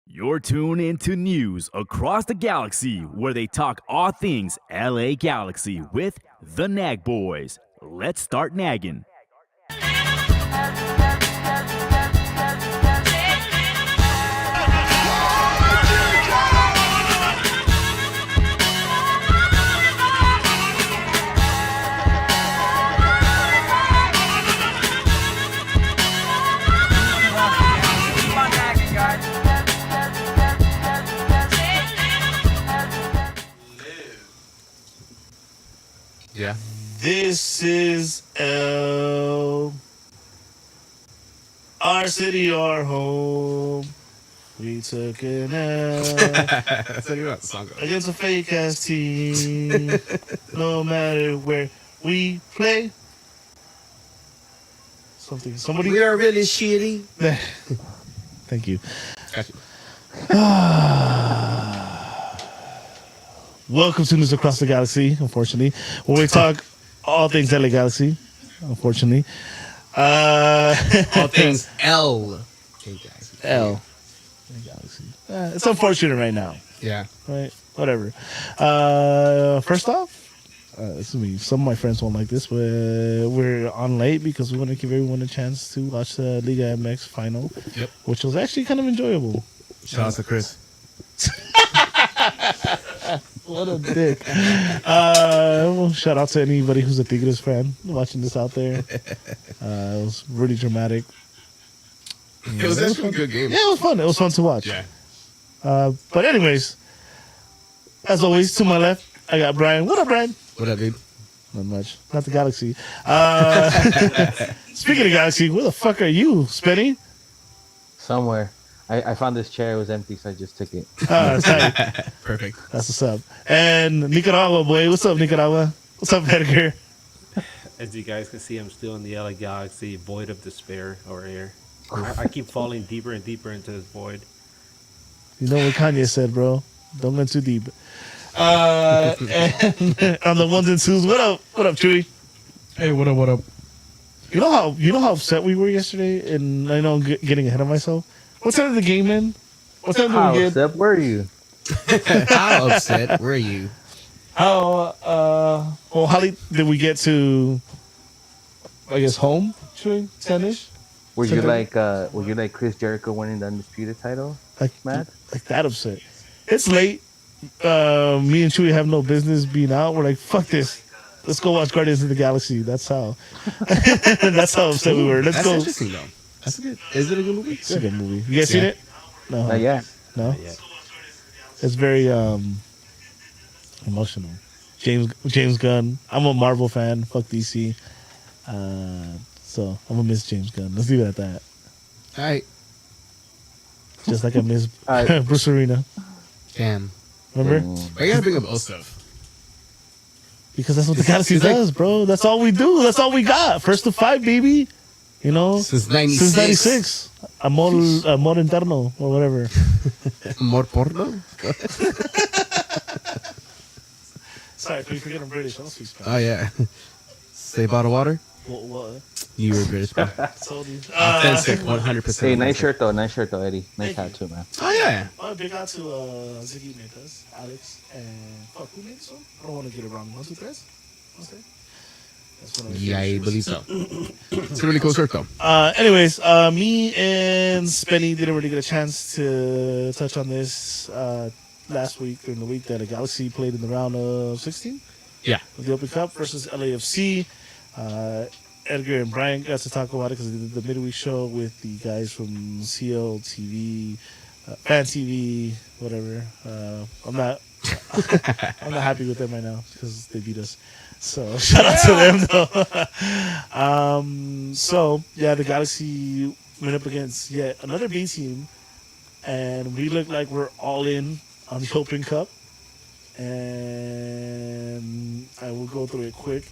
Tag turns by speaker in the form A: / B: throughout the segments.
A: You're tuned into news across the galaxy where they talk all things LA Galaxy with the Nag Boys. Let's start nagging.
B: Yeah.
C: This is our city, our home. We took an L
B: That's how the song goes.
C: against a fake ass team. No matter where we play. Somebody.
B: We are really shitty.
C: Thank you.
B: Gotcha.
C: Welcome to News Across the Galaxy, unfortunately, where we talk all things LA Galaxy, unfortunately.
B: All things L.
C: L. Galaxy. It's unfortunate right now,
B: Yeah.
C: right? Whatever. First off, some of my friends won't like this, but we're on late because we want to give everyone a chance to watch the Liga MX final,
B: Yep.
C: which was actually kind of enjoyable.
B: Shout out to Chris.
C: What a dick. Well, shout out to anybody who's a Tigres fan watching this out there. It was really dramatic.
B: It was actually a good game.
C: Yeah, it was fun. It was fun to watch.
B: Yeah.
C: But anyways, as always, to my left, I got Brian. What up, Brian?
B: What up, dude?
C: Not much. Not the Galaxy. Speaking of Galaxy, where the fuck are you, Spenny?
D: Somewhere. I found this chair. It was empty, so I just took it.
C: That's right.
B: Perfect.
C: That's what's up. And Nicaragua, boy. What's up, Nicaragua? What's up, Edgar?
E: As you guys can see, I'm still in the LA Galaxy, void of despair over here. I keep falling deeper and deeper into this void.
C: You know what Kanye said, bro? Don't let too deep. And on the ones and twos, what up? What up, Chewy?
B: Hey, what up, what up?
C: You know how upset we were yesterday, and I know I'm getting ahead of myself. What time did the game end? What time
D: How
C: did we get?
D: upset were you?
B: How upset were you?
C: How late did we get to? I guess home, Chewy, 10ish.
D: Were you like Chris Jericho winning the undisputed title?
C: Like
D: Matt?
C: like that upset. It's late. Me and Chewy have no business being out. We're like, fuck this. Let's go watch Guardians of the Galaxy. That's how. That's how upset we were. Let's
B: That's
C: go.
B: interesting, though. That's good. Is it a good movie?
C: It's a good movie. You guys seen it? No.
D: Not yet.
C: No.
E: Not yet.
C: It's very emotional. James Gunn. I'm a Marvel fan. Fuck DC. So I'm gonna miss James Gunn. Let's leave it at that.
B: All right.
C: Just like I miss
D: Alright.
C: Bruce Arena.
B: Damn.
C: Remember?
B: I gotta bring up old stuff.
C: Because that's what the Galaxy
B: It's like-
C: does, bro. That's all we do. That's all we got. First to 5, baby. You know?
B: Since 96.
C: Since 96. Amor interno or whatever.
B: More porno?
C: Sorry, please forget I'm British. I don't speak Spanish.
B: Oh, yeah. Say bottle water?
C: What?
B: You were great, bro.
C: Told you.
B: Authentic, 100%.
D: Hey, nice shirt though. Nice shirt though, Eddie. Nice hat too, man.
B: Oh yeah.
C: Big out to Ziggy made this, Alex, and fuck, who made this one? I don't want to get it wrong. Once or twice? That's one of my
B: Yeah, I
C: favorite
B: believe
C: shirts.
B: so. It's a really cool shirt though.
C: Anyways, me and Spenny didn't really get a chance to touch on this last week, during the week that the Galaxy played in the round of 16
B: Yeah.
C: of the Open Cup versus LAFC. Edgar and Brian got to talk about it because they did the midweek show with the guys from CL TV, Fan TV, whatever. I'm not happy with them right now because they beat us. So shout out to them though. So yeah, the Galaxy went up against yet another B team, and we look like we're all in on the Open Cup. And I will go through it quick.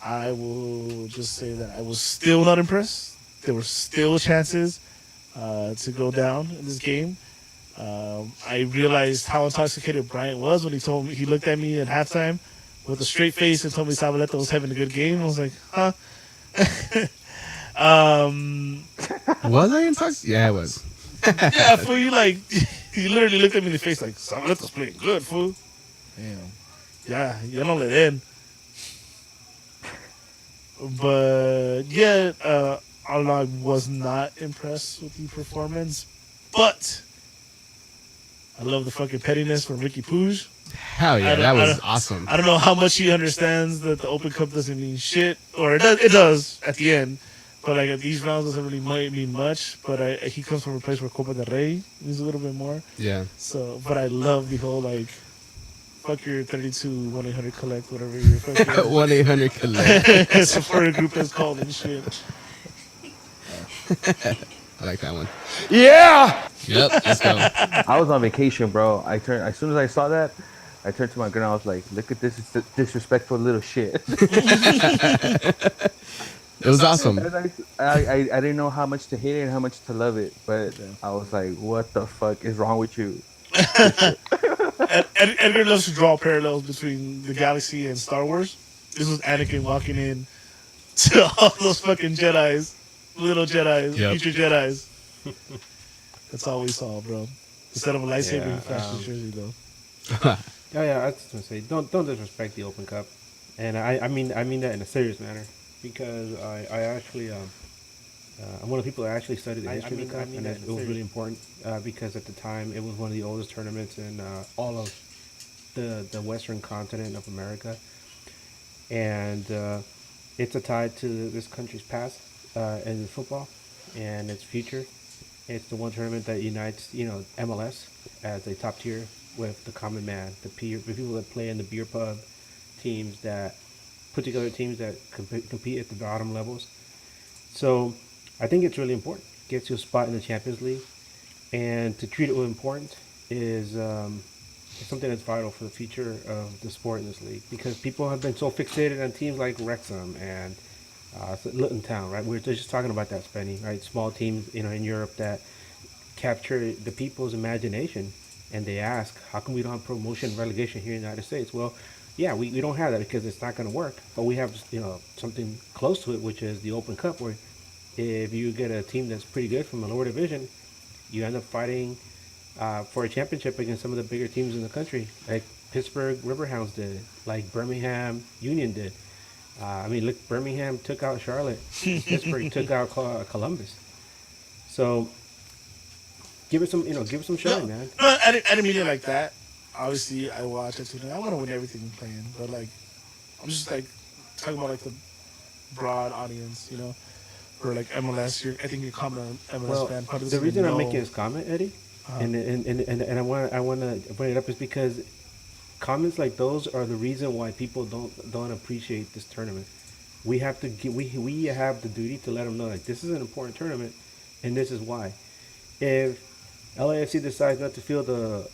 C: I will just say that I was still not impressed. There were still chances to go down in this game. I realized how intoxicated Bryant was when he looked at me at halftime with a straight face and told me Sabaleta was having a good game. I was like, huh?
B: Was I intoxicated? Yeah, I was.
C: Yeah, fool, he literally looked at me in the face like, Sabaleta's playing good, fool. Damn. Yeah, you don't let in. But yeah, I was not impressed with the performance, but I love the fucking pettiness from Ricky Puig.
B: Hell yeah, that was awesome.
C: I don't know how much he understands that the Open Cup doesn't mean shit, or it does at the end, but like at these rounds doesn't really mean much. But he comes from a place where Copa del Rey means a little bit more.
B: Yeah.
C: So, but I love the whole like, fuck your 32 1-800 collect, whatever your fucking
B: 1-800 collect.
C: supporter group is called and shit.
B: I like that one.
A: Yeah!
B: Yep, let's go.
D: I was on vacation, bro. As soon as I saw that, I turned to my girl. I was like, "Look at this disrespectful little shit."
B: It was awesome.
D: I didn't know how much to hate it and how much to love it, but I was like, "What the fuck is wrong with you?"
C: Edgar loves to draw parallels between the Galaxy and Star Wars. This was Anakin walking in to all those fucking Jedis, little Jedis, future Jedis. That's all we saw, bro. Instead of a lightsaber, he flashed his jersey, though.
E: Oh yeah, I was just gonna say, don't disrespect the Open Cup, and I mean that in a serious manner, because I actually I'm one of the people that actually studied the history of the cup, and it was really important because at the time it was one of the oldest tournaments in all of the Western continent of America, and it's a tie to this country's past in football and its future. It's the one tournament that unites, MLS as a top tier with the common man, the people that play in the beer pub, teams that put together teams that compete at the bottom levels. So I think it's really important. Gets you a spot in the Champions League, and to treat it with importance is something that's vital for the future of the sport in this league, because people have been so fixated on teams like Wrexham and Luton Town, right? We're just talking about that, Spenny, right? Small teams, in Europe that capture the people's imagination, and they ask, how come we don't have promotion and relegation here in the United States? Well, yeah, we don't have that because it's not going to work. But we have, something close to it, which is the Open Cup, where if you get a team that's pretty good from a lower division, you end up fighting for a championship against some of the bigger teams in the country, like Pittsburgh Riverhounds did, like Birmingham Union did. Look, Birmingham took out Charlotte. Pittsburgh took out Columbus. So give it some shine, man.
C: No, I didn't mean it like that. Obviously, I watch it too. I want to win everything I'm playing, but like, I'm just like talking about like the broad audience, or like MLS. I think you're common on MLS fan.
E: The reason I'm making this comment, Eddie, and I want to bring it up is because comments like those are the reason why people don't appreciate this tournament. We have to we have the duty to let them know, like, this is an important tournament, and this is why. If LAFC decides not to field a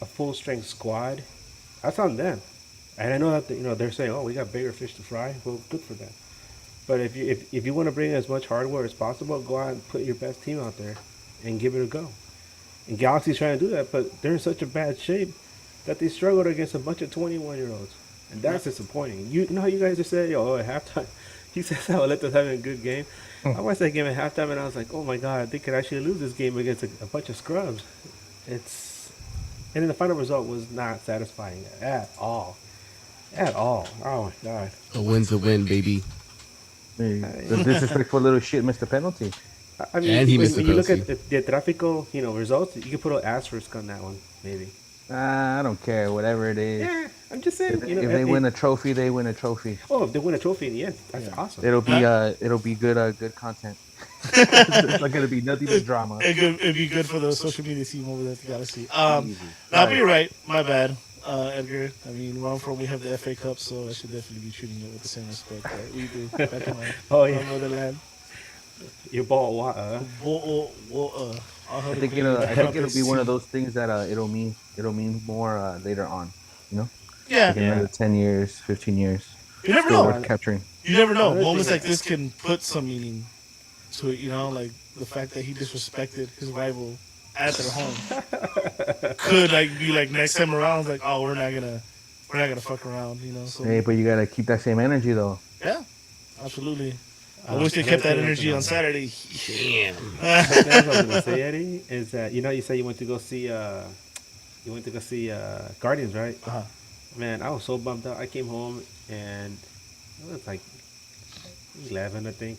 E: full strength squad, that's on them. And I know that they're saying, oh, we got bigger fish to fry. Well, good for them. But if you want to bring as much hardware as possible, go out and put your best team out there and give it a go. And Galaxy's trying to do that, but they're in such a bad shape that they struggled against a bunch of 21-year-olds. And that's disappointing. You know how you guys are saying, at halftime, he says Zabaleta's having a good game. I watched that game at halftime and I was like, oh my god, they could actually lose this game against a bunch of scrubs. It's and then the final result was not satisfying at all. At all. Oh my god.
B: A win's a win, baby.
D: The disrespectful little shit missed the penalty.
E: I mean,
B: And he missed
E: when
B: the
E: you look at
B: penalty.
E: the Tráfico, results, you could put an asterisk on that one, maybe.
D: I don't care, whatever it is.
E: Yeah, I'm just saying.
D: If they win a trophy, they win a trophy.
E: Oh, if they win a trophy in the end, that's awesome.
D: It'll be good content. It's not gonna be nothing but drama.
C: It'd be good for the social media team over there at the Galaxy. Now, but you're right. My bad, Edgar. I mean, where I'm from, we have the FA Cup, so I should definitely be treating it with the same respect that we do back in my motherland.
E: Your ball water.
D: I think it'll be one of those things that it'll mean more later on.
C: Yeah.
D: Like in another 10 years, 15 years.
C: You never
D: Still
C: know.
D: worth capturing.
C: You never know. Moments like this can put some meaning to it. Like the fact that he disrespected his rival at their home could be like next time around, like, oh, we're not gonna fuck around. So
D: Hey, but you gotta keep that same energy though.
C: yeah, absolutely. I wish they kept that energy on Saturday. Yeah.
E: What I was gonna say, Eddie, is that you said you went to go see Guardians, right?
C: Uh-huh.
E: Man, I was so bummed out. I came home and it was like 11, I think.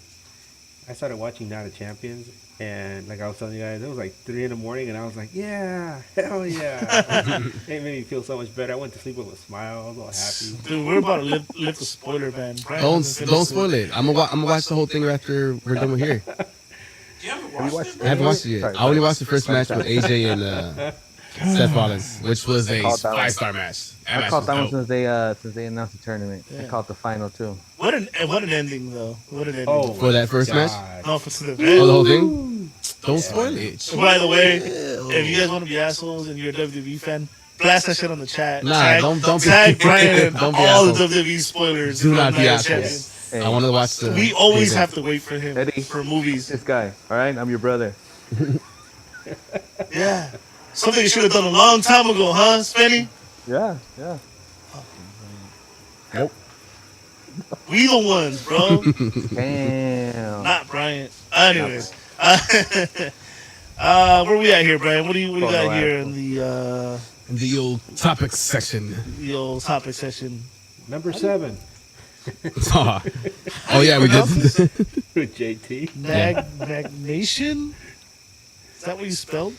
E: I started watching Night of Champions, and like I was telling you guys, it was like 3 in the morning, and I was like, yeah, hell yeah. It made me feel so much better. I went to sleep with a smile. I was all happy.
C: Dude, we're about to lift the spoiler ban.
B: Don't spoil it. I'm gonna watch the whole thing after we're done with here. I haven't watched it yet. I only watched the first match with AJ and Seth Rollins, which was a 5-star match.
D: I caught that one since they announced the tournament.
C: Yeah.
D: I caught the final too.
C: What an ending though. What an ending.
E: Oh,
B: For that first match?
C: No, for the
B: Oh, the
C: event.
B: whole thing? Don't spoil it.
C: By the way, if you guys want to be assholes and you're a WWE fan, blast that shit on the chat.
B: Nah, don't be-
C: tag Brian and
B: don't be
C: all the
B: assholes.
C: WWE spoilers.
B: Do
C: from
B: not be
C: Night of
B: assholes.
C: Champions.
D: Hey,
B: I want to watch the.
C: We always have to wait for him
D: Eddie.
C: for movies.
D: This guy, all right? I'm your brother.
C: Yeah. Something you should have done a long time ago, huh, Spenny?
D: Yeah.
B: Nope.
C: We the ones, bro.
D: Damn.
C: Not Bryant. Anyways. Where we at here, Brian? What do you got here in
B: The old topics section.
C: the old topic session?
E: number 7
B: Oh yeah, we did.
E: with JT.
C: Nagnation? Is that what you spelled?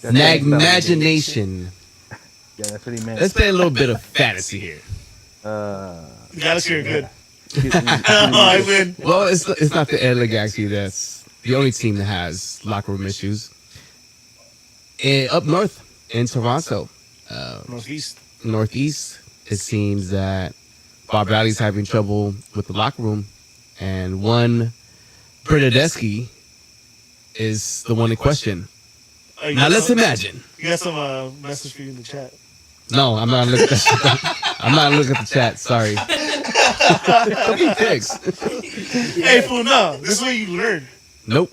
B: Nagination.
D: Yeah, that's what he meant.
B: Let's play a little bit of fantasy here.
C: You got us here good.
D: Excuse me.
C: I win.
B: Well, it's not the LA Galaxy that's the only team that has locker room issues. Up north in Toronto, Northeast, it seems that Bob Valley's having trouble with the locker room, and one Bernadeschi is the one in question. Now let's imagine.
C: You got some message for you in the chat.
B: No, I'm not looking at that. I'm not looking at the chat. Sorry. Don't be dicks.
C: Hey, fool, no. This is what you learn.
B: Nope.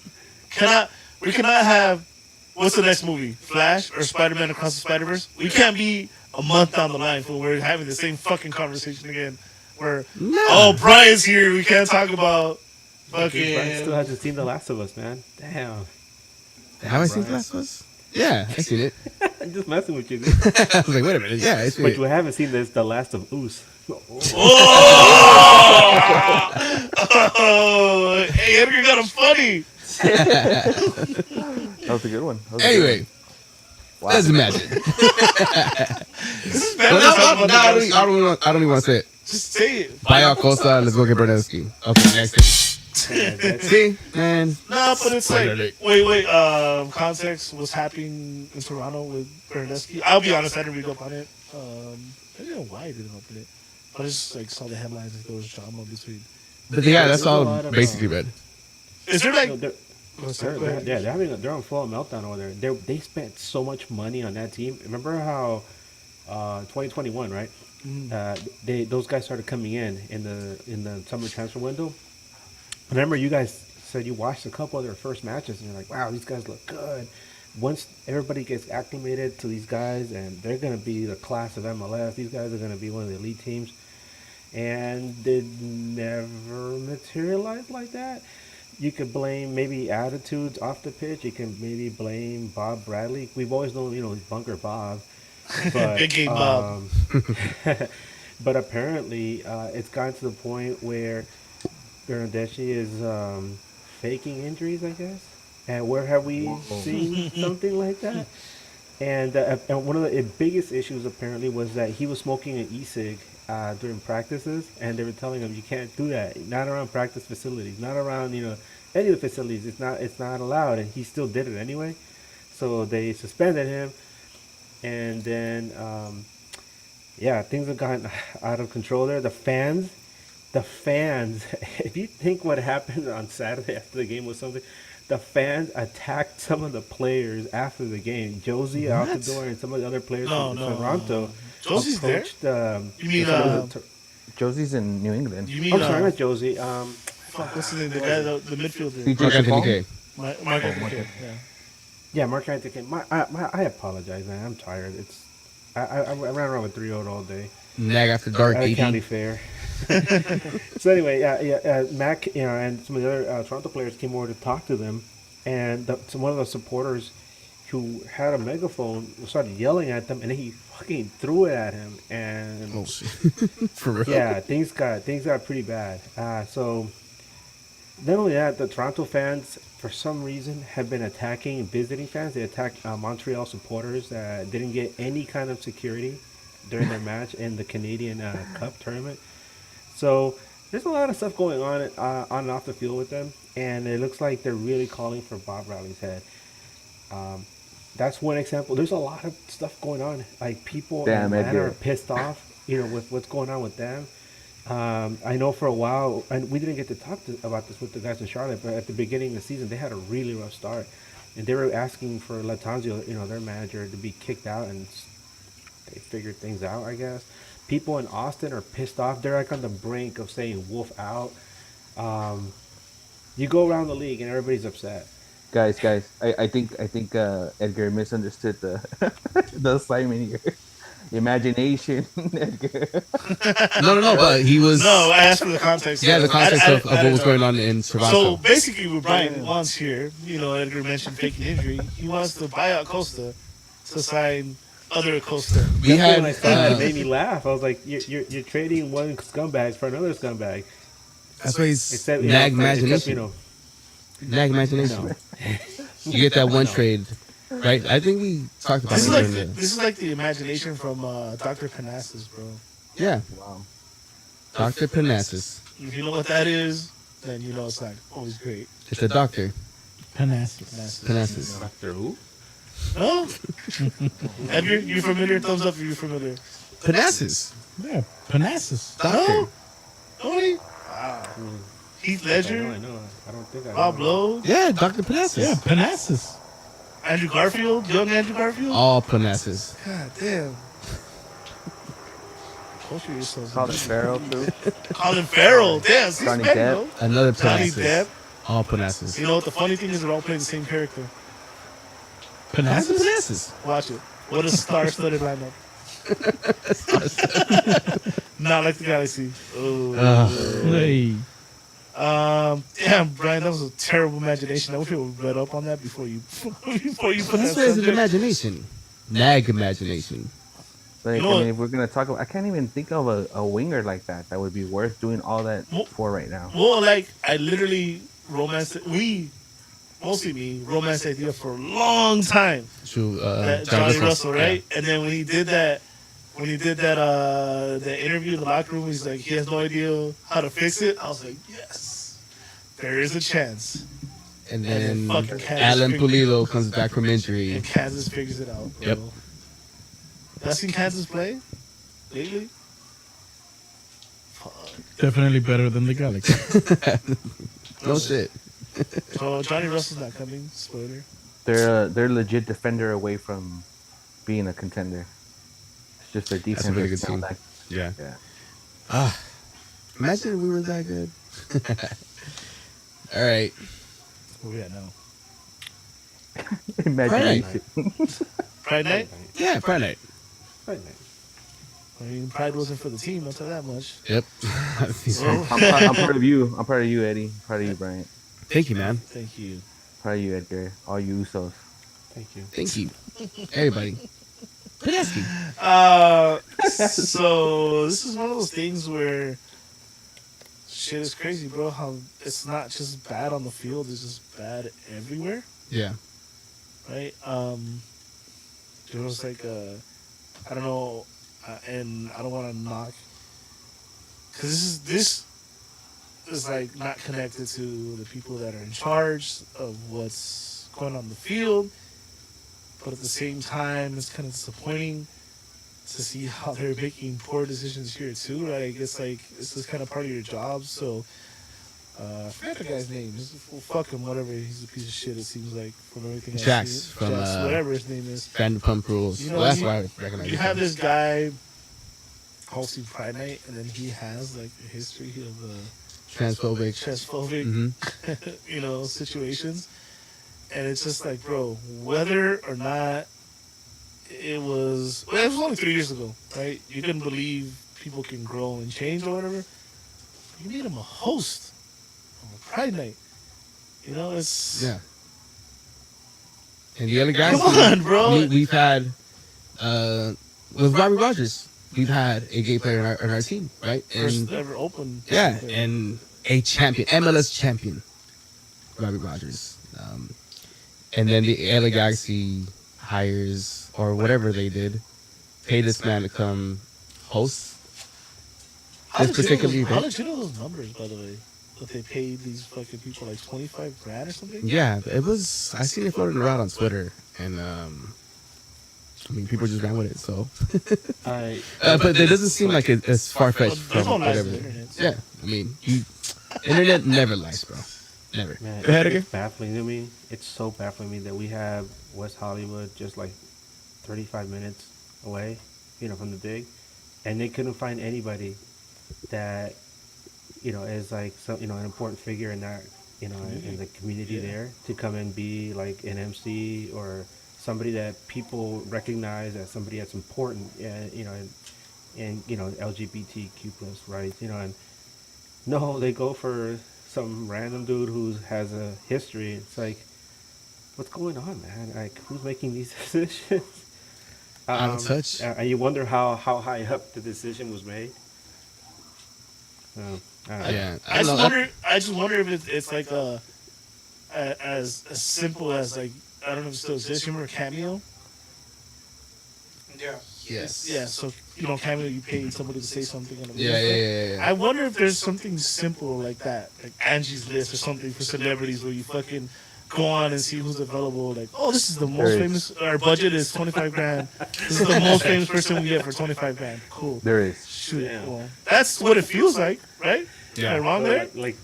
C: We cannot have, what's the next movie? Flash or Spider-Man Across the Spider-Verse? We can't be a month down the line, fool. We're having the same fucking conversation again. Where, oh, Brian's here. We can't talk about
E: Brian
C: fucking...
E: still hasn't seen The Last of Us, man. Damn.
B: Have I seen The Last of Us? Yeah, I seen it.
E: I'm just messing with you.
B: I was like, wait a minute. Yeah, I seen
E: But
B: it.
E: you haven't seen this, The Last of Us.
C: Oh! Hey, Edgar got him funny.
D: That was a good one.
B: Anyway, let's imagine.
C: This is
B: Well,
C: better.
B: I don't even want to say it.
C: Just say it.
B: Buy out Costa. Let's go get Bernadeschi. Okay, next thing. See, man.
C: No, but it's like,
B: Spoiler
C: wait, context, what's happening in Toronto with Bernadeschi? I'll be honest, I didn't read up on it. I don't know why I didn't open it. But I just like saw the headlines that there was drama between.
B: But yeah, that's all basically read.
C: Is there like...
E: No, they're on full meltdown over there. They spent so much money on that team. Remember how 2021, right? Those guys started coming in the summer transfer window. Remember, you guys said you watched a couple of their first matches and you're like, wow, these guys look good. Once everybody gets acclimated to these guys and they're going to be the class of MLS, these guys are going to be one of the elite teams. and it never materialized like that. You could blame maybe attitudes off the pitch. You can maybe blame Bob Bradley. We've always known, he's Bunker Bob, but
C: Big game Bob.
E: but apparently it's gotten to the point where Bernardeschi is faking injuries, I guess. And where have we seen something like that? And one of the biggest issues apparently was that he was smoking an e-cig during practices, and they were telling him you can't do that, not around practice facilities, not around any of the facilities. It's not allowed, and he still did it anyway. So they suspended him, and then yeah, things have gotten out of control there. The fans, if you think what happened on Saturday after the game was something, the fans attacked some of the players after the game. Josie out the door and some of the other players from Toronto.
C: Josie's there? You mean,
D: Josie's in New England.
C: you mean,
E: I'm sorry, not Josie.
C: fuck, what's his name? The guy, the midfielder.
D: CJ
B: Mark Anthony
D: Paul?
B: K.
C: Mark Anthony K, yeah.
E: Yeah, Mark Anthony. I apologize, man. I'm tired. I ran around with 3-0 all day.
B: Nag after dark,
E: At a county
B: baby.
E: fair. So anyway, Mac, and some of the other Toronto players came over to talk to them, and one of the supporters who had a megaphone started yelling at them, and then he fucking threw it at him, and
B: Oh shit. For real.
E: yeah, things got pretty bad. So not only that, the Toronto fans, for some reason, have been attacking visiting fans. They attacked Montreal supporters that didn't get any kind of security during their match in the Canadian Cup tournament. So there's a lot of stuff going on and off the field with them, and it looks like they're really calling for Bob Riley's head. That's one example. There's a lot of stuff going on. Like people in Atlanta
D: Edgar.
E: are pissed off, with what's going on with them. I know for a while, and we didn't get to talk about this with the guys in Charlotte, but at the beginning of the season, they had a really rough start, and they were asking for Latanzio, their manager, to be kicked out, and they figured things out, I guess. People in Austin are pissed off. They're like on the brink of saying "wolf out." You go around the league, and everybody's upset.
D: Guys, I think Edgar misunderstood the the assignment here. Imagination, Edgar.
B: No, but he was.
C: No, I asked for the context.
B: Yeah, the context of what was going on in
C: So
B: Toronto.
C: basically, what Brian wants here, Edgar mentioned faking injury. He wants to buy out Costa to sign other Costa.
B: We had.
E: When I saw that, it made me laugh. I was like, "You're trading one scumbag for another scumbag."
B: That's why he's
E: Except
B: nag
E: except,
B: imagination. Nag imagination.
E: No.
B: You get that one trade, right? I think we talked about
C: This
B: it.
C: is like
B: during the-
C: this is like the imagination from Dr. Panassus, bro.
B: Yeah,
D: Wow.
B: Dr. Panassus.
C: If you know what that is, then you know it's like always great.
B: It's a doctor.
C: Panassus.
B: Panassus.
D: Doctor who?
C: No? Edgar, you familiar? Thumbs up if you're familiar.
B: Panassus.
F: Yeah, Panassus.
B: Doctor.
C: No? Nobody? Wow. Heath Ledger?
E: I know. I don't think I
C: Bob
E: know.
C: Lowe?
B: Yeah, Dr. Panassus.
F: Yeah, Panassus.
C: Andrew Garfield? Young Andrew Garfield?
B: All Panassus.
C: God damn. Culture yourselves.
D: Colin Farrell too.
C: Colin Farrell. Damn, he's
D: Johnny
C: back,
D: Depp.
C: bro.
B: Another
C: Johnny
B: Panassus.
C: Depp.
B: All Panassus.
C: You know what the funny thing is? They're all playing the same character.
B: Panassus?
F: Panassus.
B: Panassus.
C: Watch it. What a star-studded lineup. Not like the Galaxy. Oh.
F: Hey.
C: Damn, Brian, that was a terrible imagination. I wish I would read up on that before you put
B: That's
C: that
B: why it's an
C: subject.
B: imagination. Nag imagination.
D: Like,
C: You know what?
D: if we're gonna talk about, I can't even think of a winger like that would be worth doing all that
C: Well-
D: for right now.
C: Well, like, I literally mostly me, romanced the idea for a long time.
B: True.
C: That Johnny Russell, right? And then when he did that, the interview in the locker room, he's like, he has no idea how to fix it. I was like, yes, there is a chance.
B: And
C: then
B: then
C: fucking Kansas
B: Alan
C: figured-
B: Pulido comes back from injury.
C: And Kansas figures it out, bro.
B: Yep.
C: Y'all seen Kansas play lately? Fuck.
F: Definitely better than the Galaxy.
B: No shit.
C: So Johnny Russell's not coming. Spoiler.
D: They're legit defender away from being a contender. It's just their defense.
B: That's a really
D: is
B: good team.
D: not that-
B: Yeah.
D: Yeah.
B: Imagine we were that good. All right.
C: Where we at now?
D: Imagination.
C: Friday night?
B: Yeah, Friday night.
E: Right, man.
C: I mean, pride wasn't for the team. I'll tell you that much.
B: Yep.
D: I'm proud of you. I'm proud of you, Eddie. Proud of you, Bryant.
B: Thank you, man.
C: Thank you.
D: Proud of you, Edgar. All you Usos.
E: Thank you.
B: Thank you, everybody. Pedesky.
C: So this is one of those things where shit is crazy, bro. How it's not just bad on the field; it's just bad everywhere,
B: Yeah.
C: right? There was like I don't know, and I don't want to knock because this is like not connected to the people that are in charge of what's going on the field, but at the same time, it's kind of disappointing to see how they're making poor decisions here too. Right? I guess like this is kind of part of your job. So I forgot the guy's name. Well, fuck him, whatever. He's a piece of shit. It seems like from everything I
B: Jax
C: see.
B: from,
C: whatever his name is.
B: Vanderpump Rules.
C: You know,
B: Well, that's why I recognize
C: You
B: it.
C: have this guy hosting Pride Night, and then he has like a history of
B: Transphobic.
C: transphobic,
B: Mm-hmm.
C: situations. And it's just like, bro, whether or not it was only 3 years ago, right? You couldn't believe people can grow and change or whatever. You made him a host of a Pride Night. You know, it's
B: Yeah. And the other guys.
C: Come on, bro.
B: We've had with Robbie Rogers, we've had a gay player in our team, right?
C: first
B: And
C: ever open.
B: yeah, and a champion, MLS champion, Robbie Rogers. And then the LA Galaxy hires, or whatever they did, pay this man to come host
C: How
B: this
C: did you know
B: particular
C: those- How
B: event.
C: did you know those numbers, by the way? That they paid these fucking people like 25 grand or something?
B: Yeah, it was. I seen it floating around on Twitter, and I mean, people just ran with it. So, but it doesn't seem like it's far fetched
C: There's
B: from
C: no lies on
B: whatever.
C: the internet.
B: Yeah, I mean, internet never lies, bro. Never.
E: Man,
B: Go ahead again.
E: it's baffling to me. It's so baffling to me that we have West Hollywood just like 35 minutes away, from the dig, and they couldn't find anybody that, is like some, an important figure in that, in the community there to come and be like an MC or somebody that people recognize as somebody that's important, and LGBTQ plus, right? And no, they go for some random dude who has a history. It's like, what's going on, man? Like, who's making these decisions?
B: Out of touch.
E: And you wonder how high up the decision was made.
B: Yeah,
C: I
B: don't
C: just
B: know.
C: wonder if it's like as simple as like I don't know if it still exists. You remember Cameo?
G: Yeah.
B: Yes.
C: Yeah. So Cameo, you paid somebody to say something. In a
B: Yeah.
C: I wonder if there's something simple like that, like Angie's List or something for celebrities, where you fucking go on and see who's available. Like, oh, this is the most
D: There is.
C: famous. Our budget is 25 grand. This is the most famous person we get for 25 grand. Cool.
D: There is.
C: Shoot.
E: Damn.
C: Well, that's what it feels like, right?
B: Yeah.
C: Am I wrong there?
E: Like,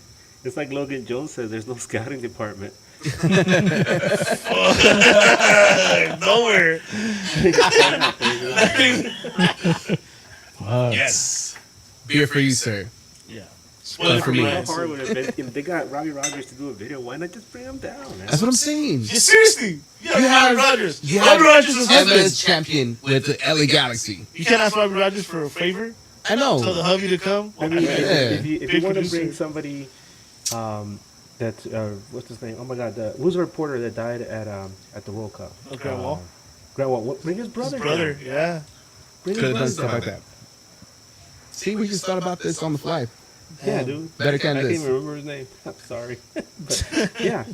E: it's like Logan Jones says, there's no scouting department.
C: Nowhere.
B: Yes. Beer for you, sir.
C: Yeah.
B: Well, for me.
E: How hard would it have been if they got Robbie Rogers to do a video? Why not just bring him down, man?
B: That's what I'm saying.
C: Yeah, seriously. Yeah,
B: You
C: Robbie
B: have
C: Rogers.
B: You
C: Robbie
B: have
C: Rogers is husband.
B: MLS champion with the LA Galaxy.
C: You can't ask Robbie Rogers for a favor.
B: I know.
C: Tell the hubby to come.
E: I mean,
B: Yeah.
E: if
C: Big
E: you want to
C: producer.
E: bring somebody, that's what's his name? Oh my God, who's the reporter that died at the World Cup?
C: Grant Wall.
E: Grant Wall. Bring his brother.
C: His brother.
E: down.
C: Yeah.
E: Bring
B: Could have
E: his
B: done
E: brother
B: stuff
E: down.
B: like that. See, we just thought about this on the fly.
E: Yeah, dude.
B: Better
E: I
B: can't
E: can't
B: this.
E: even remember his name. I'm sorry. But, yeah,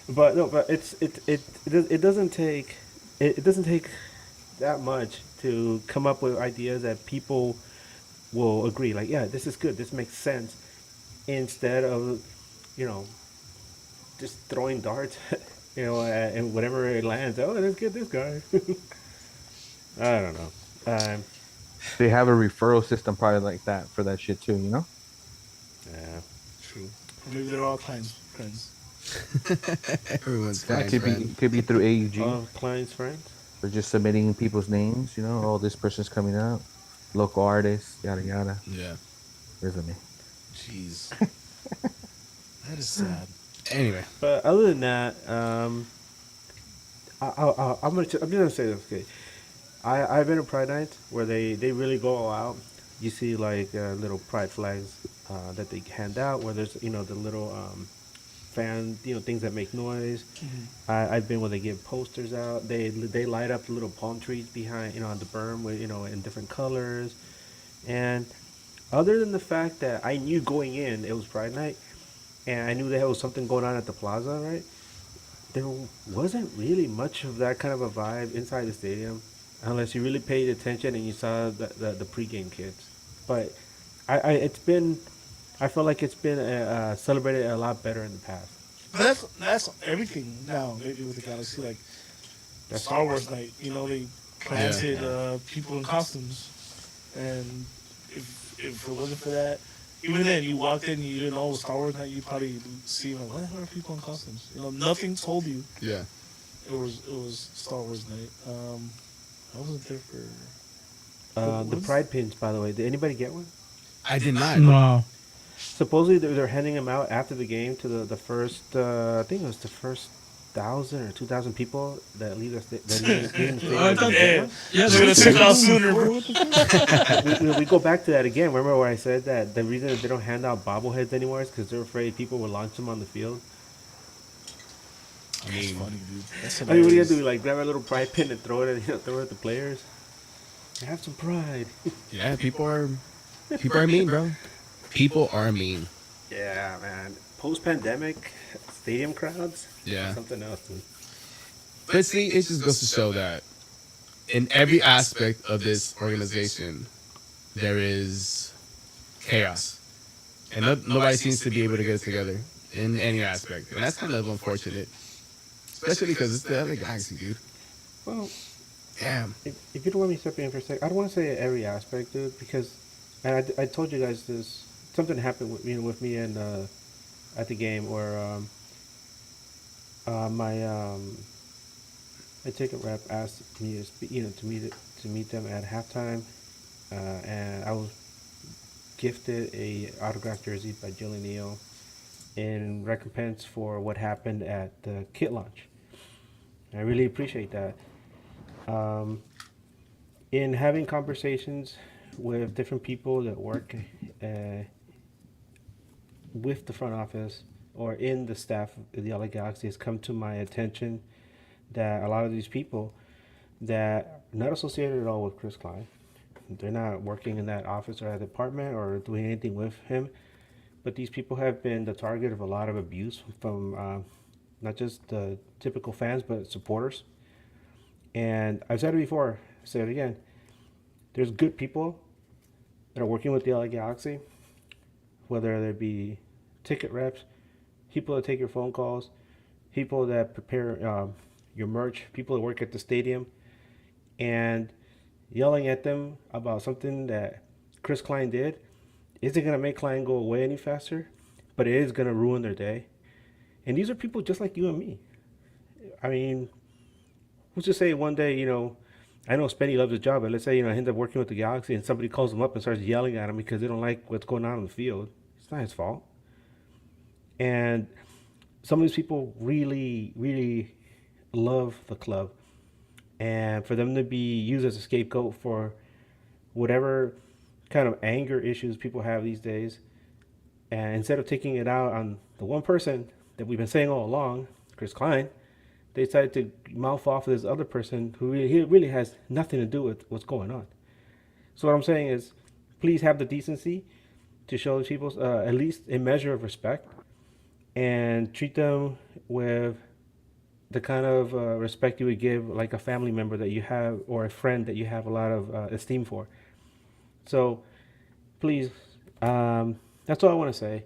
E: but no, but it doesn't take that much to come up with ideas that people will agree. Like, yeah, this is good. This makes sense. Instead of, just throwing darts, and whatever it lands. Oh, let's get this guy. I don't know.
D: They have a referral system probably like that for that shit too,
E: Yeah.
C: True. Or maybe they're all clients friends.
B: Everyone's
D: That
B: fine.
D: could be through AUG.
E: All clients, friends.
D: They're just submitting people's names, oh, this person's coming out. Local artists, yada yada.
B: Yeah.
D: Resume.
C: Jeez. That is sad.
B: Anyway,
E: But other than that, I'm just gonna say this. Okay, I've been to Pride nights where they really go all out. You see like little Pride flags that they hand out, where there's the little fan things that make noise. I've been where they give posters out. They light up the little palm trees behind on the berm with in different colors. And other than the fact that I knew going in it was Pride night, and I knew there was something going on at the plaza, right? There wasn't really much of that kind of a vibe inside the stadium, unless you really paid attention and you saw the pregame kids. But it's been, I feel like it's been celebrated a lot better in the past.
C: But that's everything now lately with the Galaxy. Like Star Wars night, they planted people in costumes, and if it wasn't for that, even then you walked in, you didn't know it was Star Wars night. You probably see like, what the hell are people in costumes? Nothing told you
B: Yeah.
C: it was Star Wars night. I wasn't there for
E: The Pride pins, by the way, did anybody get one?
B: I did not.
F: No.
E: Supposedly they're handing them out after the game to the first, I think it was the first 1,000 or 2,000 people that leave the stadium.
C: Yeah, they're gonna take off sooner, bro.
E: We go back to that again. Remember where I said that the reason that they don't hand out bobbleheads anymore is because they're afraid people will launch them on the field.
C: I mean, funny, dude. That's
E: I mean, what do you
C: hilarious.
E: do? Like grab a little pride pin and throw it at the players. Have some pride.
B: Yeah, people are mean, bro. People are mean.
E: Yeah, man. Post-pandemic stadium crowds.
B: Yeah.
E: Something else, dude.
B: But see, it just goes to show that in every aspect of this organization, there is chaos. And nobody seems to be able to get it together in any aspect. And that's kind of unfortunate. Especially because it's the other Galaxy, dude.
E: Well,
B: Damn.
E: if you don't let me step in for a sec, I don't want to say every aspect, dude, because and I told you guys this. Something happened with me and at the game where my ticket rep asked me to to meet them at halftime, and I was gifted a autographed jersey by Jillian Neal in recompense for what happened at the kit launch. I really appreciate that. In having conversations with different people that work with the front office or in the staff of the LA Galaxy, has come to my attention that a lot of these people that are not associated at all with Chris Klein, they're not working in that office or that department or doing anything with him, but these people have been the target of a lot of abuse from not just the typical fans but supporters. And I've said it before, I say it again, there's good people that are working with the LA Galaxy, whether there be ticket reps, people that take your phone calls, people that prepare your merch, people that work at the stadium, and yelling at them about something that Chris Klein did isn't going to make Klein go away any faster, but it is going to ruin their day. And these are people just like you and me. I mean, let's just say one day, I know Spenny loves his job, but let's say, he ends up working with the Galaxy and somebody calls him up and starts yelling at him because they don't like what's going on the field. It's not his fault. And some of these people really, really love the club. And for them to be used as a scapegoat for whatever kind of anger issues people have these days, and instead of taking it out on the one person that we've been saying all along, Chris Klein, they decided to mouth off this other person who really has nothing to do with what's going on. So what I'm saying is, please have the decency to show these people at least a measure of respect and treat them with the kind of respect you would give like a family member that you have or a friend that you have a lot of esteem for. So please, that's all I want to say.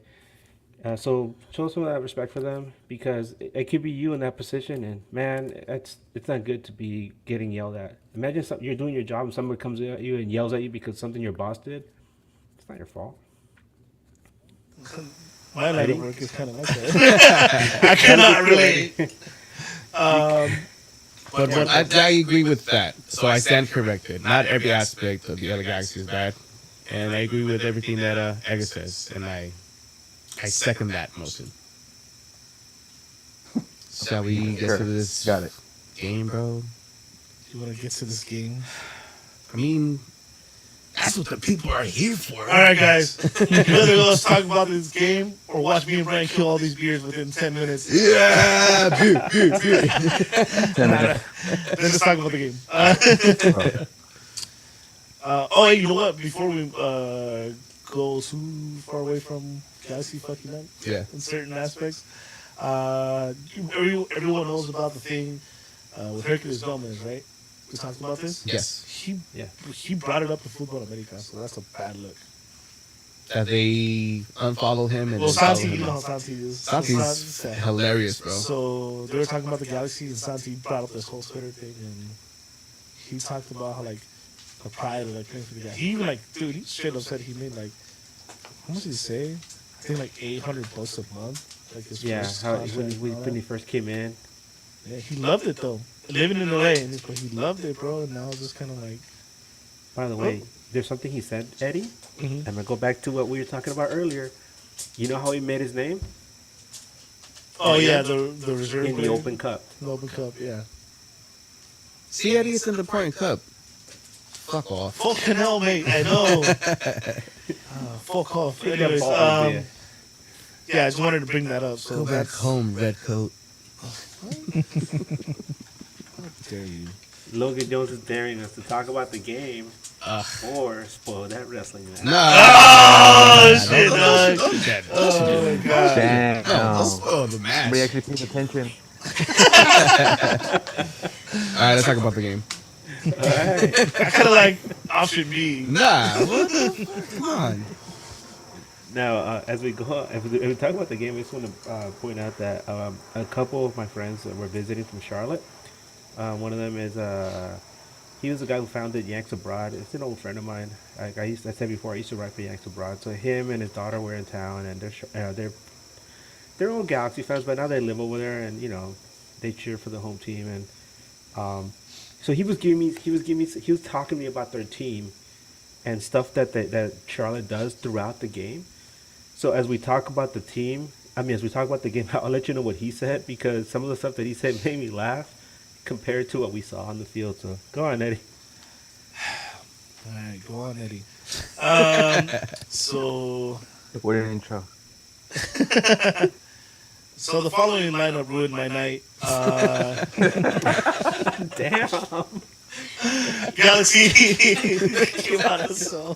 E: So show some of that respect for them, because it could be you in that position, and man, it's not good to be getting yelled at. Imagine you're doing your job and somebody comes at you and yells at you because something your boss did. It's not your fault.
C: My line of work is kind of like that. I cannot relate.
B: But I agree with that. So I stand corrected. Not every aspect of the LA Galaxy is bad. And I agree with everything that Edgar says. And I second that motion. Shall we get to this
D: Got it.
B: game, bro?
C: You want to get to this game?
B: I mean, that's what the people are here for.
C: All right, guys. Whether let's talk about this game or watch me and Brian kill all these beers within 10 minutes.
B: Yeah, beer.
D: 10 minutes.
C: Then let's talk about the game. Hey, you know what? Before we go too far away from Galaxy fucking up
B: Yeah.
C: in certain aspects, everyone knows about the thing with Hercules Gomez, right? We talked about this.
B: Yes.
C: He brought it up to Football America, so that's a bad look.
B: That they unfollowed him and
C: Well,
B: then followed
C: Santi, you
B: him.
C: know how Santi is.
B: Santi's hilarious, bro.
C: So they were talking about the Galaxy, and Santi brought up this whole Twitter thing, and he talked about how like the pride of like playing for the guy. He even like, dude, he straight up said he made like, how much did he say? I think like $800 a month. Like his first
E: how
C: contract
E: when,
C: and all
E: when he
C: that.
E: first came in.
C: Yeah, he loved it though. Living in LA, but he loved it, bro. And now it's just kind of like,
E: By the way, there's something he said, Eddie.
C: Mhm.
E: I'm gonna go back to what we were talking about earlier. You know how he made his name?
C: oh yeah, the reserve
E: In the
C: player.
E: Open Cup.
C: The Open Cup, yeah.
B: See, Eddie, it's in the point cup. Fuck off.
C: Fucking hell, mate. I know. Fuck off. Anyways, yeah, I just wanted to bring that up. So
B: Go back
C: that's
B: home, Redcoat.
C: How dare you?
E: Logan Jones is daring us to talk about the game or spoil that wrestling match.
B: Nah.
C: Oh shit, dog. Oh my god.
D: Damn.
B: Let's spoil the match.
D: Somebody actually pays attention.
B: All right, let's talk about the game.
C: I kind of like option B.
B: Nah, what the fuck? Come on.
E: Now, as we go, if we talk about the game, I just want to point out that a couple of my friends that were visiting from Charlotte. One of them is he was the guy who founded Yanks Abroad. It's an old friend of mine. I said before, I used to write for Yanks Abroad. So him and his daughter were in town, and they're old Galaxy fans, but now they live over there, and you know, they cheer for the home team. And so he was talking to me about their team and stuff that Charlotte does throughout the game. So as we talk about the team, as we talk about the game, I'll let you know what he said, because some of the stuff that he said made me laugh compared to what we saw on the field. So go on, Eddie.
C: All right, go on, Eddie. So
D: What an intro.
C: So the following lineup ruined my night.
E: Damn.
C: Galaxy came out of so.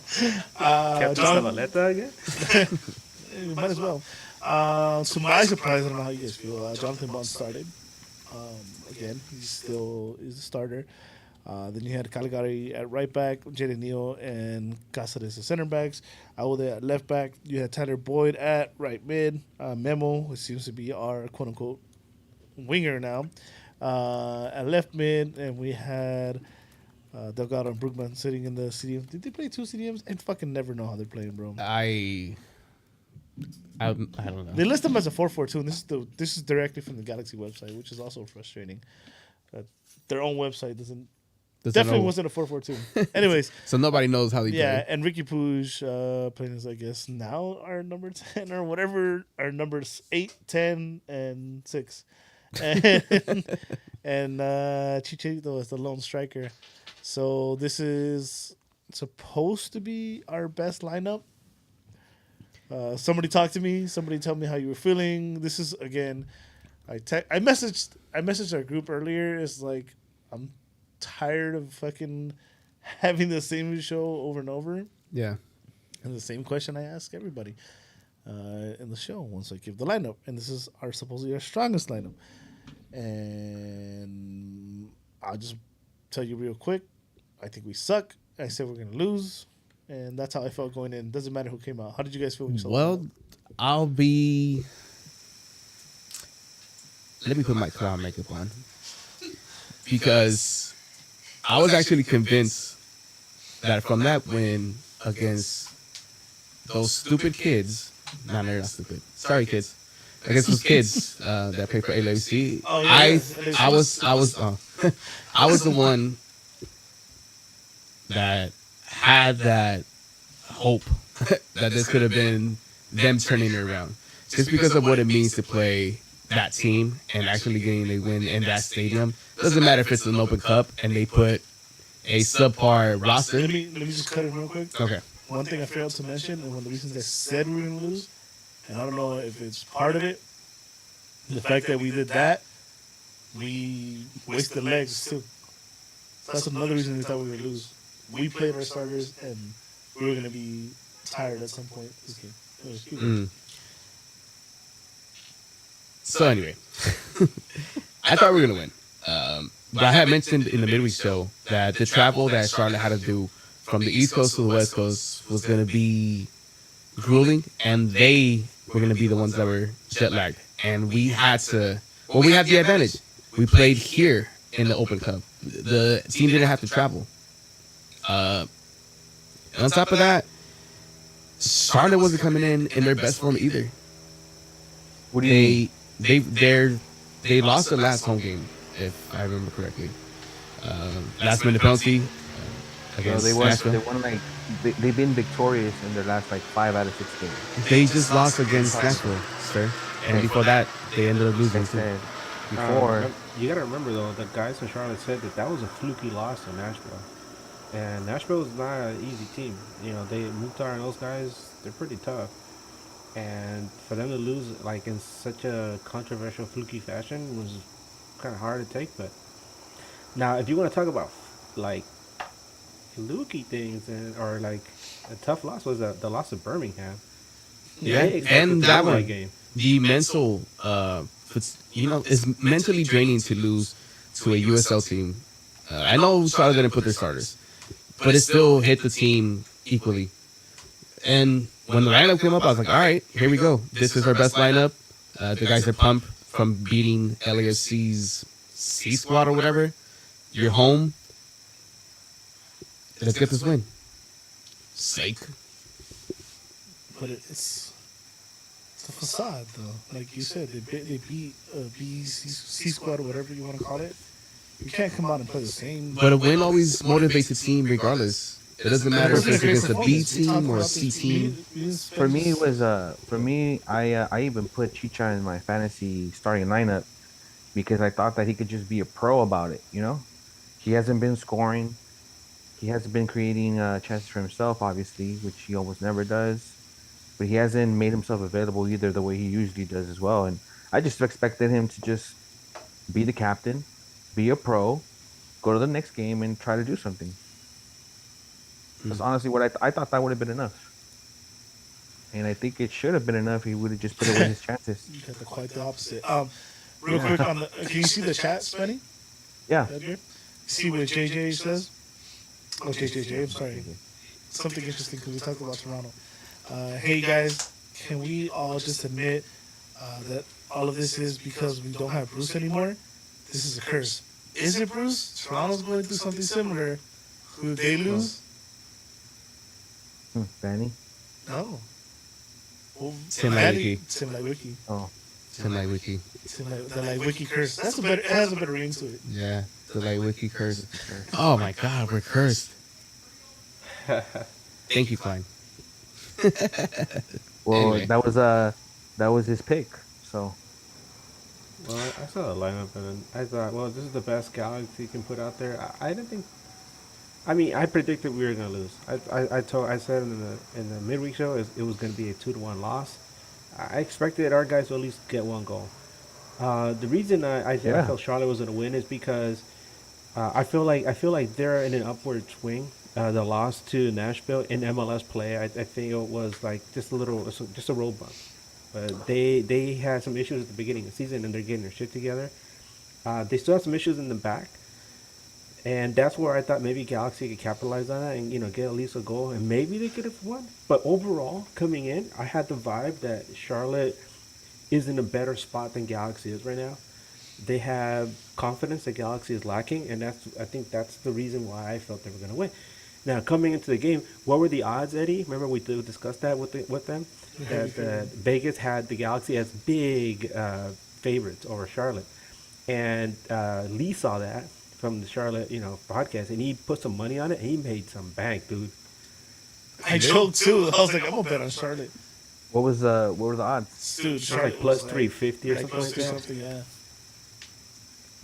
E: Captain Zavaleta again?
C: Might as well. To my surprise, I don't know how you guys feel. Jonathan Bond started. Again, he still is the starter. Then you had Caligari at right back, Jaden Neal and Cáceres at center backs. Aude at left back. You had Tyler Boyd at right mid. Memo, who seems to be our quote unquote winger now, at left mid. And we had Delgado and Brugman sitting in the CDM. Did they play two CDMs? I fucking never know how they're playing, bro.
B: I don't know.
C: They list them as a 4-4-2, and this is directly from the Galaxy website, which is also frustrating. Their own website definitely wasn't a 4-4-2. Anyways,
B: So nobody knows how they
C: yeah,
B: play.
C: and Ricky Puig playing as, I guess, now our number 10 or whatever, our numbers 8, 10, and 6. And Chicharito is the lone striker. So this is supposed to be our best lineup. Somebody talk to me. Somebody tell me how you were feeling. This is, again, I messaged our group earlier. It's like, I'm tired of fucking having the same show over and over.
B: Yeah.
C: And the same question I ask everybody in the show once I give the lineup. And this is supposedly our strongest lineup. And I'll just tell you real quick. I think we suck. I said we're going to lose. And that's how I felt going in. Doesn't matter who came out. How did you guys feel when you saw
B: Well,
C: the
B: I'll be. Let me put my clown makeup on. Because I was actually convinced that from that win against those stupid kids, no, they're not stupid. Sorry, kids. Against those kids that played for LAFC,
C: Oh, yeah.
B: I was the one that had that hope that this could have been them turning it around, just because of what it means to play that team and actually getting a win in that stadium. Doesn't matter if it's an open cup and they put a subpar roster.
C: Let me just cut it real quick.
B: Okay.
C: One thing I failed to mention, and one of the reasons I said we were gonna lose, and I don't know if it's part of it, the fact that we did that, we wasted legs too. So that's another reason we thought we would lose. We played our starters, and we were gonna be tired at some point this game. It was huge.
B: So anyway, I thought we were gonna win. But I had mentioned in the midweek show that the travel that Charlotte had to do from the East Coast to the West Coast was gonna be grueling, and they were gonna be the ones that were jet lagged, and we had to. Well, we had the advantage. We played here in the Open Cup. The team didn't have to travel. And on top of that, Charlotte wasn't coming in their best form either.
D: What do you mean?
B: They lost the last home game, if I remember correctly. Last minute penalty against Nashville.
D: They've been victorious in their last like 5 out of 6 games.
B: They just lost against Nashville, sir. And before that, they ended up losing
D: Like I
B: too.
D: said before,
E: You gotta remember though, the guys from Charlotte said that was a fluky loss to Nashville, and Nashville is not an easy team. You know, Mukhtar and those guys, they're pretty tough, and for them to lose like in such a controversial, fluky fashion was kind of hard to take. But now, if you want to talk about like fluky things or like a tough loss, was the loss of Birmingham.
B: Yeah,
E: They expected
B: and
E: to
B: that
E: win
B: one,
E: game.
B: the mental, it's mentally draining to lose to a USL team. I know Charlotte didn't put their starters, but it still hit the team equally. And when the lineup came up, I was like, all right, here we go. This is our best lineup. The guys are pumped from beating LAFC's C squad or whatever. You're home. Let's get this win. Sake.
C: But it's a facade, though. Like you said, they beat C squad or whatever you want to call it. You can't come out and play the same.
B: But a win always motivates a team regardless. It doesn't matter if it's against a B team or a C team.
D: for me it was I even put Chicha in my fantasy starting lineup because I thought that he could just be a pro about it. You know, he hasn't been scoring. He hasn't been creating chances for himself, obviously, which he almost never does. But he hasn't made himself available either the way he usually does as well. And I just expected him to just be the captain, be a pro, go to the next game, and try to do something. That's honestly what I thought that would have been enough. And I think it should have been enough. He would have just put away his chances.
C: You got quite the opposite. Real quick on the. Can you see the chat, Spenny?
D: Yeah.
C: Edgar? See what JJ says? Oh, JJ, I'm sorry. Something interesting because we talked about Toronto. Hey guys, can we all just admit that all of this is because we don't have Bruce anymore? This is a curse. Is it Bruce? Toronto's going through something similar. Who did they lose?
D: Fanny?
C: No. Well,
B: Tim
C: Maddie-
B: Laiwiki.
C: Tim Laiwiki.
D: Oh.
B: Tim Laiwiki.
C: The Laiwiki curse. It has a better ring to it.
B: Yeah, the Laiwiki curse. Oh my God, we're cursed. Thank you, Klein.
D: Well,
B: Anyway.
D: that was his pick. So
E: Well, I saw the lineup and I thought, well, this is the best Galaxy can put out there. I didn't think. I mean, I predicted we were gonna lose. I said in the midweek show it was gonna be a 2-1 loss. I expected our guys to at least get one goal. The reason I felt Charlotte was gonna win is because I feel like they're in an upward swing. The loss to Nashville in MLS play, I think it was like just a road bump. They had some issues at the beginning of the season, and they're getting their shit together. They still have some issues in the back, and that's where I thought maybe Galaxy could capitalize on that and get at least a goal, and maybe they could have won. But overall, coming in, I had the vibe that Charlotte is in a better spot than Galaxy is right now. They have confidence that Galaxy is lacking, and I think that's the reason why I felt they were going to win. Now, coming into the game, what were the odds, Eddie? Remember we discussed that with them? That Vegas had the Galaxy as big favorites over Charlotte. And Lee saw that from the Charlotte, podcast, and he put some money on it, and he made some bank, dude.
C: I joked too. I was like, I'm gonna bet on Charlotte.
D: what were the odds?
C: Dude,
E: It's
C: Charlotte
E: like plus
C: was
E: 350 or
C: like
E: something
C: plus
E: like
C: three
E: that.
C: something. Yeah,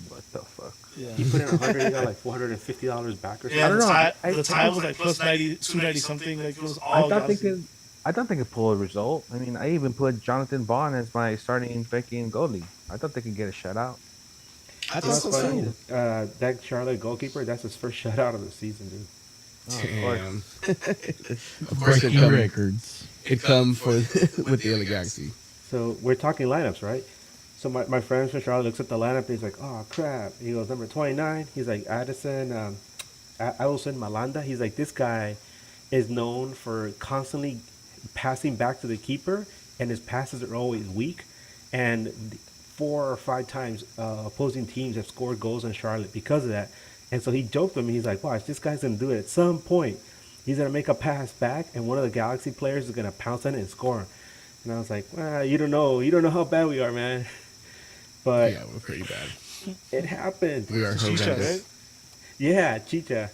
D: What the fuck?
C: yeah.
E: He put in 100, he got like $450 back or something.
C: Yeah,
D: I don't know.
C: the tie was like plus 90, 290 something. Like it was
D: I
C: all
D: thought they
C: Galaxy.
D: could. I thought they could pull a result. I mean, I even put Jonathan Bond as my starting fucking goalie. I thought they could get a shutout.
F: I
E: You know
F: thought
E: what's
F: so
E: funny?
F: too.
E: That Charlotte goalkeeper, that's his first shutout of the season, dude.
D: Oh, of course.
B: Damn. Of course,
F: Breaking records.
B: it come for with the LA Galaxy.
E: So we're talking lineups, right? So my friend from Charlotte looks at the lineup and he's like, oh, crap. He goes, number 29. He's like, Addison, I will send Malanda. He's like, this guy is known for constantly passing back to the keeper, and his passes are always weak. And 4 or 5 times opposing teams have scored goals on Charlotte because of that. And so he joked with me. He's like, watch, this guy's going to do it at some point. He's going to make a pass back, and one of the Galaxy players is going to pounce on it and score. And I was like, well, you don't know. You don't know how bad we are, man. But
B: Yeah, we're pretty bad.
E: it happened.
B: We are
C: Chicha,
B: horrendous.
C: right?
E: Yeah, Chicha.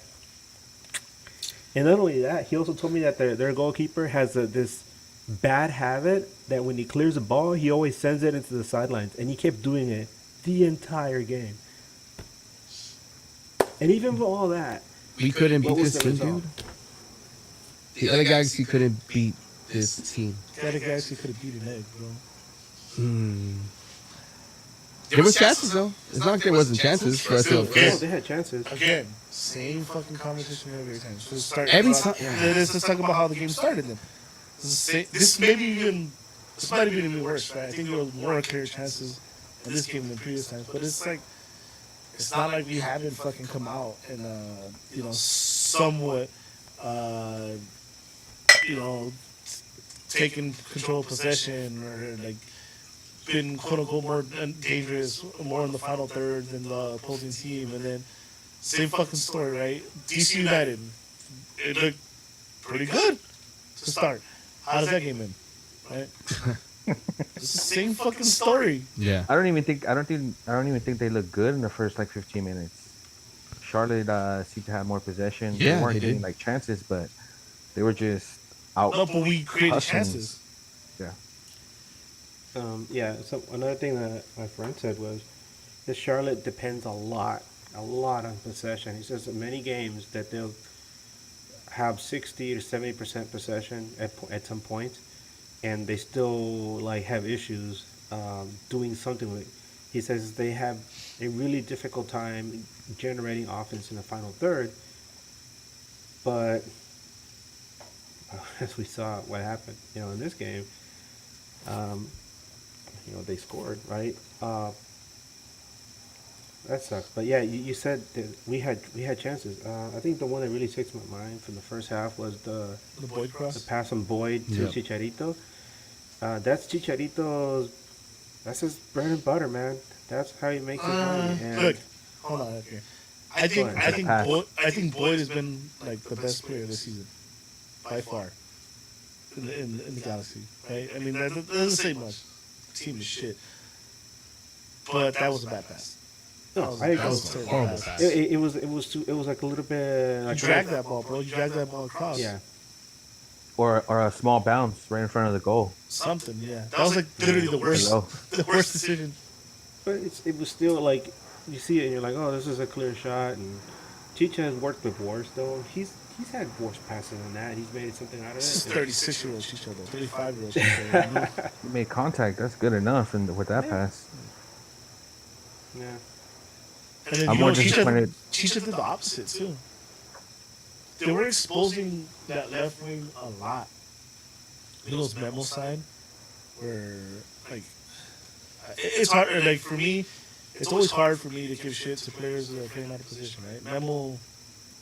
E: And not only that, he also told me that their goalkeeper has this bad habit that when he clears a ball, he always sends it into the sidelines. And he kept doing it the entire game. And even with all that,
B: We couldn't
E: what
B: beat
E: was
B: this
E: the
B: team,
E: result?
B: dude. The LA Galaxy couldn't beat this team.
C: That guy actually could have beat an egg, bro.
B: There was chances though. It's not like there wasn't chances for us to have
E: Oh,
C: Yes.
E: they had chances.
C: Again, same fucking conversation every time. So start
B: Every
C: about-
B: time-
C: Let's just talk about how the game started then. This maybe even this might have been even worse, right? I think there were more clear chances in this game than previous times, but it's like it's not like we haven't fucking come out and somewhat you know taken control of possession or like been quote unquote more dangerous more in the final third than the opposing team, and then same fucking story, right? DC United, it looked pretty good to start. How does that game end? Right? It's the same fucking story.
B: Yeah.
D: I don't even think they look good in the first like 15 minutes. Charlotte seemed to have more possession.
B: Yeah,
D: they weren't
B: they
D: getting
B: did.
D: like chances, but they were just out.
C: No, but we created
D: hustling.
C: chances.
D: Yeah.
E: Yeah, so another thing that my friend said was that Charlotte depends a lot on possession. He says in many games that they'll have 60 to 70% possession at some point, and they still like have issues doing something with it. He says they have a really difficult time generating offense in the final third, but as we saw what happened, in this game, they scored, right? That sucks. But yeah, you said that we had chances. I think the one that really sticks in my mind from the first half was the
C: Boyd cross.
E: pass from Boyd to
B: Yep.
E: Chicharito. That's Chicharito's. That's his bread and butter, man. That's how he makes his money. And
C: Look, hold on. Okay, I think
D: Pass.
C: Boyd has been like the best player this season by far in the Galaxy. Right? I mean that doesn't say much. The team is shit, but that was a bad pass.
E: No, I agree.
C: That was a terrible
B: Horrible
C: pass.
B: pass.
E: it was like a little bit.
C: You
E: Like
C: dragged that ball, bro. You dragged that ball across.
E: Yeah.
D: Or a small bounce right in front of the goal.
C: Something, yeah. That was like literally the worst,
D: Hello.
C: the worst decision.
E: But it was still like you see it and you're like, oh, this is a clear shot. And Chicha has worked with worse though. He's had worse passes than that. He's made something out of
C: This is
E: it.
C: 36-year-old Chicho, though. 35-year-old Chicho.
D: You made contact. That's good enough. And with that pass,
E: Yeah.
C: And then,
D: I'm more disappointed.
C: Chicha did the opposite, too. They were exposing that left wing a lot. Those memo sign where, like, it's hard, like, for me, it's always hard for me to give shit to players that are playing out of position, right? Memo,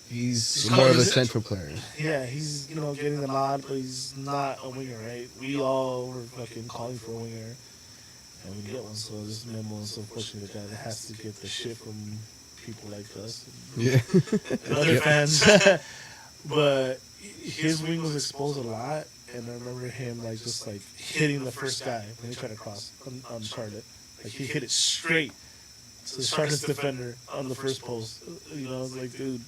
B: He's more of a central player.
C: yeah, he's, getting the nod, but he's not a winger, right? We all were fucking calling for a winger, and we get one, so this Memo is so fortunate that it has to get the shit from people like us
B: Yeah.
C: and other fans. But his wing was exposed a lot, and I remember him, like, just, like, hitting the first guy when he tried to cross on Charlotte. Like, he hit it straight to the Charlotte's defender on the first post. It's like, dude,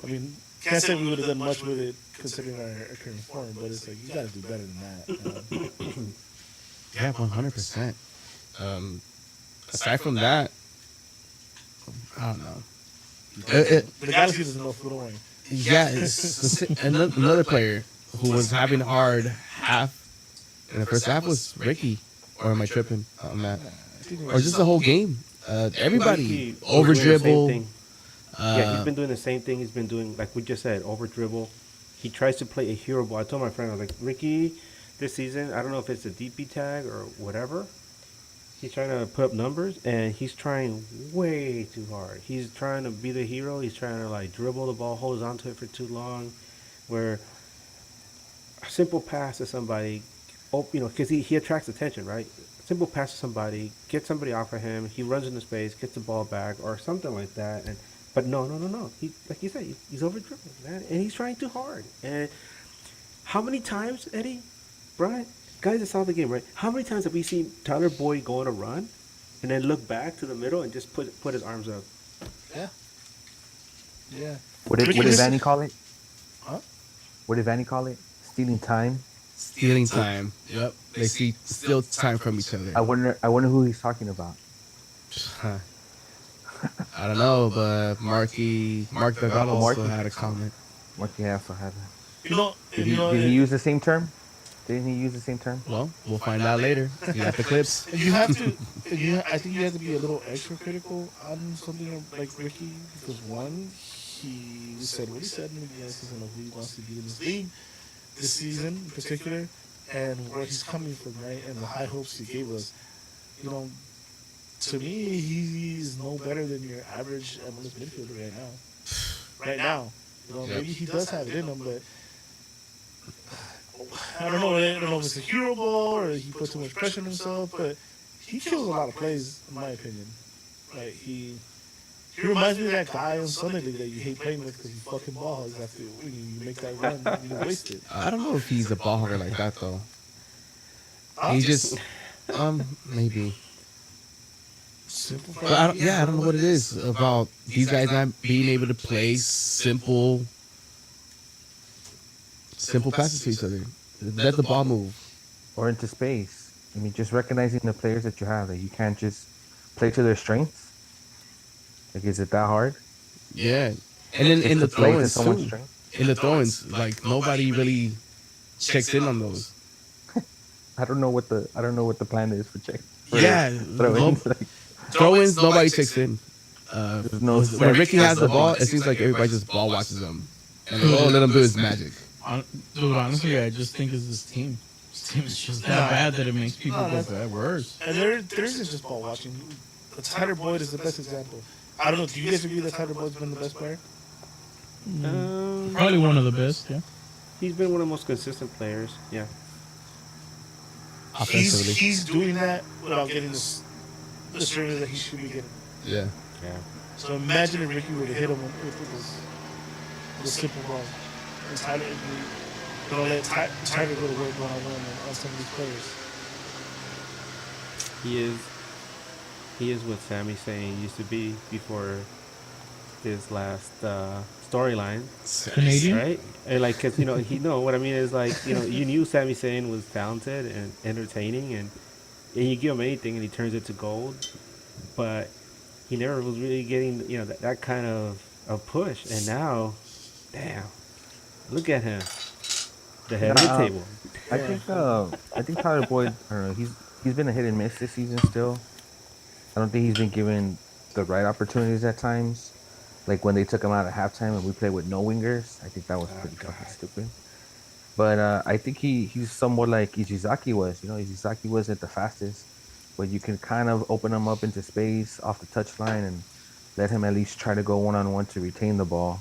C: I mean, can't say we would have done much with it considering our current form, but it's like you got to do better than that.
B: Yeah, 100%. Um, aside from that, I don't know.
C: The Galaxy doesn't know football.
B: Yeah, another player who was having a hard half in the first half was Ricky. Or am I tripping on that? Or just the whole game. Everybody
E: Ricky
B: over
E: was doing the same
B: dribble.
E: thing. Yeah, he's been doing the same thing. He's been doing, like we just said, over dribble. He tries to play a hero ball. I told my friend, I was like, Ricky, this season, I don't know if it's a DP tag or whatever. He's trying to put up numbers, and he's trying way too hard. He's trying to be the hero. He's trying to like dribble the ball, holds onto it for too long, where a simple pass to somebody, because he attracts attention, right? Simple pass to somebody, get somebody off of him. He runs into space, gets the ball back, or something like that. And but no. He, like you said, he's over dribbling, man, and he's trying too hard. And how many times, Eddie, Brian, guys that saw the game, right? How many times have we seen Tyler Boyd go on a run, and then look back to the middle and just put his arms up?
C: Yeah. Yeah.
D: What did Vanny call it?
C: Huh?
D: What did Vanny call it? Stealing time.
B: Stealing time. Yep. They steal time from each other.
D: I wonder who he's talking about.
B: I don't know, but Mark Delgado also had a comment.
D: Marky also had that.
C: You know,
D: Did he use the same term? Didn't he use the same term?
B: Well, we'll find out later. You got the clips.
C: you have to. I think you have to be a little extra critical on something like Ricky because one, he said what he said in the beginning of the season of who he wants to be in this league this season in particular, and where he's coming from, right, and the high hopes he gave us. You know, to me, he's no better than your average MLS midfielder right now. Right now, you know, maybe he does have it in him, but I don't know. I don't know if it's a hero ball or he put too much pressure on himself, but he kills a lot of plays, in my opinion. Right? He reminds me of that guy on Sunday League that you hate playing with because he fucking ball hogs after you make that run, you waste it.
B: I don't know if he's a ball hogger like that though. He just maybe.
C: Simple.
B: But I don't know what it is about these guys not being able to play simple passes to each other. Let the ball move.
D: Or into space. I mean, just recognizing the players that you have, that you can't just play to their strengths. Like, is it that hard?
B: Yeah, and then in the
D: To play to
B: throw-ins
D: someone's
B: too.
D: strength?
B: In the throw-ins, like nobody really checks in on those.
D: I don't know what the plan is for check.
B: Yeah,
D: Throw-ins, like,
B: throw-ins, nobody checks in.
D: there's no
B: When Ricky has the ball, it seems like everybody just ball watches him and let him do his magic.
F: Dude, honestly, I just think it's this team. This team is just that bad that it makes people go bad worse.
C: And there isn't just ball watching. Tyler Boyd is the best example. I don't know. Do you guys agree that Tyler Boyd's been the best player?
F: Probably one of the best, yeah.
E: He's been one of the most consistent players. Yeah.
B: Offensively.
C: He's doing that without getting the service that he should be getting.
B: Yeah.
E: Yeah.
C: So imagine if Ricky would have hit him with this simple ball. And Tyler, you know, let Tyler go to work one-on-one on some of these players.
E: He is what Sammy saying used to be before his last storyline,
F: Canadian?
E: right? And like, cause what I mean is like, you knew Sami Zayn was talented and entertaining, and you give him anything and he turns it to gold, but he never was really getting that kind of push. And now, damn, look at him, the head of the table.
D: I think Tyler Boyd, I don't know, he's been a hit and miss this season still. I don't think he's been given the right opportunities at times. Like when they took him out at halftime and we played with no wingers, I think that was pretty fucking stupid. But I think he's somewhat like Ishizaki was. Ishizaki wasn't the fastest, but you can kind of open him up into space off the touchline and let him at least try to go one-on-one to retain the ball.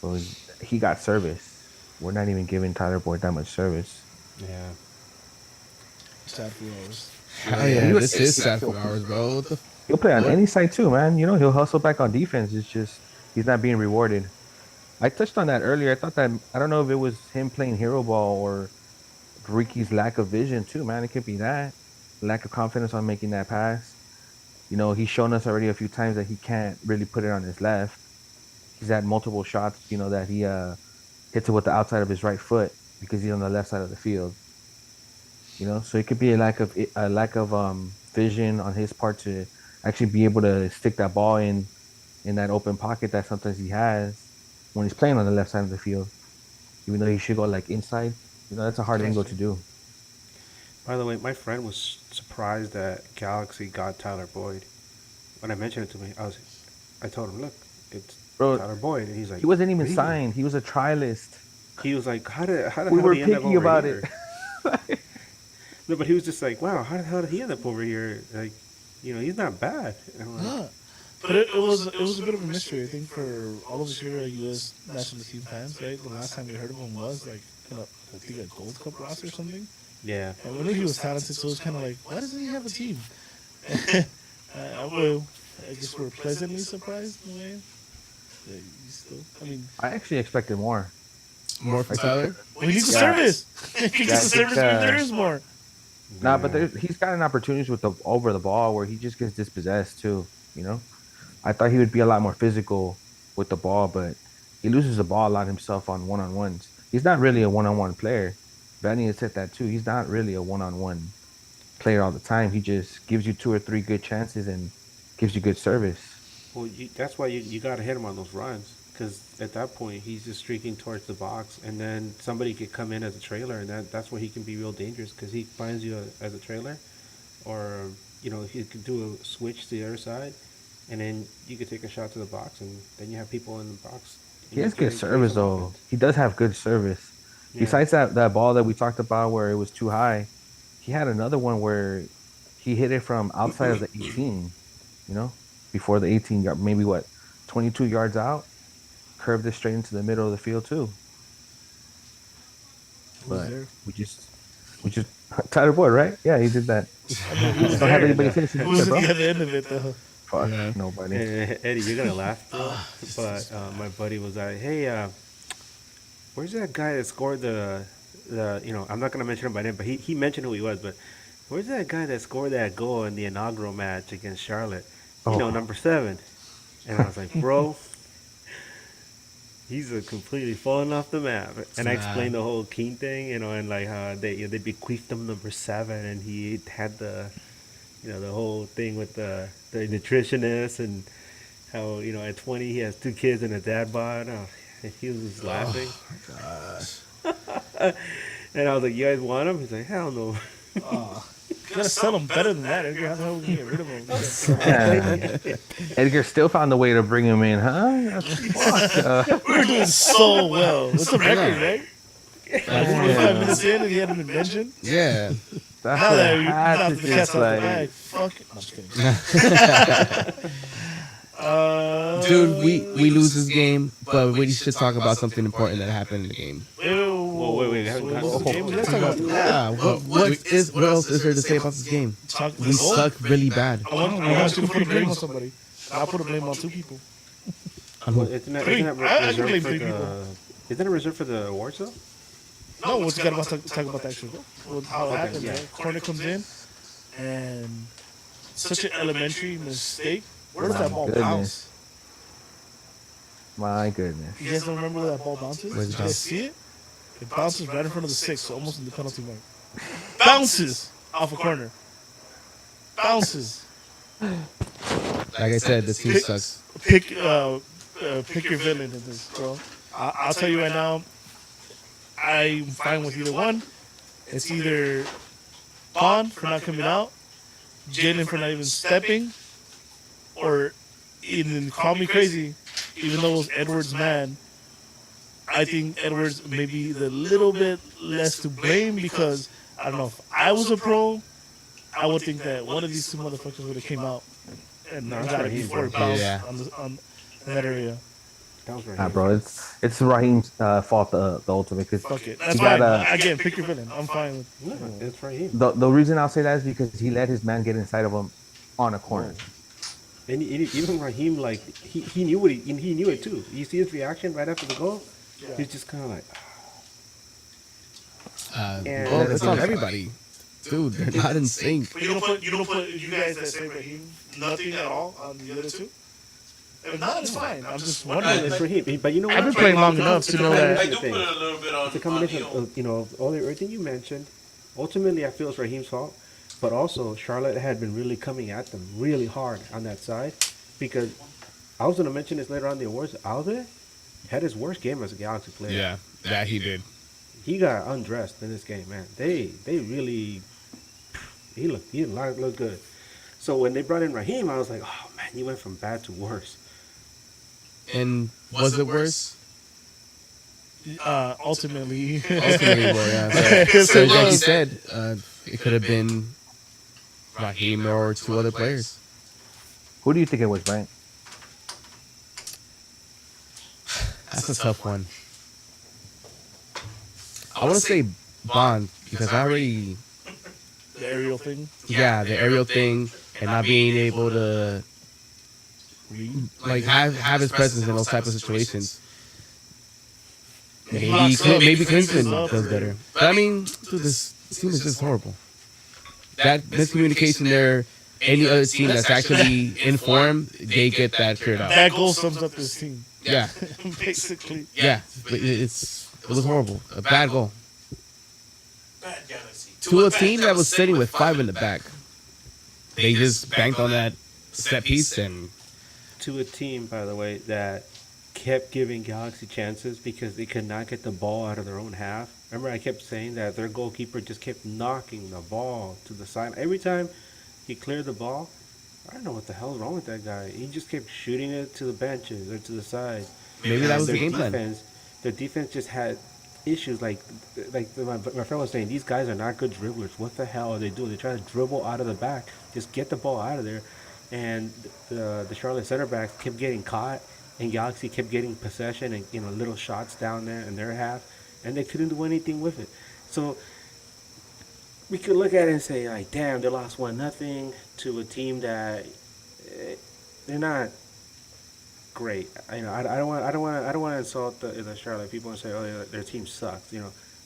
D: So he got service. We're not even giving Tyler Boyd that much service.
E: Yeah.
C: Sad for yours.
B: Hell yeah, this is sad for hours, bro. What the
D: He'll play on any side too, man. He'll hustle back on defense. It's just he's not being rewarded. I touched on that earlier. I thought that I don't know if it was him playing hero ball or Ricky's lack of vision too, man. It could be that lack of confidence on making that pass. He's shown us already a few times that he can't really put it on his left. he's had multiple shots, that he hits it with the outside of his right foot because he's on the left side of the field. So it could be a lack of vision on his part to actually be able to stick that ball in that open pocket that sometimes he has when he's playing on the left side of the field, even though he should go like inside. That's a hard angle to do.
E: By the way, my friend was surprised that Galaxy got Tyler Boyd. When I mentioned it to me, I told him, look, it's
D: Bro,
E: Tyler Boyd, and he's like,
D: he wasn't even
E: really?
D: signed. He was a try list.
E: He was like, how the
D: We
E: hell
D: were
E: did he end up
D: picky
E: over
D: about
E: here?
D: it.
E: No, but he was just like, wow, how the hell did he end up over here? Like, he's not bad. And I'm like,
C: Huh. But it was a bit of a mystery, I think, for all of us here U.S. national team fans, right? The last time we heard of him was like, I think a Gold Cup roster or something.
E: yeah.
C: And we knew he was talented, so it was kind of like, why doesn't he have a team? Well, I guess we're pleasantly surprised in a way. Yeah, I mean,
D: I actually expected more.
B: More for Tyler?
C: we need the
D: Yeah.
C: service. He gets the
D: I think,
C: service when there is more.
D: Nah, but he's gotten opportunities with the over the ball where he just gets dispossessed too. I thought he would be a lot more physical with the ball, but he loses the ball a lot himself on one-on-ones. He's not really a one-on-one player. Vanny has said that too. He's not really a one-on-one player all the time. He just gives you 2 or 3 good chances and gives you good service.
E: Well, that's why you got to hit him on those runs. Because at that point, he's just streaking towards the box. And then somebody could come in as a trailer. And that's where he can be real dangerous. Because he finds you as a trailer. Or, he could do a switch to the other side. And then you could take a shot to the box. And then you have people in the box.
D: He has good service, though. He does have good service.
E: Yeah.
D: Besides that ball that we talked about where it was too high, he had another one where he hit it from outside of the 18, before the 18 yard, maybe 22 yards out, curved it straight into the middle of the field too. But we just Tyler Boyd, right? Yeah, he did that. Don't have anybody finishing it,
C: Who's
D: bro.
C: at the end of it, though?
D: Fuck,
B: Yeah.
D: nobody.
E: Eddie, you're going to laugh, bro. But my buddy was like, hey, where's that guy that scored the I'm not going to mention him by name, but he mentioned who he was, but where's that guy that scored that goal in the inaugural match against Charlotte? Number 7. And I was like, bro, he's completely falling off the map. And I explained the whole Keane thing, and like how they bequeathed him number 7, and he had the whole thing with the nutritionist, and how at 20 he has 2 kids and a dad bod. Oh, he was just laughing.
B: Oh, gosh.
E: And I was like, you guys want him? He's like, hell no.
C: You gotta sell him better than that, Edgar. How the hell we can get rid of him?
D: Edgar still found a way to bring him in, huh? Fuck,
C: We're doing so well. It's a record, right? 45 minutes in and he had an invention.
B: Yeah.
D: That's
C: Now
D: what
C: that
D: I
C: you
D: had
C: got
D: to
C: the cat's
D: just
C: out the
D: like.
C: bag, fuck it. I'm just kidding.
B: Dude, we lose this game, but we should talk about something important that happened in the game.
E: Wait.
C: So we lose the game. We gotta talk about the
B: Yeah, what else is there to say about this game? We suck really bad.
C: I want you to put a blame on somebody. I'll put a blame on 2 people.
E: Well, isn't that
C: I can blame
E: reserved for
C: 3
E: the?
C: people.
E: Isn't it reserved for the awards though?
C: No, we got to talk about the actual goal. How it happened.
E: yeah.
C: Right? Corner comes in, and such an elementary mistake. Where does that ball
D: Goodness.
C: bounce?
D: My goodness.
C: You guys don't remember where that ball bounces?
B: Where's it
C: Did you guys
B: bounce?
C: see it? It bounces right in front of the 6, so almost in the penalty mark. Bounces off a corner. Bounces.
B: Like I said, this team sucks.
C: Pick your villain in this, bro. I'll tell you right now. I'm fine with either one. It's either Bond for not coming out, Jalen for not even stepping, or even call me crazy, even though it was Edwards' man. I think Edwards may be the little bit less to blame because I don't know if I was a pro, I would think that one of these 2 motherfuckers would have came out and got it before it bounced
B: Yeah.
C: on that area.
E: That was right.
D: Nah, bro, it's Raheem's fault, the ultimate. Cause
C: Fuck it.
D: he
C: That's
D: got,
C: fine. Again, pick your villain. I'm fine with.
E: No, it's right here.
D: the reason I'll say that is because he let his man get inside of him on a corner.
E: And even Raheem, like he knew he knew it too. You see his reaction right after the goal. He's just kind of like. And
B: Well, it's on everybody. Dude, they're not in sync.
C: But you don't put you guys that say Raheem nothing at all on the other 2. If not, it's fine. I'm just
E: Well,
C: wondering.
E: it's Raheem, but you know what?
C: I've been playing long enough to know that.
E: I do put a little bit on. It's a combination of all everything you mentioned. Ultimately, I feel it's Raheem's fault, but also Charlotte had been really coming at them really hard on that side, because I was going to mention this later on in the awards. Alve had his worst game as a Galaxy player.
B: Yeah, that he did.
E: He got undressed in this game, man. They really he did not look good. So when they brought in Raheem, I was like, oh man, you went from bad to worse.
B: And was it worse?
C: Ultimately,
B: Ultimately, well, yeah.
C: Yes,
B: But
C: it
B: like you
C: was.
B: said, it could have been Raheem or two other players.
D: Who do you think it was, Brian?
B: That's a tough one. I want to say Bond because I already,
C: the aerial thing.
B: yeah, the aerial thing and not being able to like have his presence in those type of situations. Maybe Clinton does better. But I mean, dude, this team is just horrible. That miscommunication there. Any other team that's actually in form, they get that cleared out.
C: That goal sums up this team.
B: Yeah,
C: Basically.
B: yeah. But it was horrible. A bad goal to a team that was sitting with 5 in the back. They just banked on that set piece and
E: To a team, by the way, that kept giving Galaxy chances because they could not get the ball out of their own half. Remember, I kept saying that their goalkeeper just kept knocking the ball to the side. Every time he cleared the ball, I don't know what the hell is wrong with that guy. He just kept shooting it to the benches or to the side.
B: maybe that was the game plan.
E: Their defense just had issues my friend was saying, these guys are not good dribblers. What the hell are they doing? They try to dribble out of the back, just get the ball out of there. And the Charlotte center backs kept getting caught, and Galaxy kept getting possession and little shots down there in their half, and they couldn't do anything with it. So we could look at it and say, like, damn, they lost 1-0 to a team that they're not great. I don't want to insult the Charlotte people and say, oh, their team sucks.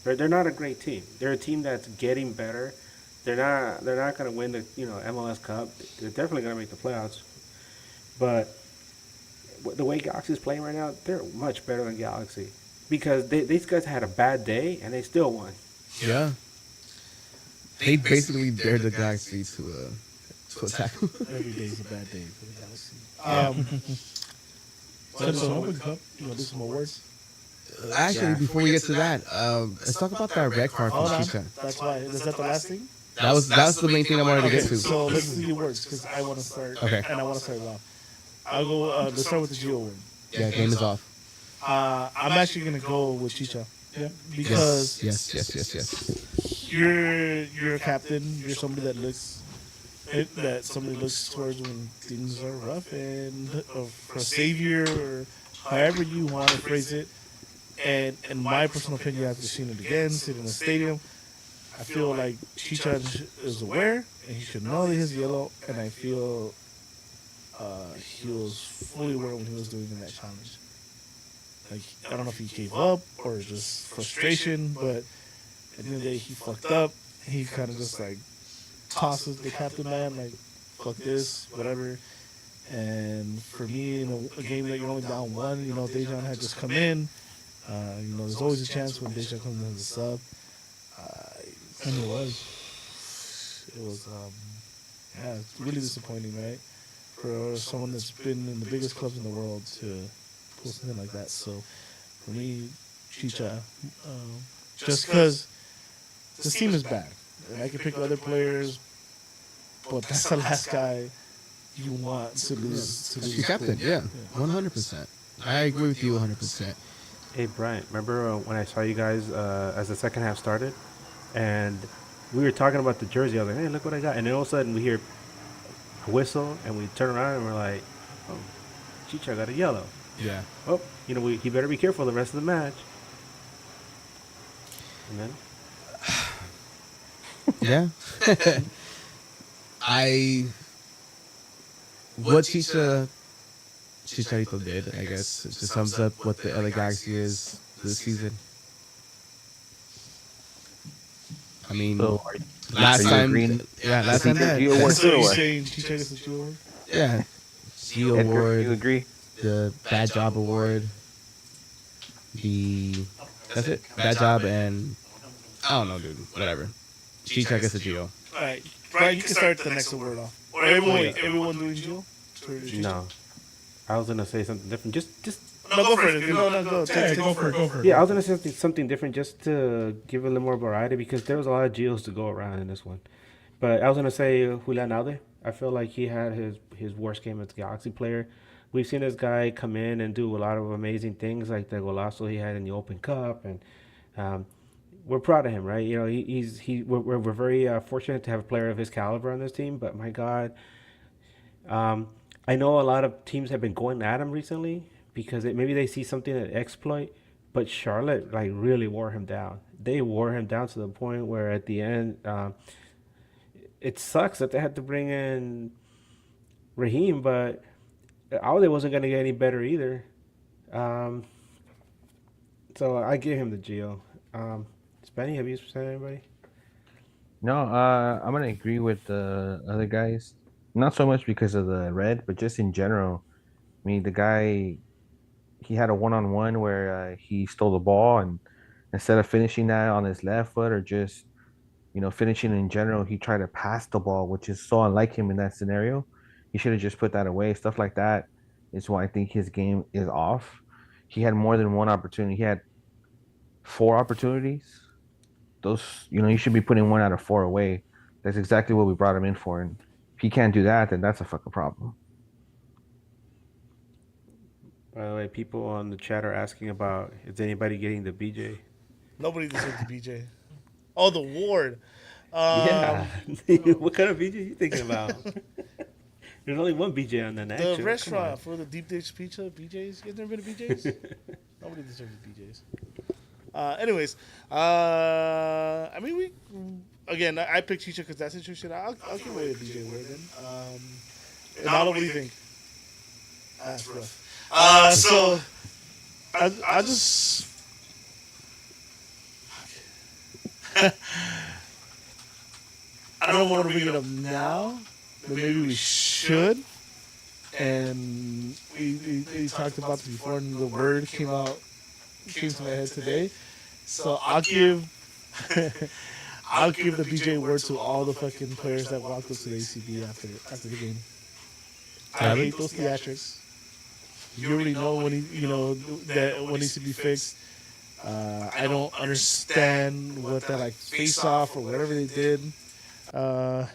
E: They're not a great team. They're a team that's getting better. They're not going to win the MLS Cup. They're definitely going to make the playoffs. But the way Galaxy's playing right now, they're much better than Galaxy because these guys had a bad day and they still won.
B: Yeah, they basically dared the Galaxy to attack.
C: Every day's a bad day for the Galaxy. So Open Cup, you want to do some awards?
B: Actually, before we get to that, let's talk about that red card for
C: Hold on.
B: Chicha.
C: That's why. Is that the last thing?
B: That's the main thing I wanted to get to.
C: So let's do the awards because I want to start.
B: Okay.
C: And I want to start it off. I'll go. Let's start with the Geo award.
B: Yeah, game is off.
C: I'm actually gonna go with Chicha. Yeah. Because
B: Yes.
C: you're a captain. You're somebody that somebody looks towards when things are rough and for a savior or however you want to phrase it. And in my personal opinion, after seeing it again, sitting in the stadium, I feel like Chicha is aware and he should know that he's yellow. And I feel he was fully aware when he was doing that challenge. Like, I don't know if he gave up or just frustration, but at the end of the day, he fucked up. He kind of just like tosses the captain man, like, fuck this, whatever. And for me, a game that you're only down 1, Dejan had just come in. There's always a chance when Dejan comes in as a sub. And it was, it's really disappointing, right? For someone that's been in the biggest clubs in the world to pull something like that. So for me, Chicha, just because this team is bad. And I can pick other players, but that's the last guy you want to lose.
B: Your captain, yeah, 100%. I agree with you 100%.
E: Hey, Brian, remember when I saw you guys as the second half started? And we were talking about the jersey. I was like, hey, look what I got. And then all of a sudden we hear a whistle and we turn around and we're like, oh, Chicha got a yellow.
B: Yeah.
E: Oh, he better be careful the rest of the match. And then?
B: Yeah. What Chicharito did, I guess, it just sums up what the LA Galaxy is this season. I mean,
D: So,
B: last
D: you
B: time,
D: agreeing?
B: last
D: Is he
B: time
D: the
B: that,
D: Geo award
C: So
D: too, or
C: you're
D: what?
C: saying Chicha gets the Geo award?
B: yeah, Geo
D: Edgar,
B: Award.
D: you agree?
B: the bad job award. That's it. Bad job and I don't know, dude. Whatever. Chicha gets a Gio.
C: All right, Brian, you can start the next award off. Or everyone doing Gio?
E: No, I was gonna say something different. Just
C: No, go for it. No, go.
F: Yeah, go for it. Go for it.
E: yeah, I was gonna say something different just to give it a little more variety because there was a lot of Geos to go around in this one. But I was gonna say Julian Alde. I feel like he had his worst game as Galaxy player. We've seen this guy come in and do a lot of amazing things, like the golazo he had in the Open Cup, and um, we're proud of him, right? You know, we're very fortunate to have a player of his caliber on this team. But my God, I know a lot of teams have been going at him recently because maybe they see something at exploit, but Charlotte like really wore him down. They wore him down to the point where at the end, it sucks that they had to bring in Raheem, but Alde wasn't going to get any better either. Um, so I give him the Geo. Spenny, have you said anybody?
D: No, I'm gonna agree with the other guys. Not so much because of the red, but just in general. I mean, the guy he had a one-on-one where he stole the ball, and instead of finishing that on his left foot or just finishing in general, he tried to pass the ball, which is so unlike him in that scenario. He should have just put that away. Stuff like that is why I think his game is off. He had more than one opportunity. He had four opportunities. Those, you should be putting one out of four away. That's exactly what we brought him in for. And if he can't do that, then that's a fucking problem.
E: By the way, people on the chat are asking about is anybody getting the BJ?
C: Nobody deserves the BJ. Oh, the award.
E: Yeah. What kind of BJ are you thinking about? There's only one BJ on that.
C: The restaurant for the deep dish pizza, BJ's. You guys never been to BJ's? Nobody deserves BJ's. Anyways, I mean, I picked Chicha because that's interesting. I'll give away the BJ award then. And Nalo, what do you think? That's rough. So I just. I don't want to bring it up now, but maybe we should. And we talked about this before, and the word came to my head today. So I'll give the BJ word to all the fucking players that walked up to the ACB after the game. I hate those theatrics. You already know what needs to be fixed. I don't understand what that like face off or whatever they did. What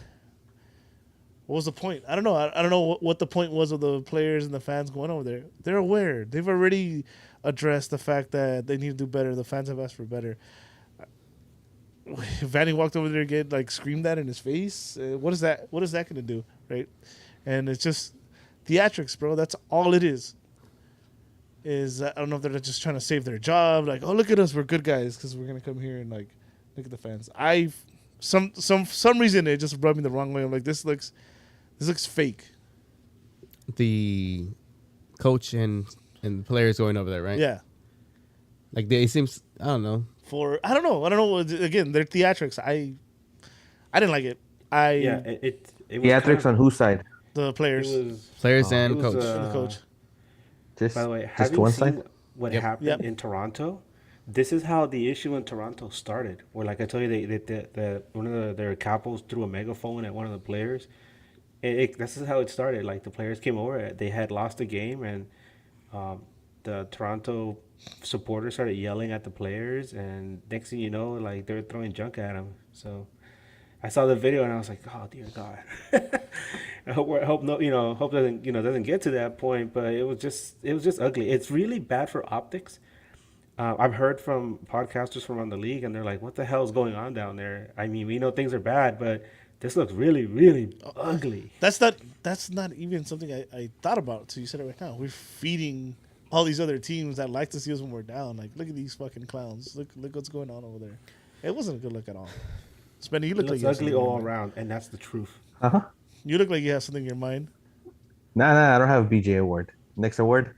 C: was the point? I don't know. I don't know what the point was of the players and the fans going over there. They're aware. They've already addressed the fact that they need to do better. The fans have asked for better. Vanny walked over there again, like screamed that in his face. What is that? What is that going to do, right? And it's just theatrics, bro. That's all it is. I don't know if they're just trying to save their job. Like, oh, look at us, we're good guys because we're gonna come here and like look at the fans. Some reason it just rubbed me the wrong way. I'm like, this looks fake.
B: The coach and the players going over there, right?
C: Yeah.
B: Like they seems, I don't know.
C: I don't know. Again, they're theatrics. I didn't like it.
E: It was
D: Theatrics on whose side?
C: The players.
B: Players and coach.
C: The coach.
D: Just,
E: by the way,
D: just
E: have
D: to
E: you
D: one
E: seen
D: side?
E: what
C: Yep.
E: happened in Toronto? This is how the issue in Toronto started. Where, like I told you, one of their capos threw a megaphone at one of the players. This is how it started. Like the players came over, they had lost the game, and the Toronto supporters started yelling at the players, and next thing you know, like they're throwing junk at them. So I saw the video and I was like, oh dear God. I hope doesn't get to that point, but it was just ugly. It's really bad for optics. I've heard from podcasters from around the league, and they're like, "What the hell is going on down there?" I mean, we know things are bad, but this looks really, really ugly.
C: That's not even something I thought about until you said it right now. We're feeding all these other teams that like to see us when we're down. Like, look at these fucking clowns. Look what's going on over there. It wasn't a good look at all. Spenny, you look like you have
E: ugly
C: something in your
E: all
C: mind.
E: around, and that's the truth.
C: You look like you have something in your mind.
D: Nah, I don't have a BJ award. Next award.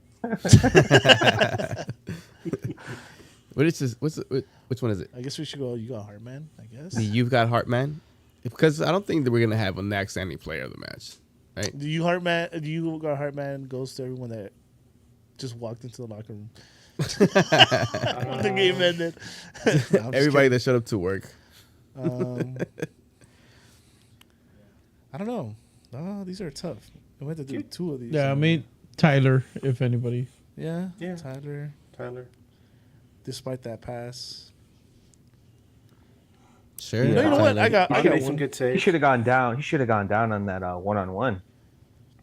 B: What is this? Which one is it?
C: I guess we should go. You got Heartman, I guess.
B: The You've Got Heart Man? Because I don't think that we're gonna have a next any player of the match, right?
C: Do you got Heartman goes to everyone that just walked into the locker room. The game ended. No, I'm just
B: Everybody that showed up to work.
C: kidding. I don't know. These are tough. I went to do 2 of these.
F: Yeah, I mean Tyler, if anybody.
C: Yeah.
E: Yeah.
C: Tyler. Despite that pass.
B: Sure.
C: You know what? I got
E: Made some
C: one.
E: good
D: He
E: saves.
D: should have gone down. He should have gone down on that one-on-one.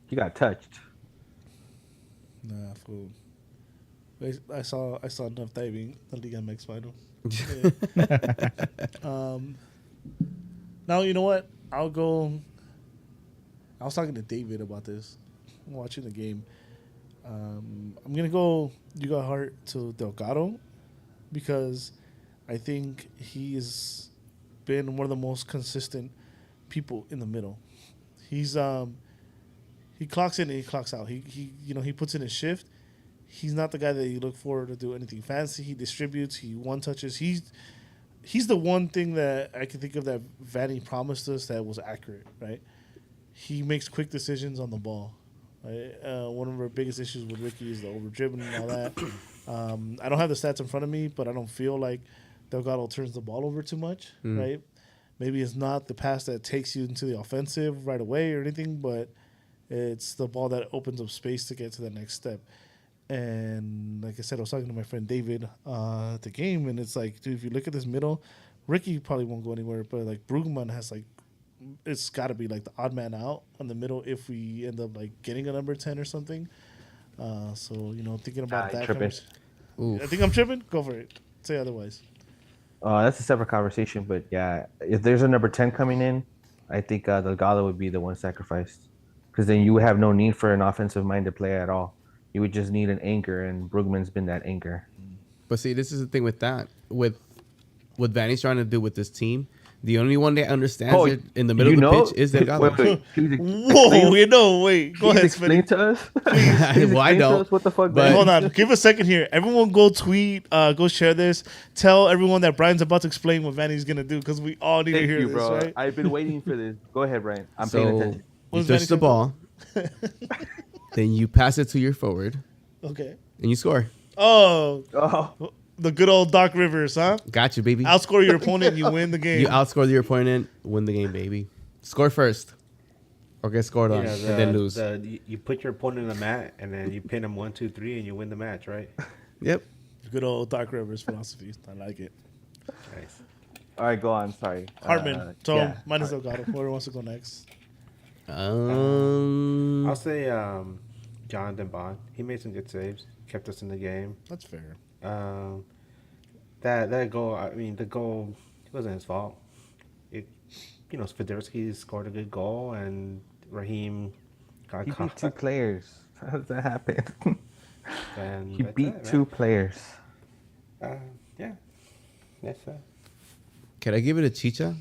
D: He got touched.
C: Nah, fool. I saw enough diving the Liga MX final. Now you know what? I'll go. I was talking to David about this. I'm watching the game. I'm gonna go. You got heart to Delgado because I think he's been one of the most consistent people in the middle. He's he clocks in and he clocks out. He puts in his shift. He's not the guy that you look for to do anything fancy. He distributes. He one touches. He's the one thing that I can think of that Vanny promised us that was accurate. Right. He makes quick decisions on the ball. Right? One of our biggest issues with Ricky is the over dribbling and all that. I don't have the stats in front of me, but I don't feel like Delgado turns the ball over too much. Right. Maybe it's not the pass that takes you into the offensive right away or anything, but it's the ball that opens up space to get to the next step. And like I said, I was talking to my friend David at the game, and it's like, dude, if you look at this middle, Ricky probably won't go anywhere, but like Brugman has like, it's got to be like the odd man out on the middle if we end up like getting a number 10 or something. So thinking about that.
D: Tripping.
C: I think I'm tripping. Go for it. Say otherwise.
D: That's a separate conversation, but yeah, if there's a number 10 coming in, I think Delgado would be the one sacrificed, because then you would have no need for an offensive-minded player at all. You would just need an anchor, and Brugman's been that anchor.
B: But see, this is the thing with that. With what Vanny's trying to do with this team, the only one that understands it in the middle of the pitch is Delgado.
C: Wait. Go ahead,
D: explain
C: Smitty.
D: to us.
B: Well, I don't.
D: What the fuck?
B: But-
D: man?
C: Hold on. Give a second here. Everyone go tweet, go share this. Tell everyone that Brian's about to explain what Vanny's going to do because we all need to
D: Thank
C: hear
D: you,
C: this,
D: bro.
C: right?
D: I've been waiting for this. Go ahead, Brian. I'm paying
B: So
D: attention.
B: you
C: What's
B: touch the
C: Vanny
B: ball, then you pass it to your forward,
C: Okay.
B: and you score.
C: Oh,
D: Oh,
C: the good old Doc Rivers, huh?
B: Got you, baby.
C: Outscore your opponent, you win the game.
B: You outscore your opponent, win the game, baby. Score first, or get scored on, and then lose.
E: You put your opponent in the mat, and then you pin them 1, 2, 3, and you win the match, right?
B: Yep.
C: Good old Doc Rivers philosophy. I like it.
E: Nice.
D: all right. Go on. Sorry.
C: Hartman. So
D: yeah.
C: minus Delgado. Whoever wants to go next.
E: I'll say Jonathan Bond. He made some good saves, kept us in the game.
C: That's fair.
E: That goal, I mean, the goal wasn't his fault. Swiderski scored a good goal, and Raheem got
D: He beat
E: caught.
D: 2 players. How does that happen?
E: And
D: He
E: that's
D: beat
E: it,
D: 2 players.
E: man. Yeah, that's
B: Can I give it a chicha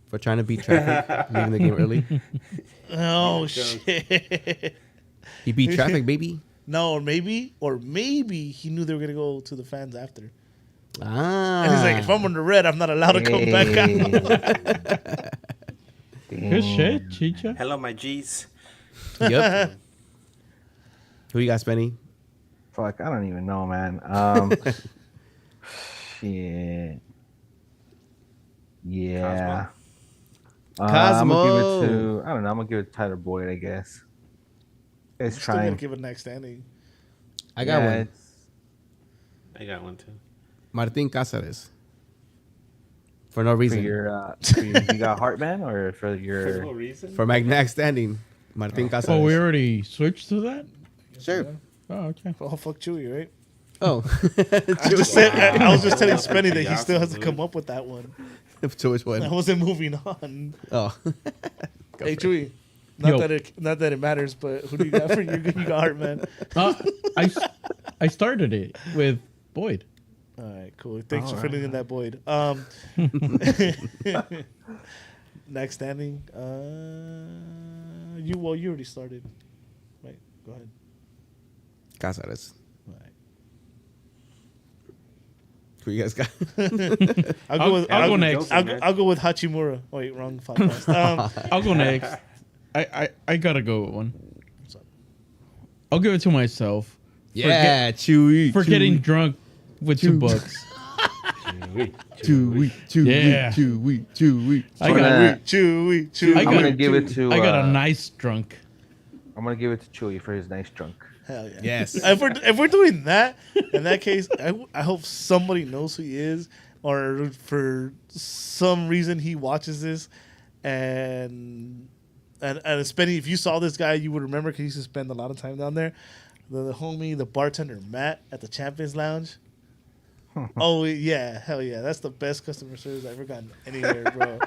B: for trying to beat traffic, leaving the game early?
C: Oh, shit.
B: He beat traffic, baby.
C: No, or maybe he knew they were going to go to the fans after.
B: Ah.
C: And he's like, if I'm on the red, I'm not allowed to come back out.
F: Good shit, Chicha.
E: Hello, my G's.
B: Yep. Who you got, Spenny?
D: Fuck, I don't even know, man. Shit. Yeah. I'm gonna give it to. I don't know. I'm gonna give it to Tyler Boyd, I guess. It's
C: Still going
D: trying.
C: to give it next standing.
B: I got one.
D: it's-
E: I got one too.
B: Martin Cáceres. For no
D: For
B: reason.
D: your, you got Hartman or for your?
E: no reason.
B: For my next standing, Martin Cáceres.
F: Oh, we already switched to that?
B: Sure.
F: Oh, okay.
C: Oh, fuck Chewy, right?
B: Oh.
C: I was just telling Spenny that he still has to come up with that one.
B: To which
C: I
B: one?
C: wasn't moving on.
B: Oh.
C: Hey, Chewy.
F: Yo.
C: Not that it matters, but who do you got for you? You got Hartman.
F: I started it with Boyd.
C: All right, cool. Thanks for filling in that void. Next standing. You already started. Right. Go ahead.
B: Cáceres.
C: All right.
B: Who you guys got?
F: I'll go next.
C: I'll go with Hachimura. Oh, wait, wrong podcast.
F: I'll go next. I gotta go with one.
C: What's up?
F: I'll give it to myself
B: Yeah, Chewy.
F: for getting drunk with $2. Yeah.
B: Chewy.
F: I got
C: Chewy.
F: I
D: I'm
F: got-
D: gonna give it to.
F: I got a nice drunk.
D: I'm gonna give it to Chewy for his nice drunk.
C: Hell yeah.
B: Yes.
C: If we're doing that, in that case, I hope somebody knows who he is, or for some reason he watches this, and spending. If you saw this guy, you would remember because he used to spend a lot of time down there. The homie, the bartender Matt at the Champions Lounge. Oh yeah, hell yeah, that's the best customer service I've ever gotten anywhere, bro.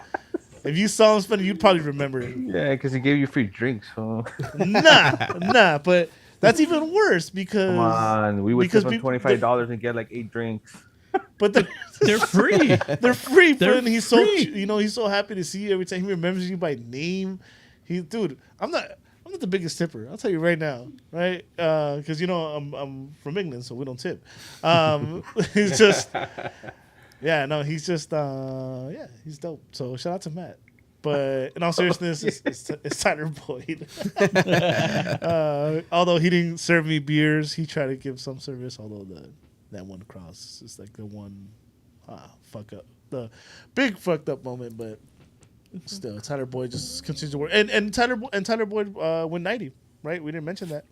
C: If you saw him spending, you'd probably remember it.
D: Yeah, because he gave you free drinks. So.
C: Nah, but that's even worse because
D: Come on, we would
C: because
D: tip him $25 and get like 8 drinks.
C: But
F: They're free.
C: they're free.
F: They're
C: Friend. He's
F: free.
C: he's so happy to see you every time. He remembers you by name. Dude, I'm not the biggest tipper. I'll tell you right now, right? Because I'm from England, so we don't tip. He's just, yeah, no, he's just, he's dope. So shout out to Matt. But in all seriousness, it's Tyler Boyd. Although he didn't serve me beers, he tried to give some service. Although that one cross is like the one fuck up, the big fucked up moment. But still, Tyler Boyd just continues to work, and Tyler Boyd went 90, right? We didn't mention that.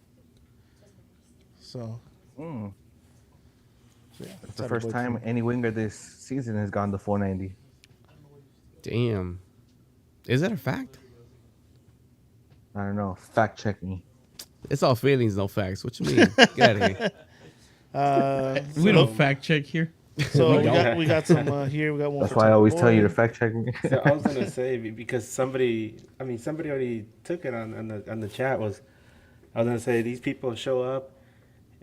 C: So,
D: Mm.
C: so yeah,
D: It's the first time any winger this season has gone to 490.
B: Damn. Is that a fact?
D: I don't know. Fact check me.
B: It's all feelings, no facts. What you mean? Get out of here.
F: We don't fact check here.
C: So we got some here. We got one.
D: That's
C: for
D: why I
C: Tyler
D: always tell you to
C: Boyd.
D: fact check me.
E: So I was gonna say because somebody already took it on the chat. I was gonna say these people show up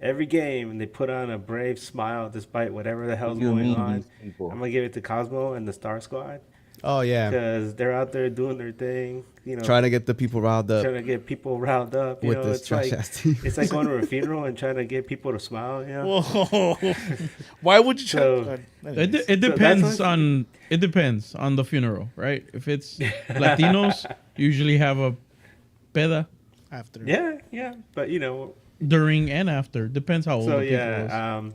E: every game and they put on a brave smile despite whatever the hell's
D: You
E: going
D: mean
E: on.
D: these people.
E: I'm gonna give it to Cosmo and the Star Squad
B: Oh yeah,
E: because they're out there doing their thing.
B: trying to get the people riled up
E: trying to get people riled up.
B: with this
E: it's
B: trash
E: like
B: ass team.
E: it's like going to a funeral and trying to get people to smile. You know?
C: Whoa! Why would you try?
E: So-
F: It depends on the funeral, right? If it's Latinos, usually have a peda
C: After
E: Yeah, but
F: during and after. Depends how old
E: So
F: the people is.
E: yeah,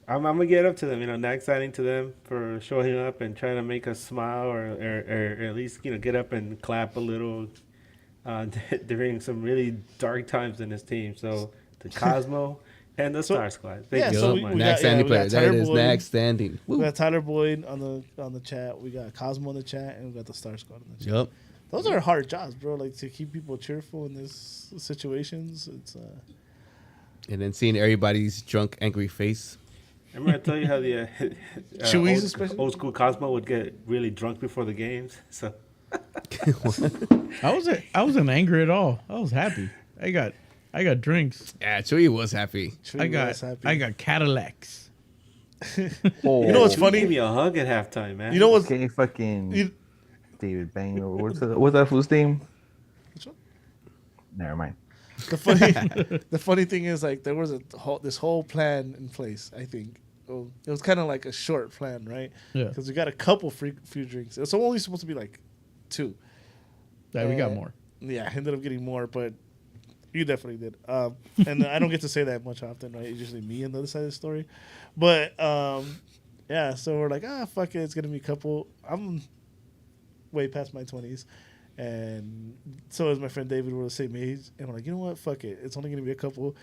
E: I'm gonna get up to them. Not exciting to them for showing up and trying to make us smile or at least get up and clap a little during some really dark times in this team. So the Cosmo and the Star Squad. Thank you
C: so
E: so
C: we-
E: much.
C: we
B: Next
C: got-
B: standing
C: we got
B: player. That
C: Tyler
B: is
C: Boyd.
B: next standing.
C: We
B: Woo.
C: got Tyler Boyd on the chat. We got Cosmo on the chat, and we got the Star Squad on the chat.
B: Yep.
C: Those are hard jobs, bro. Like to keep people cheerful in these situations. It's
B: And then seeing everybody's drunk, angry face.
E: Remember I told you how the
C: Chewy's especially?
E: old school Cosmo would get really drunk before the games. So
F: I wasn't angry at all. I was happy. I got drinks.
B: Yeah, Chewy was happy.
C: Chewy was happy.
F: I got Cadillacs.
D: Oh,
C: You know what's
E: Chewy
C: funny?
E: gave me a hug at halftime, man.
C: You know what's
D: okay, fucking
C: you,
D: David Bang or what's that fool's name?
C: Which one?
D: Never mind.
C: the funny thing is like there was this whole plan in place. I think it was kind of like a short plan, right?
F: Yeah.
C: Because we got a couple few drinks. It's only supposed to be like 2.
F: Yeah, we got more.
C: Yeah, I ended up getting more, but you definitely did. And I don't get to say that much often, right? It's usually me on the other side of the story. But yeah, so we're like, fuck it, it's gonna be a couple. I'm way past my 20s, and so is my friend David. We're the same age, and we're like, you know what? Fuck it, it's only gonna be a couple.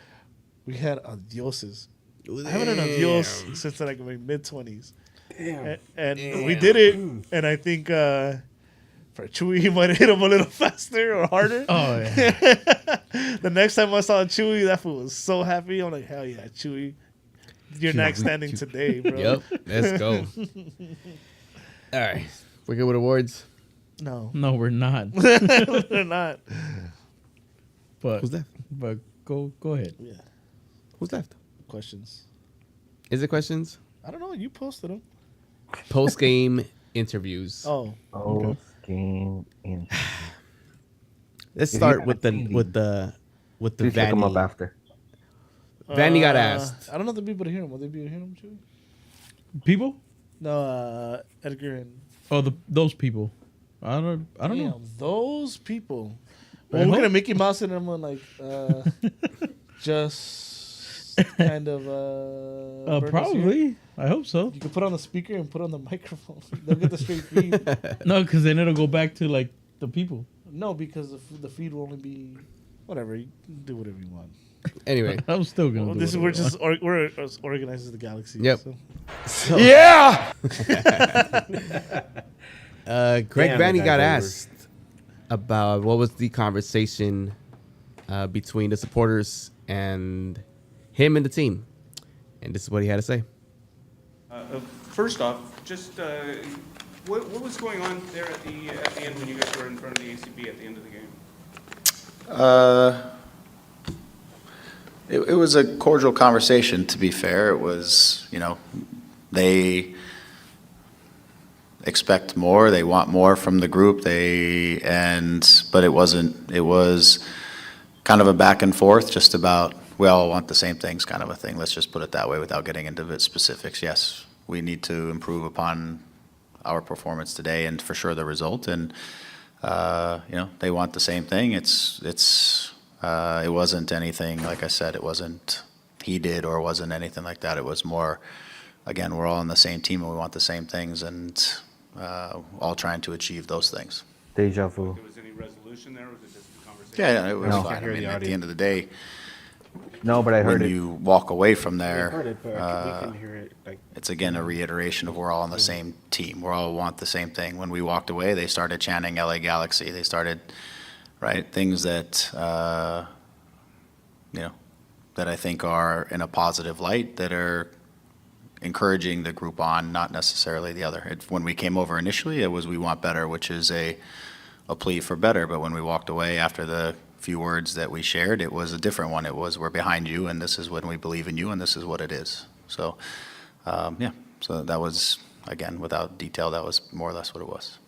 C: We had adioses. I haven't had adios since like my mid 20s.
E: Damn.
C: And we did it, and I think for Chewy, he might have hit him a little faster or harder.
F: Oh yeah.
C: The next time I saw Chewy, that fool was so happy. I'm like, hell yeah, Chewy, you're next standing today, bro.
B: Yep. Let's go. All right. We're good with awards.
C: No,
F: No, we're not.
C: they're not.
F: But
B: Who's left?
F: But go ahead.
C: Yeah,
B: Who's left?
C: questions.
B: Is it questions?
C: I don't know. You posted them.
B: Post game interviews.
C: Oh,
D: Oh, game in.
B: Let's
D: If
B: start
D: you
B: with the
D: haven't
B: with the with the
D: Please look them up
B: Vanny.
D: after.
B: Vanny got asked.
C: I don't know the people to hear him. Will they be hearing him, Chewy?
F: People?
C: No, Edgar and
F: Oh, those people. I don't know.
C: Damn, those people.
F: I
C: Well, we're
F: hope-
C: gonna Mickey Mouse and them on like just kind of burn us here?
F: Probably. I hope so.
C: You can put on the speaker and put on the microphone. They'll get the straight feed.
F: No, because then it'll go back to like the people.
C: No, because the feed will only be whatever. You can do whatever you want.
B: Anyway,
F: I'm still gonna.
C: Well,
F: do
C: this is
F: whatever I
C: we're as organized as the galaxy.
B: Yep.
C: So.
B: so,
C: Yeah.
B: Greg
E: Damn,
B: Vanny
E: the
B: got
E: guy's
B: asked about what was the conversation between the supporters and him and the team, and this is what he had to say.
G: First off, just what was going on there at the end when you guys were in front of the ACB at the end of the game?
H: It was a cordial conversation, to be fair. It was, they expect more, they want more from the group, but it was kind of a back and forth, just about, we all want the same things kind of a thing. Let's just put it that way without getting into the specifics. Yes, we need to improve upon our performance today and for sure the result. And, they want the same thing. It wasn't anything, like I said, it wasn't he did or wasn't anything like that. It was more, again, we're all on the same team and we want the same things and all trying to achieve those things.
D: Deja vu.
G: Was there any resolution there, or was it just a conversation?
H: Yeah, it was
D: No.
H: fine. I mean, at the end of the day,
D: No, but I heard
H: when
D: it.
H: you walk away from
E: I
H: there,
E: heard it, but we can hear it. Like,
H: it's again a reiteration of we're all on the same team. We all want the same thing. When we walked away, they started chanting LA Galaxy. They started, right, things that, that I think are in a positive light, that are encouraging the group on, not necessarily the other. When we came over initially, it was we want better, which is a plea for better. But when we walked away after the few words that we shared, it was a different one. It was, we're behind you, and this is when we believe in you, and this is what it is. So, so that was, again, without detail, that was more or less what it was.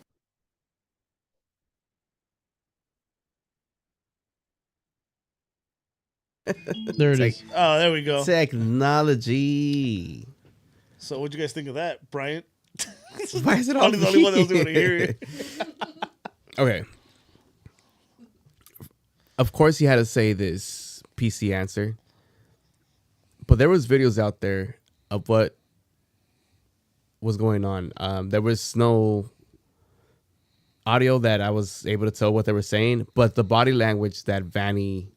F: There it is.
C: Oh, there we go.
B: Technology.
C: So, what'd you guys think of that, Bryant?
B: Why is it all
C: Probably the only one that was
B: me?
C: going to hear it.
B: Okay. Of course, he had to say this PC answer, but there was videos out there of what was going on. There was no audio that I was able to tell what they were saying, but the body language that Vanny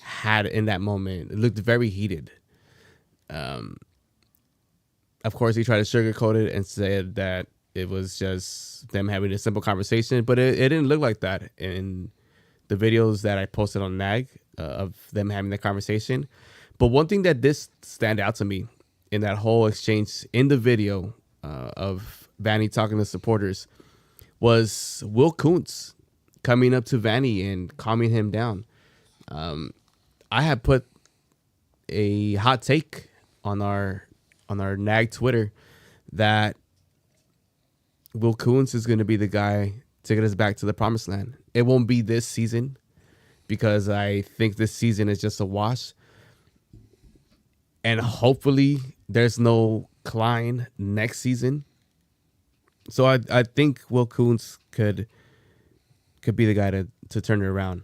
B: had in that moment, it looked very heated. Of course, he tried to sugarcoat it and said that it was just them having a simple conversation, but it didn't look like that in the videos that I posted on NAG of them having the conversation. But one thing that did stand out to me in that whole exchange in the video of Vanny talking to supporters was Will Kuntz coming up to Vanny and calming him down. I had put a hot take on our NAG Twitter that Will Kuntz is going to be the guy to get us back to the promised land. It won't be this season because I think this season is just a wash. And hopefully there's no Klein next season. So I think Will Kuntz could be the guy to turn it around.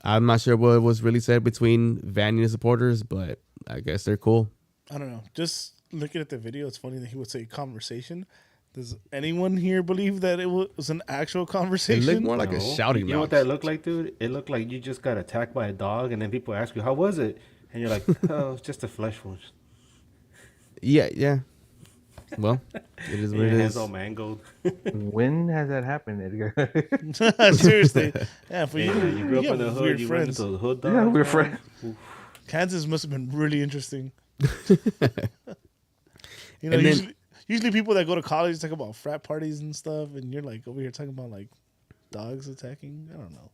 B: I'm not sure what was really said between Vanny and the supporters, but I guess they're cool.
C: I don't know. Just looking at the video, it's funny that he would say conversation. Does anyone here believe that it was an actual
B: It
C: conversation?
B: looked more like a shouting
E: You know what
B: match.
E: that looked like, dude? It looked like you just got attacked by a dog, and then people ask you, how was it? And you're like, oh, it's just a flesh wound.
B: Yeah. Well, it is
E: And
B: what
E: your
B: it
E: hands
B: is.
E: all mangled.
D: When has that happened, Edgar?
C: Seriously. Yeah, for
E: Yeah, you grew up
C: have
E: in the hood.
C: weird
E: You run
C: friends.
E: into those hood dogs.
D: Yeah, we're
E: man.
D: friends.
C: Kansas must have been really interesting.
B: And then-
C: usually people that go to college talk about frat parties and stuff, and you're like over here talking about like dogs attacking. I don't know.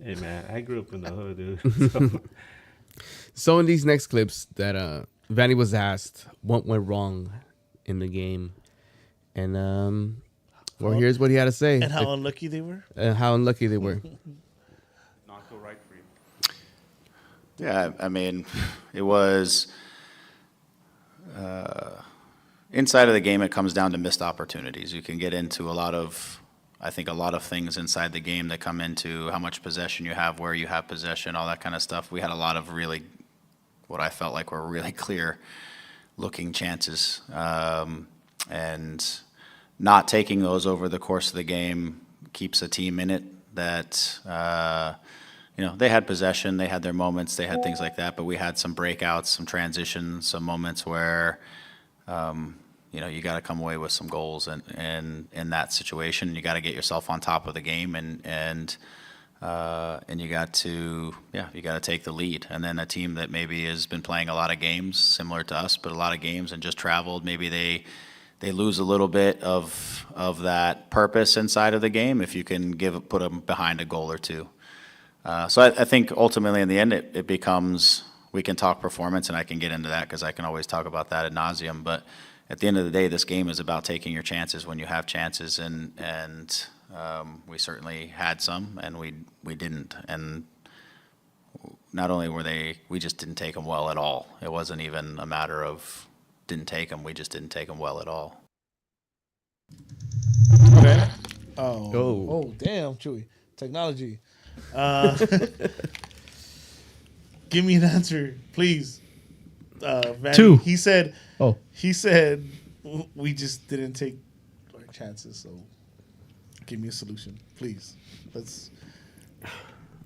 E: Hey, man, I grew up in the hood, dude. So,
B: So in these next clips that Vanny was asked what went wrong in the game, and well, here's what he had to say
C: And how unlucky they were.
B: and how unlucky they were.
G: Not go right for you.
H: Yeah, I mean, it was inside of the game. It comes down to missed opportunities. You can get into a lot of things inside the game that come into how much possession you have, where you have possession, all that kind of stuff. We had a lot of really what I felt like were really clear looking chances. And not taking those over the course of the game keeps a team in it that, they had possession, they had their moments, they had things like that, but we had some breakouts, some transitions, some moments where, you got to come away with some goals and in that situation. You got to get yourself on top of the game and you got to take the lead. And then a team that maybe has been playing a lot of games similar to us, but a lot of games and just traveled, maybe they lose a little bit of that purpose inside of the game if you can put them behind a goal or two. So I think ultimately in the end it becomes, we can talk performance and I can get into that because I can always talk about that ad nauseum. But at the end of the day, this game is about taking your chances when you have chances, and we certainly had some and we didn't. And not only we just didn't take them well at all. It wasn't even a matter of didn't take them. We just didn't take them well at all.
C: Okay. Oh, damn, Chewy. Technology. Give me an answer, please. Vanny.
F: 2.
C: He said
F: Oh.
C: we just didn't take our chances, so give me a solution, please. Let's.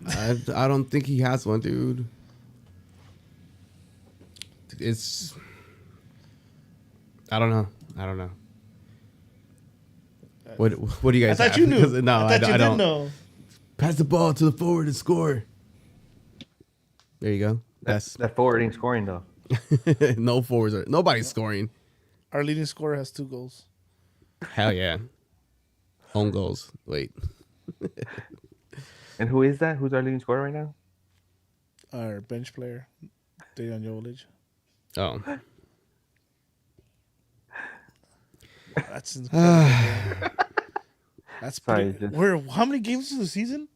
B: I don't think he has one, dude. I don't know. What do you guys?
C: I thought you knew.
B: No,
C: I thought you
B: I don't
C: didn't know.
B: Pass the ball to the forward and score. There you go. That's
D: That forward ain't scoring though.
B: no forwards. Nobody's scoring.
C: Our leading scorer has 2 goals.
B: Hell yeah. Home goals. Wait.
D: And who is that? Who's our leading scorer right now?
C: Our bench player, Dejan Jovic.
B: Oh.
C: That's incredible. That's
D: Sorry,
C: pretty. We're how many games into the season?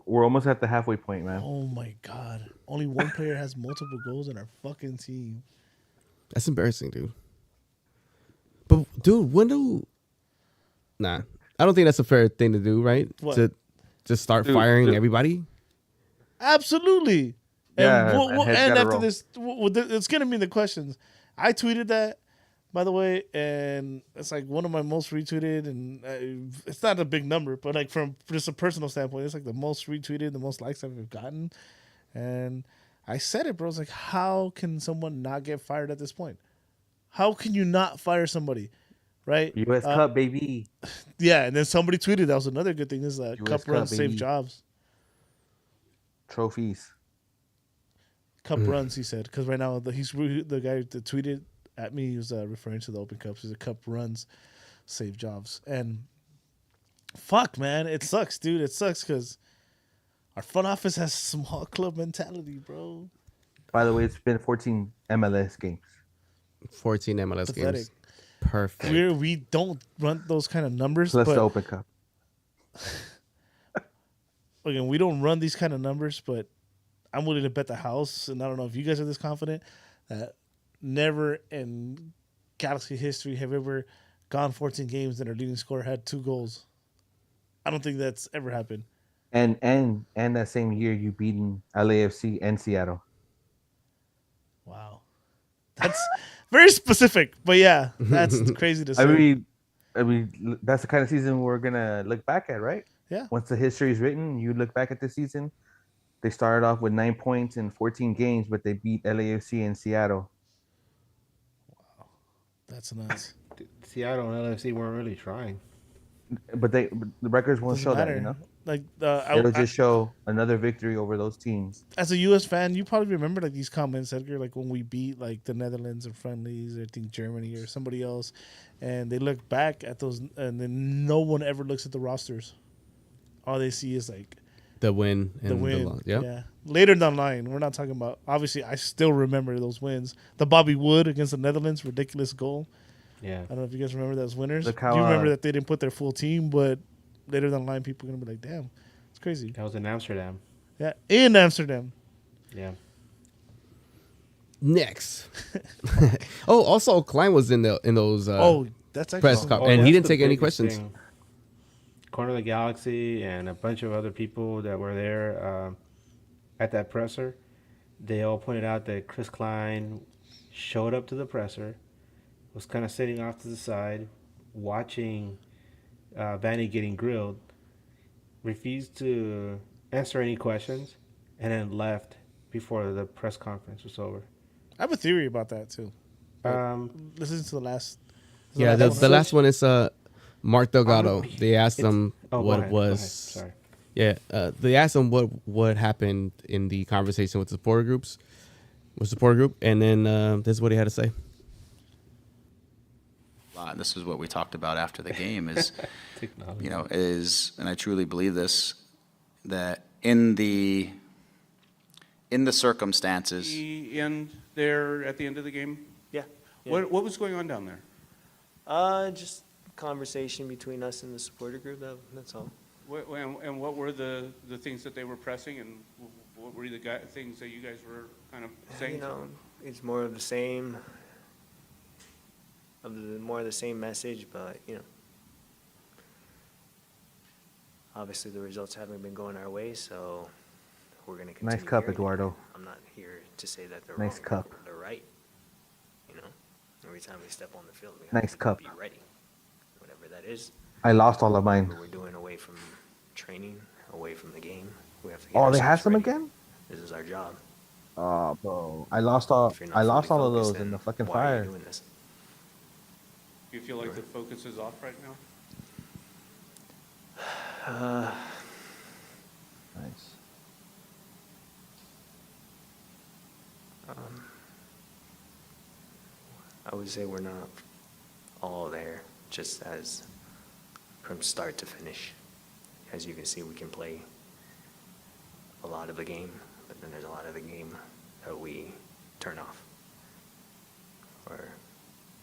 D: We're almost at the halfway point, man.
C: Oh my god! Only one player has multiple goals in our fucking team.
B: That's embarrassing, dude. But dude, Nah, I don't think that's a fair thing to do, right?
C: What?
B: To just start firing everybody.
C: Absolutely.
D: Yeah,
C: And after this, it's gonna be in the questions. I tweeted that, by the way, and it's like one of my most retweeted, and it's not a big number, but like from just a personal standpoint, it's like the most retweeted, the most likes I've gotten. And I said it, bro. It's like, how can someone not get fired at this point? How can you not fire somebody, right?
D: U.S. Cup, baby.
C: Yeah, and then somebody tweeted that was another good thing. Is that
D: US
C: cup runs
D: Cup,
C: save
D: baby.
C: jobs.
D: Trophies.
C: Cup runs, he said, because right now the guy that tweeted at me, he was referring to the Open Cups. He said cup runs save jobs, and fuck, man, it sucks, dude. It sucks because our front office has small club mentality, bro.
D: By the way, it's been 14 MLS games.
B: 14 MLS
C: Pathetic.
B: games. Perfect.
C: We don't run those kind of numbers,
D: Plus
C: but
D: the Open Cup.
C: again, we don't run these kind of numbers, but I'm willing to bet the house, and I don't know if you guys are this confident, that never in Galaxy history have ever gone 14 games and our leading scorer had 2 goals. I don't think that's ever happened.
D: And that same year you beaten LAFC and Seattle.
C: Wow. That's very specific, but yeah, that's crazy to say.
D: I mean, that's the kind of season we're gonna look back at, right?
C: Yeah.
D: Once the history is written, you look back at this season. They started off with 9 points in 14 games, but they beat LAFC and Seattle.
C: That's nuts.
E: Seattle and LFC weren't really trying.
D: But the records won't
C: Doesn't
D: show
C: matter.
D: that, you know.
C: Like
D: It'll just show another victory over those teams.
C: as a U.S. fan, you probably remember like these comments, Edgar, like when we beat like the Netherlands in friendlies, or I think Germany or somebody else, and they look back at those, and then no one ever looks at the rosters. All they see is like
B: The win and
C: the win.
B: loss. Yep.
C: Yeah. Later down the line, we're not talking about. Obviously, I still remember those wins. The Bobby Wood against the Netherlands, ridiculous goal.
E: Yeah.
C: I don't know if you guys remember that as winners.
D: Look how,
C: you remember that they didn't put their full team, but later down the line, people are gonna be like, "Damn, it's crazy."
E: That was in Amsterdam.
C: Yeah, in Amsterdam.
E: Yeah.
B: Next. Also, Klein was in those.
C: That's actually
B: press
C: something-
B: conference. And he
E: that's
B: didn't
E: the
B: take any
E: biggest
B: questions.
E: thing. Corner of the Galaxy and a bunch of other people that were there at that presser, they all pointed out that Chris Klein showed up to the presser, was kind of sitting off to the side, watching Vanny getting grilled, refused to answer any questions, and then left before the press conference was over.
C: I have a theory about that too. Listen to the last.
B: The last one is Mark Delgado. They asked him
E: go
B: what
E: ahead,
B: was.
E: go ahead. Sorry.
B: Yeah, they asked him what happened in the conversation with the supporter group, and then this is what he had to say.
H: And this is what we talked about after the game is, and I truly believe this, that in the circumstances.
G: The end there at the end of the game?
I: Yeah.
G: What was going on down there?
I: Just conversation between us and the supporter group. That's all.
G: And what were the things that they were pressing, and what were the things that you guys were kind of saying?
I: It's more of the same. More of the same message, but obviously the results haven't been going our way, so we're going to continue.
D: Nice cup,
I: hearing it.
D: Eduardo.
I: I'm not here to say that they're
D: Nice
I: wrong.
D: cup.
I: They're right. Every time we step on the field, we have
D: Nice
I: to
D: cup.
I: be ready. Whatever that is.
D: I lost all of mine.
I: What we're doing away from training, away from the game. We have to get
D: Oh, they
I: ourselves
D: have some
I: ready.
D: again?
I: This is our job.
D: Oh, bro. I lost all
I: If you're not
D: I lost
I: fully
D: all of
I: focused,
D: those in
I: then
D: the fucking
I: why are
D: fire.
I: you doing this?
G: Do you feel like the focus is off right now?
D: Nice.
I: I would say we're not all there, just as from start to finish. As you can see, we can play a lot of the game, but then there's a lot of the game that we turn off or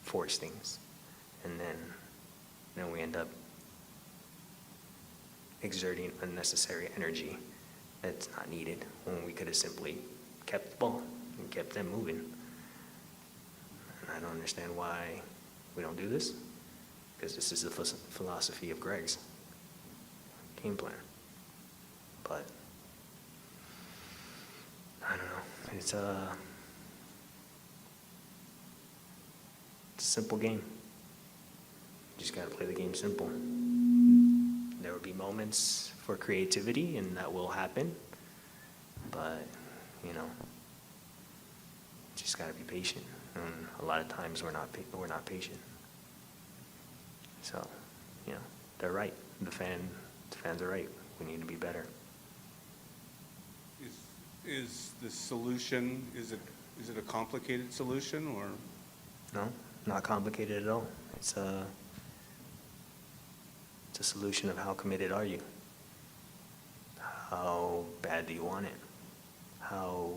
I: force things, and then we end up exerting unnecessary energy that's not needed when we could have simply kept the ball and kept them moving. And I don't understand why we don't do this, because this is the philosophy of Greg's game plan. But I don't know. It's a simple game. You just got to play the game simple. There will be moments for creativity, and that will happen. But, just got to be patient. And a lot of times we're not patient. So, they're right. The fans are right. We need to be better.
G: Is the solution, is it a complicated solution, or?
I: No, not complicated at all. It's a solution of how committed are you? How bad do you want it? How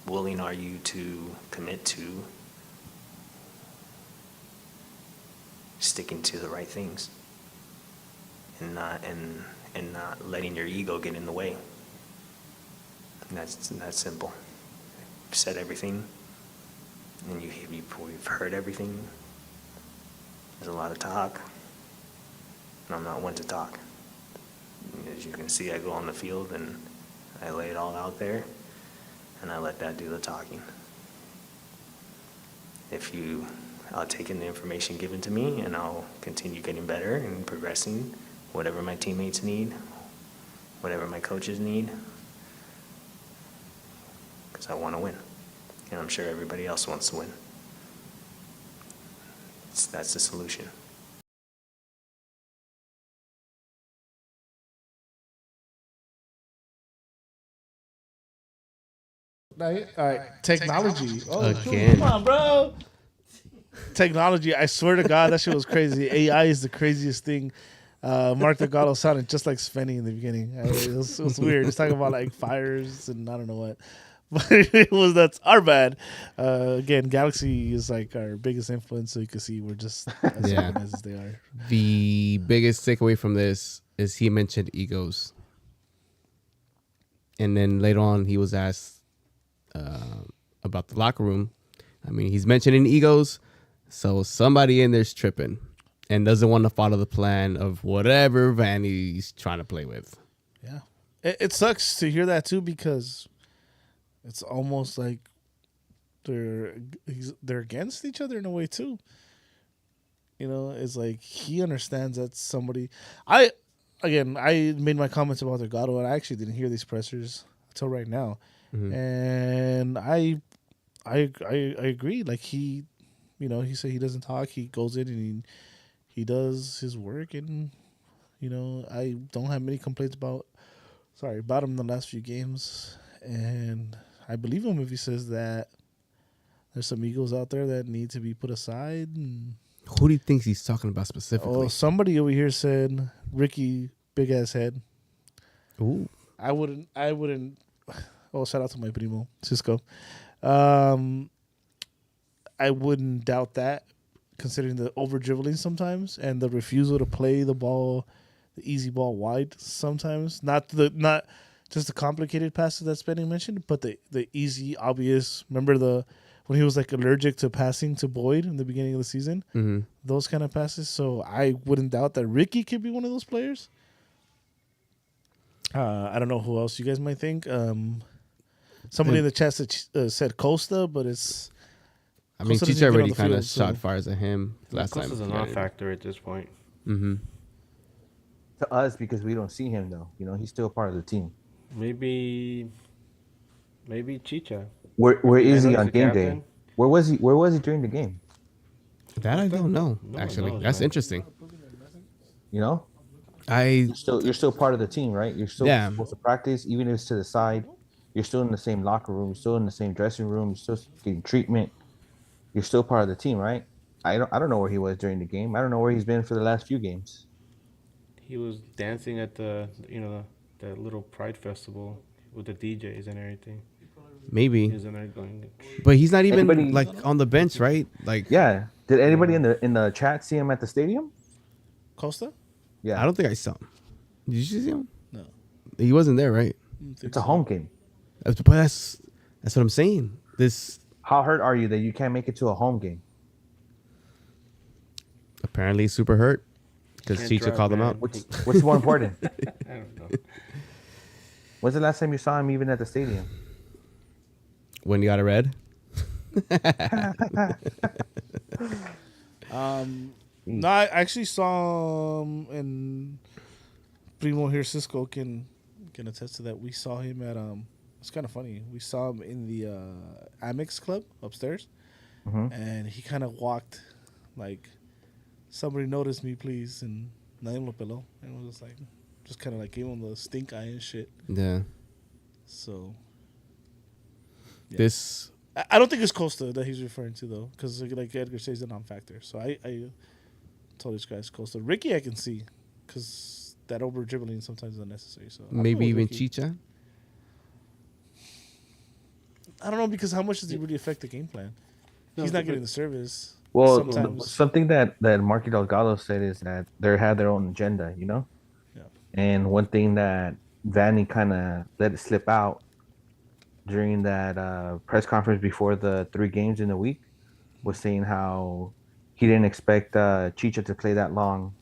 I: willing are you to commit to sticking to the right things and not letting your ego get in the way? And that's simple. You've said everything, and we've heard everything. There's a lot of talk, and I'm not one to talk. As you can see, I go on the field and I lay it all out there, and I let that do the talking. I'll take in the information given to me, and I'll continue getting better and progressing, whatever my teammates need, whatever my coaches need, because I want to win, and I'm sure everybody else wants to win. That's the solution.
C: All right, technology. Oh, shoot,
B: Again.
C: come on, bro. Technology. I swear to God, that shit was crazy. AI is the craziest thing. Mark Delgado sounded just like Svenny in the beginning. It was weird. He's talking about like fires and I don't know what. But that's our bad. Again, Galaxy is like our biggest influence, so you can see we're just as organized as they are.
B: The biggest takeaway from this is he mentioned egos. And then later on, he was asked about the locker room. I mean, he's mentioning egos, so somebody in there's tripping and doesn't want to follow the plan of whatever Vanny's trying to play with.
C: Yeah. It sucks to hear that too, because It's almost like they're against each other in a way too. You know, it's like he understands that somebody. I I made my comments about Delgado, and I actually didn't hear these pressers until right now, and I agree. Like he, you know, he said he doesn't talk. He goes in and he does his work, and you know, I don't have many complaints about him in the last few games, and I believe him if he says that there's some egos out there that need to be put aside. And,
B: Who do you think he's talking about specifically?
C: somebody over here said Ricky big ass head.
B: Ooh.
C: I wouldn't. Oh, shout out to my primo Cisco. I wouldn't doubt that, considering the over dribbling sometimes and the refusal to play the ball, the easy ball wide sometimes. Not just the complicated passes that Spenny mentioned, but the easy, obvious. Remember when he was like allergic to passing to Boyd in the beginning of the season?
B: Mm-hmm.
C: Those kind of passes. So I wouldn't doubt that Ricky could be one of those players. I don't know who else you guys might think. Somebody in the chat said Costa, but it's.
B: I mean,
C: Costa doesn't
B: Chicha
C: get on
B: already
C: the
B: kind of
C: field,
B: shot
C: so-
B: fires at him last time.
E: Costa's a non-factor at this point.
B: Mm-hmm.
D: To us, because we don't see him though. You know, he's still part of the team.
E: Maybe Chicha.
D: Where
E: I mean,
D: is
E: I
D: he
E: know
D: on
E: he's the
D: game day?
E: captain.
D: Where was he? Where was he during the game?
B: That I don't know.
E: No one
B: Actually,
E: knows,
B: that's
E: man.
B: interesting.
D: You know,
B: I
D: you're still part of the team, right? You're still
B: Yeah.
D: supposed to practice, even if it's to the side. You're still in the same locker room. You're still in the same dressing room. You're still getting treatment. You're still part of the team, right? I don't know where he was during the game. I don't know where he's been for the last few games.
E: He was dancing at the little Pride festival with the DJs and everything. He
B: maybe,
E: was in there going.
B: but he's not even
D: Anybody-
B: like on the bench, right? Like,
D: Yeah. Did anybody in the chat see him at the stadium?
C: Costa?
D: Yeah.
B: I don't think I saw him. Did you see him?
C: No.
B: He wasn't there, right?
D: It's a home game.
B: But that's what I'm saying. This
D: How hurt are you that you can't make it to a home game?
B: apparently he's super hurt because
E: Can't
B: Chicha
E: drive,
B: called him
E: man.
B: out.
D: What's more important?
E: I don't know.
D: When's the last time you saw him even at the stadium?
B: When you got a red.
C: No, I actually saw him, and Primo here, Cisco can attest to that. We saw him at it's kind of funny. We saw him in the Amex Club upstairs, and he kind of walked like, somebody notice me, please, and nadie lo peló, and was just kind of like gave him the stink eye and shit.
B: Yeah.
C: So yeah.
B: This
C: I don't think it's Costa that he's referring to though, because like Edgar says, a non-factor. So I told these guys Costa. Ricky I can see, because that over dribbling sometimes is unnecessary. So I'll go
B: maybe
C: with
B: even
C: Ricky.
B: Chicha.
C: I don't know, because how much does he really affect the game plan? He's not getting the service.
D: Well,
C: sometimes.
D: something that Marky Delgado said is that they have their own agenda, you know?
C: Yeah.
D: And one thing that Vanny kind of let it slip out during that press conference before the 3 games in a week was saying how he didn't expect Chicha to play that long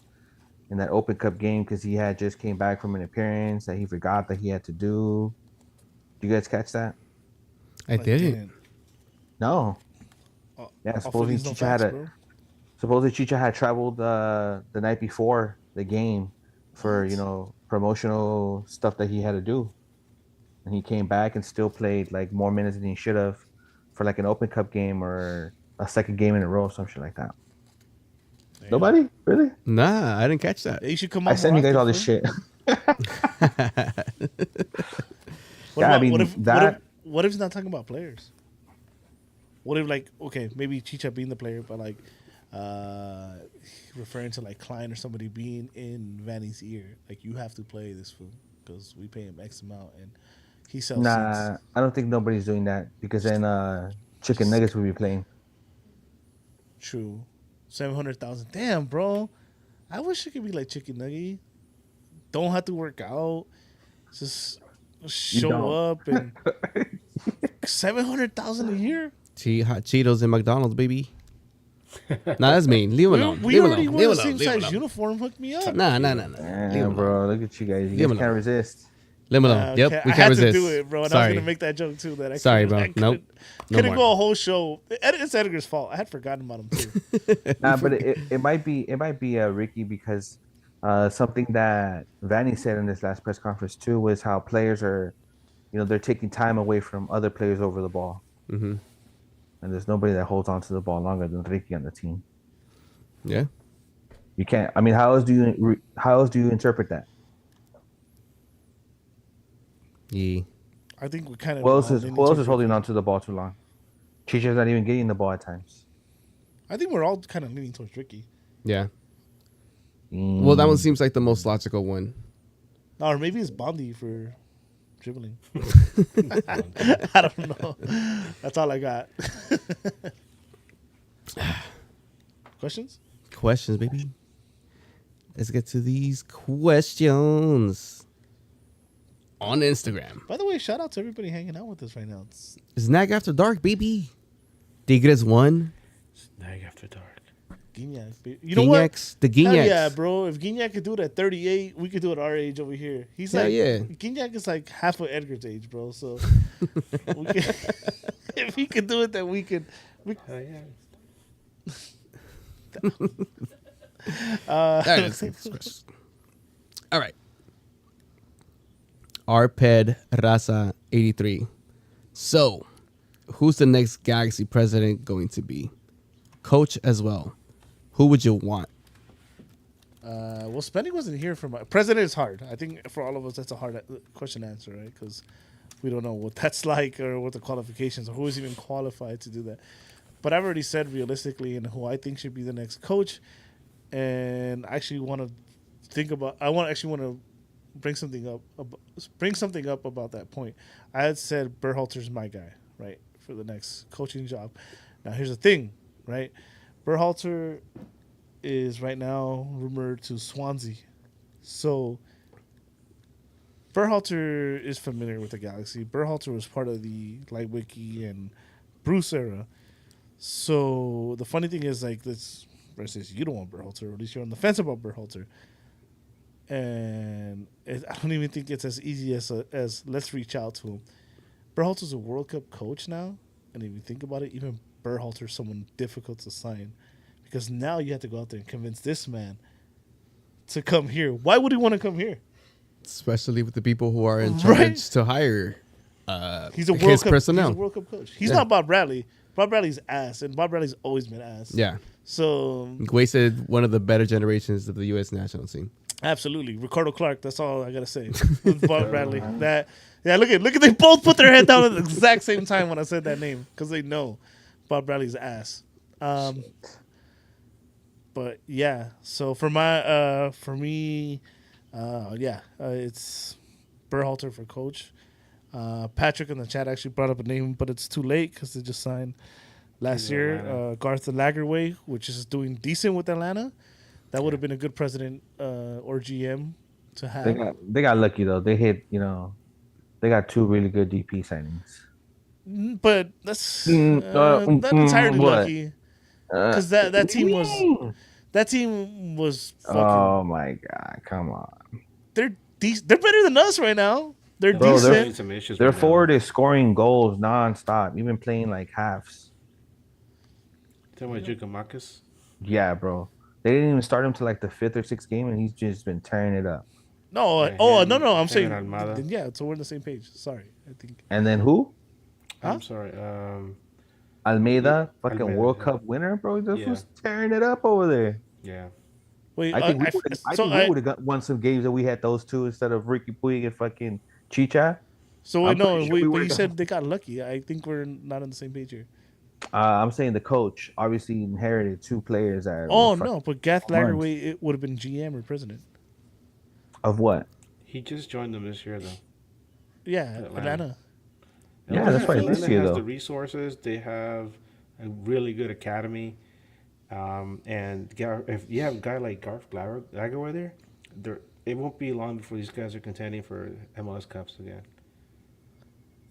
D: in that Open Cup game because he had just came back from an appearance that he forgot that he had to do. Do you guys catch that?
B: I didn't.
D: No. Yeah, supposedly Chicha had traveled the night before the game for promotional stuff that he had to do, and he came back and still played like more minutes than he should have for like an Open Cup game or a second game in a row, something like that. Damn. Nobody really?
B: Nah, I didn't catch that.
C: Yeah, you should come.
D: I send you guys all this shit.
C: What if he's not talking about players? What if, like, okay, maybe Chicha being the player, but like referring to like Klein or somebody being in Vanny's ear, like, you have to play this fool because we pay him X amount and he sells.
D: Nah, seats. I don't think nobody's doing that because then Chicken Nuggets will be playing.
C: True, 700,000. Damn, bro, I wish it could be like Chicken Nugget. Don't have to work out, just show up and 700,000 a year.
B: Hot Cheetos and McDonald's, baby. Nah, that's mean. Leave him alone.
C: We already wore the same size uniform. Hook me up.
B: Nah.
D: Damn, bro, look at you guys. You guys can't resist.
B: Limolo. Yep,
C: I
B: we
C: had
B: can't
C: to
B: resist.
C: do it, bro. And I
B: Sorry.
C: was gonna make that joke too. That I
B: Sorry,
C: couldn't-
B: bro.
C: I
B: Nope. No
C: couldn't
B: more.
C: go a whole show. It's Edgar's fault. I had forgotten about him too.
D: Nah, but it might be Ricky, because something that Vanny said in this last press conference too was how players are, they're taking time away from other players over the ball,
B: Mm-hmm.
D: and there's nobody that holds on to the ball longer than Ricky on the team.
B: Yeah.
D: You can't. I mean, how else do you interpret that?
B: Yeah.
C: I think we kind of.
D: Who else is holding on to the ball too long? Chicha's not even getting the ball at times.
C: I think we're all kind of leaning towards Ricky.
B: Yeah. Well, that one seems like the most logical one.
C: Or maybe it's Bondi for dribbling. I don't know. That's all I got. Questions?
B: Questions, baby. Let's get to these questions on Instagram.
C: By the way, shout out to everybody hanging out with us right now. It's
B: Snag After Dark, baby. Tigres won.
E: Snag After Dark.
C: Guignac. You know what?
B: Guignacs, the
C: Hell
B: Guignacs.
C: yeah, bro. If Guignac could do it at 38, we could do it our age over here. He's
B: Hell
C: like,
B: yeah.
C: Guignac is like half of Edgar's age, bro. So we can, if he could do it, then we could.
E: Hell yeah.
B: All right, let's take this question. All right. Arped Raza 83. So, who's the next Galaxy president going to be? Coach as well. Who would you want?
C: Well, Spenny wasn't here for my president is hard. I think for all of us, that's a hard question to answer, right? Because we don't know what that's like or what the qualifications or who is even qualified to do that. But I've already said realistically and who I think should be the next coach. And I actually want to think about. I want to bring something up. About that point. I had said Berhalter's my guy, right, for the next coaching job. Now here's the thing, right? Berhalter is right now rumored to Swansea, so Berhalter is familiar with the Galaxy. Berhalter was part of the Lightwiki and Bruce era. So the funny thing is, like, this versus you don't want Berhalter, or at least you're on the fence about Berhalter. And I don't even think it's as easy as let's reach out to him. Berhalter's a World Cup coach now, and if you think about it, even Berhalter's someone difficult to sign because now you have to go out there and convince this man to come here. Why would he want to come here?
B: Especially with the people who are in charge to hire
C: He's a World
B: his
C: Cup
B: personnel.
C: He's a World Cup coach. He's not Bob Bradley. Bob Bradley's ass, and Bob Bradley's always been ass.
B: Yeah.
C: So
B: Wasted one of the better generations of the U.S. national team.
C: absolutely, Ricardo Clark. That's all I gotta say. With Bob Bradley. Look at they both put their head down at the exact same time when I said that name because they know Bob Bradley's ass. But yeah, so for me, it's Berhalter for coach. Patrick in the chat actually brought up a name, but it's too late because they just signed last year. Garth the Lagerway, which is doing decent with Atlanta. That would have been a good president or GM to have.
D: They got lucky though. They hit, they got two really good DP signings.
C: But that's not entirely lucky because that team was fucking.
D: Oh my god! Come on.
C: They're better than us right now. They're
D: Bro,
C: decent.
D: Their forward is scoring goals nonstop, even playing like halves.
E: Talking about Giacomakis?
D: Yeah, bro. They didn't even start him to like the 5th or 6th game, and he's just been tearing it up.
C: No, no. I'm saying, yeah. So we're on the same page. Sorry, I think.
D: And then who?
E: I'm sorry.
D: Almeida, fucking
E: Almeida,
D: World Cup winner, bro. This was tearing it up over there.
E: Yeah.
C: Wait,
D: I think we would have won some games that we had those two instead of Ricky Puig and fucking Chicha.
C: So wait, no, but you said they got lucky. I think we're not on the same page here.
D: I'm saying the coach obviously inherited two players that.
C: Oh no, but Garth Lagerway, it would have been GM or president.
D: Of what?
E: He just joined them this year, though.
C: Yeah, Atlanta.
D: Yeah, that's right.
E: Atlanta has the resources. They have a really good academy. And if you have a guy like Garth Lagerway there, it won't be long before these guys are contending for MLS Cups again.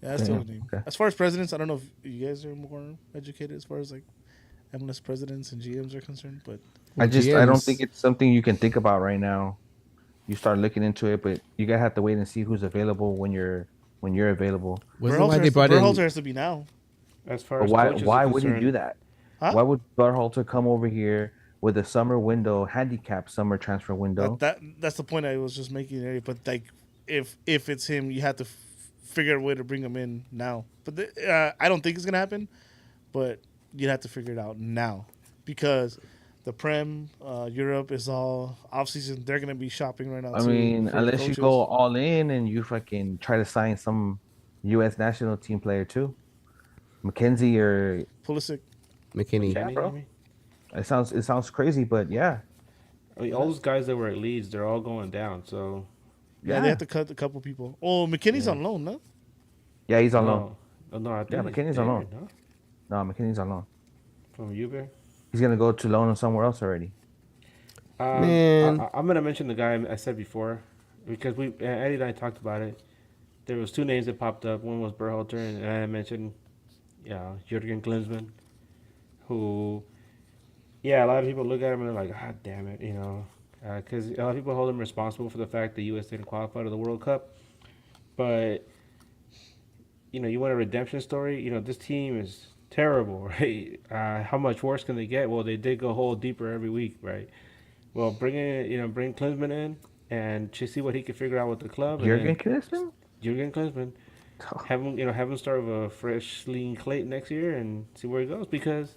C: Yeah, that's the only thing. Okay. As far as presidents, I don't know if you guys are more educated as far as like MLS presidents and GMs are concerned, but
D: I don't think it's something you can think about right now. you start looking into it. But you gotta have to wait and see who's available when you're available.
B: Wasn't why they brought
C: Berhalter
B: in?
C: has to be now.
E: As far
D: But
E: as
D: why
E: coaches are
D: would he do
E: concerned,
D: that?
C: Huh?
D: Why would Berhalter come over here with a summer window, handicap summer transfer window?
C: That's the point I was just making earlier. But like, if it's him, you have to figure a way to bring him in now. But I don't think it's gonna happen. But you'd have to figure it out now because the Prem, Europe is all off season. They're gonna be shopping right now
D: I
C: too.
D: mean,
C: For
D: unless you
C: coaches.
D: go all in and you fucking try to sign some U.S. national team player too, McKenzie or
C: Pulisic.
B: McKinney.
D: yeah,
E: I
D: bro.
E: mean,
D: It sounds crazy, but yeah,
E: all those guys that were at Leeds, they're all going down. So
C: Yeah, they have to cut a couple people. Oh, McKinney's
E: Yeah.
C: on loan, no?
D: yeah, he's on loan.
E: no, I think
D: Yeah,
E: he's
D: McKinney's on
E: there,
D: loan.
E: no?
D: No, McKinney's on loan.
E: From Uber.
D: He's gonna go to loan somewhere else already.
B: Man.
E: I'm gonna mention the guy I said before because Eddie and I talked about it. There was two names that popped up. One was Berhalter, and I mentioned, Jurgen Klinsmann, who, a lot of people look at him and they're like, ah, damn it, because a lot of people hold him responsible for the fact the U.S. didn't qualify to the World Cup. But, you want a redemption story? This team is terrible, right? How much worse can they get? Well, they did go a hole deeper every week, right? Well, bring Klinsmann in and to see what he can figure out with the club.
D: Jurgen Klinsmann.
E: Jurgen Klinsmann. Have him start with a fresh, clean slate next year and see where he goes because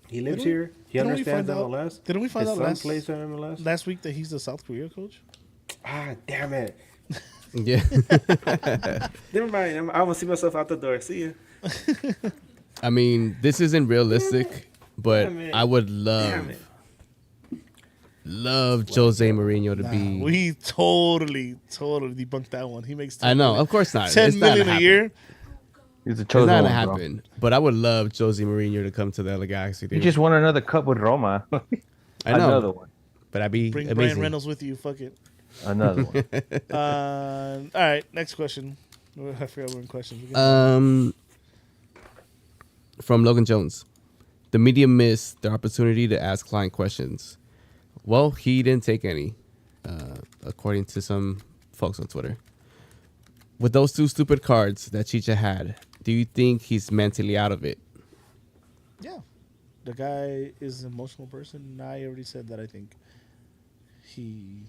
E: he lives here. He understands MLS.
C: Didn't we find
E: His
C: out
E: son
C: last
E: plays for MLS.
C: last week that he's the South Korea coach?
E: Ah, damn it!
B: Yeah.
E: Never mind. I'm gonna see myself out the door. See ya.
B: I mean, this isn't realistic, but
E: Damn it.
B: I would
E: Damn it.
B: love Jose Mourinho to be.
C: We totally debunked that one. He makes 10
B: I know,
C: million.
B: of course not.
C: 10
B: It's not
C: million
B: gonna
C: a year.
D: He's a
B: It's
D: chosen
B: not
D: one,
B: gonna
D: bro.
B: happen. But I would love Jose Mourinho to come to the LA Galaxy.
D: He
B: Dude.
D: just won another cup with Roma.
B: I know,
D: Another one.
B: but I'd be
C: Bring Brian
B: amazing.
C: Reynolds with you. Fuck it.
D: Another one.
C: All right, next question. I forgot we're in questions.
B: From Logan Jones, the media missed their opportunity to ask client questions. Well, he didn't take any, according to some folks on Twitter. With those two stupid cards that Chicha had, do you think he's mentally out of it?
C: Yeah, the guy is an emotional person. I already said that. I think he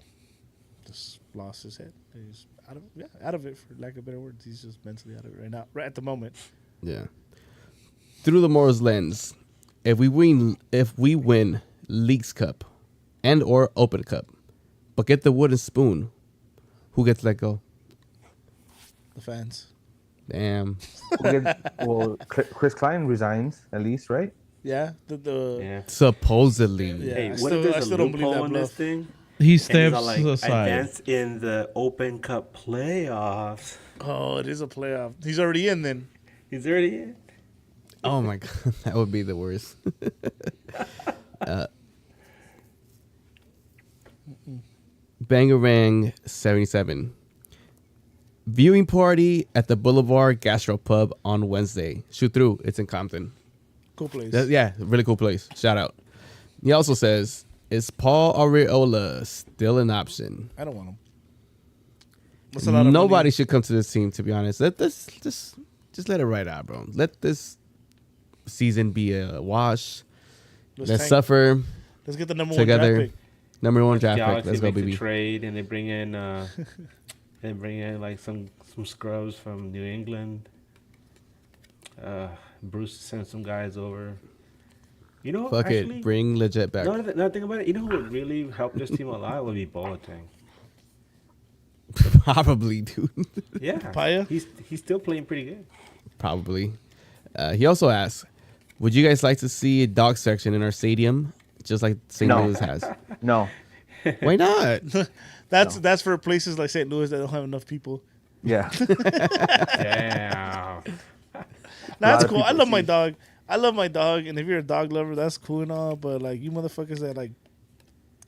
C: just lost his head. He's out of it, for lack of better words. He's just mentally out of it right now, right at the moment.
B: Yeah. Through the Moros lens, if we win Leagues Cup and or Open Cup, but get the wooden spoon, who gets let go?
C: The fans.
B: Damn.
D: Well, Chris Klein resigns at least, right?
C: Yeah, the
E: Yeah.
B: Supposedly.
C: Yeah,
E: Hey,
C: I
E: what
C: still-
E: if
C: I
E: there's a
C: still don't believe
E: loophole
C: that
E: in this
C: bluff.
E: thing?
F: He
E: And he's
F: steps
E: all like,
F: aside.
E: advance in the Open Cup playoffs.
C: Oh, it is a playoff. He's already in then.
E: He's already in.
B: Oh my god, that would be the worst. Bangarang 77. Viewing party at the Boulevard Gastro Pub on Wednesday. Shoot through. It's in Compton.
C: Cool place.
B: Yeah, really cool place. Shout out. He also says, is Paul Areola still an option?
C: I don't want him. That's a lot of
B: Nobody
C: money.
B: should come to this team, to be honest. Let this just let it ride out, bro. Let this season be a wash. Let's
C: tank.
B: suffer
C: Let's get the number
B: together.
C: one draft pick.
B: Number one draft pick.
E: Galaxy
B: Let's go,
E: makes a
B: baby.
E: trade, and they bring in like some scrubs from New England. Bruce sends some guys over. You know,
B: Fuck
E: actually,
B: it. Bring legit back.
E: now that I think about it, you know who would really help this team a lot would be Boateng.
B: Probably, dude.
E: Yeah,
C: Paya?
E: He's still playing pretty good.
B: Probably. He also asks, would you guys like to see a dog section in our stadium, just like St.
D: No.
B: Louis has?
D: No.
B: Why not?
C: That's for places like St. Louis that don't have enough people.
D: Yeah.
E: Damn.
C: That's
D: of
C: cool. I
D: people
C: love my dog. I love my dog, and if you're a dog lover, that's cool and all. But like you motherfuckers that like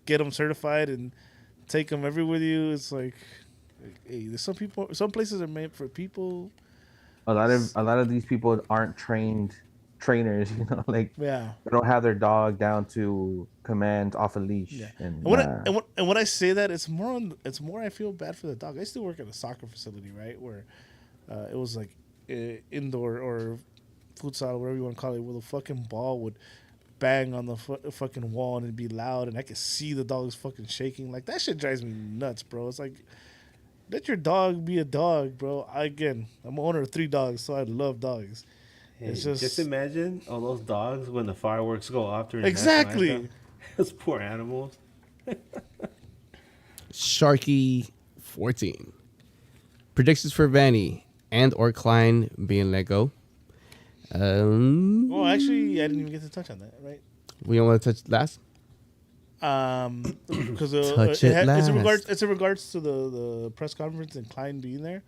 C: get them certified and take them everywhere with you, it's like, hey, there's some places are made for people.
D: A lot of these people aren't trained trainers, like
C: Yeah.
D: they don't have their dog down to commands off a
C: Yeah.
D: leash, and
C: And when I say that, it's more I feel bad for the dog. I used to work at a soccer facility, right, where it was like indoor or futsal, whatever you want to call it, where the fucking ball would bang on the fucking wall and it'd be loud, and I could see the dogs fucking shaking. Like that shit drives me nuts, bro. It's like let your dog be a dog, bro. I'm an owner of 3 dogs, so I love dogs.
E: Hey,
C: It's
E: just imagine all those dogs when the fireworks go off during the national
C: exactly.
E: anthem. Those poor animals.
B: Sharky 14. Predictions for Vanny and or Klein being let go.
C: Well, actually, I didn't even get to touch on that, right?
B: We don't want to touch last.
C: Because
B: Touch it last.
C: it's in regards to the press conference and Klein being there.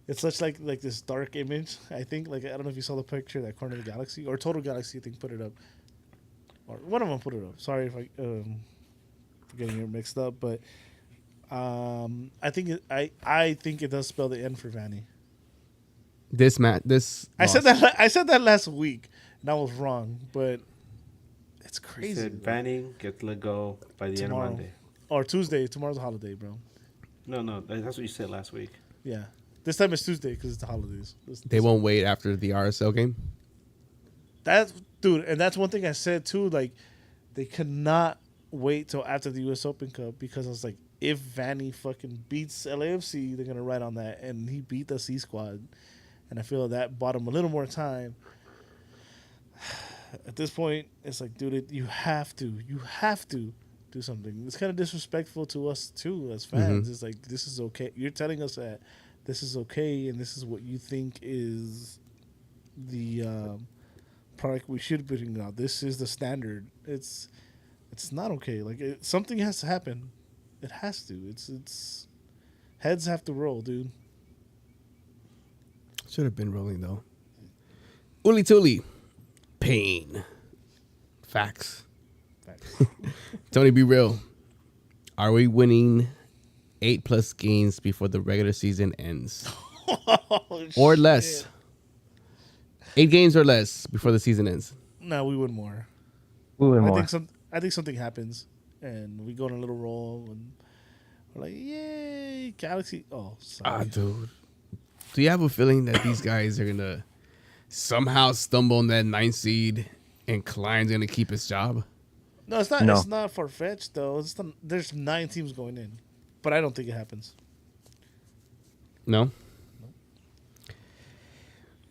C: It's such like this dark image. I think I don't know if you saw the picture that Corner of the Galaxy or Total Galaxy. I think put it up, or one of them put it up. Sorry if I getting it mixed up, but I think it does spell the end for Vanny.
B: This
C: I said that last week and I was wrong, but it's
E: He
C: crazy.
E: said Vanny gets let go by the
C: Tomorrow.
E: end of Monday.
C: Or Tuesday. Tomorrow's a holiday, bro.
E: No, that's what you said last week.
C: Yeah. This time it's Tuesday because it's the holidays.
B: They won't wait after the RSL game.
C: Dude, and that's one thing I said too. Like, they cannot wait till after the U.S. Open Cup because I was like, if Vanny fucking beats LAFC, they're gonna ride on that, and he beat the C squad, and I feel that bought him a little more time. At this point, it's like, dude, you have to do something. It's kind of disrespectful to us too as fans. It's like, this is okay. You're telling us that this is okay, and this is what you think is the product we should be putting out. This is the standard. It's not okay. Like something has to happen. It has to. It's heads have to roll, dude.
B: Should have been rolling though. Uli Tuli. Pain. Facts. Tony, be real. Are we winning 8+ games before the regular season ends? Or less? 8 games or less before the season ends?
C: No, we win more. I think something happens, and we go on a little roll, and we're like, yay, Galaxy. Oh, sorry.
B: Dude. Do you have a feeling that these guys are going to somehow stumble on that 9th seed and Klein's going to keep his job?
C: No, it's not.
D: No.
C: It's not far fetched though. There's 9 teams going in, but I don't think it happens.
B: No?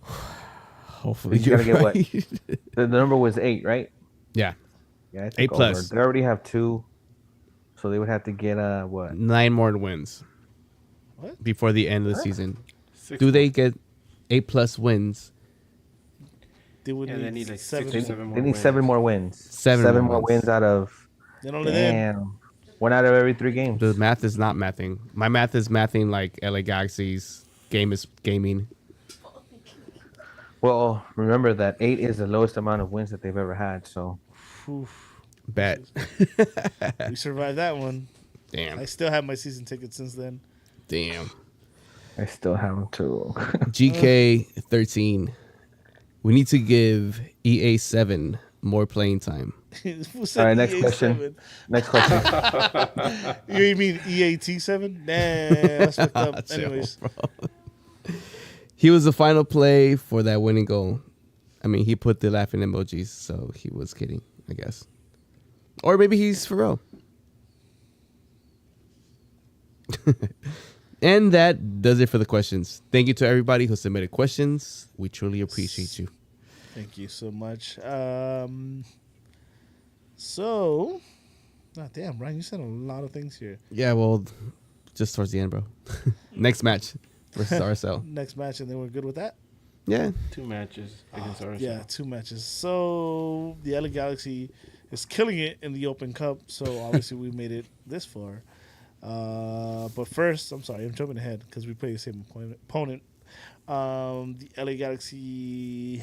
B: Hopefully
D: You gotta
B: you're
D: get what?
B: right.
D: The number was 8, right?
B: Yeah.
D: Yeah, I
B: 8+.
D: think over. They already have 2, so they would have to get what?
B: 9 more wins.
C: What?
B: Before the end of the season.
E: 6
B: Do they get 8+ wins?
C: They would
E: Yeah, they need like
C: 7.
E: 6 or 7 more
D: They need
E: wins.
D: 7 more wins.
B: Seven
D: more
B: more
D: wins out of.
C: Then only them.
D: Damn. 1 out of every 3 games.
B: The math is not mathing. My math is mathing like LA Galaxy's game is gaming.
D: Well, remember that 8 is the lowest amount of wins that they've ever had. So
B: Bet.
C: We survived that one.
B: Damn.
C: I still have my season ticket since then.
B: Damn.
D: I still have them too.
B: GK 13. We need to give EA 7 more playing time.
C: Who
D: All
C: said
D: right, next
C: EA
D: question.
C: 7?
D: Next question.
C: You mean EAT7? Nah, that's fucked up.
B: Chill,
C: Anyways,
B: bro. He was the final play for that winning goal. I mean, he put the laughing emojis, so he was kidding, I guess. Or maybe he's for real. And that does it for the questions. Thank you to everybody who submitted questions. We truly appreciate you.
C: thank you so much. Damn, Ryan, you said a lot of things here.
B: Yeah, well, just towards the end, bro. Next match versus RSL.
C: Next match, and then we're good with that.
B: Yeah.
E: 2 matches against RSL.
C: Yeah, 2 matches. So the LA Galaxy is killing it in the Open Cup. So obviously we made it this far. But first, I'm sorry, I'm jumping ahead because we play the same opponent. The LA Galaxy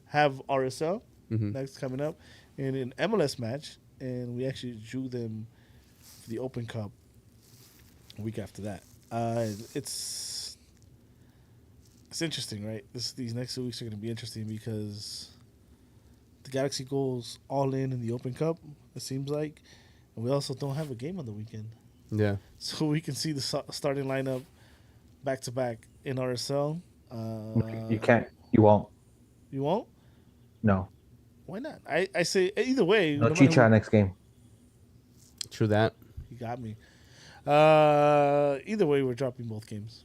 C: have RSL next coming up in an MLS match, and we actually drew them for the Open Cup a week after that. It's interesting, right? These next 2 weeks are going to be interesting because the Galaxy goes all in the Open Cup. It seems like, and we also don't have a game on the weekend,
B: Yeah.
C: so we can see the starting lineup back to back in RSL.
D: You can't. You won't.
C: You won't?
D: No.
C: Why not? I say either way.
D: No
C: No matter
D: Chicha
C: who,
D: next game.
B: True that.
C: he got me. Either way, we're dropping both games.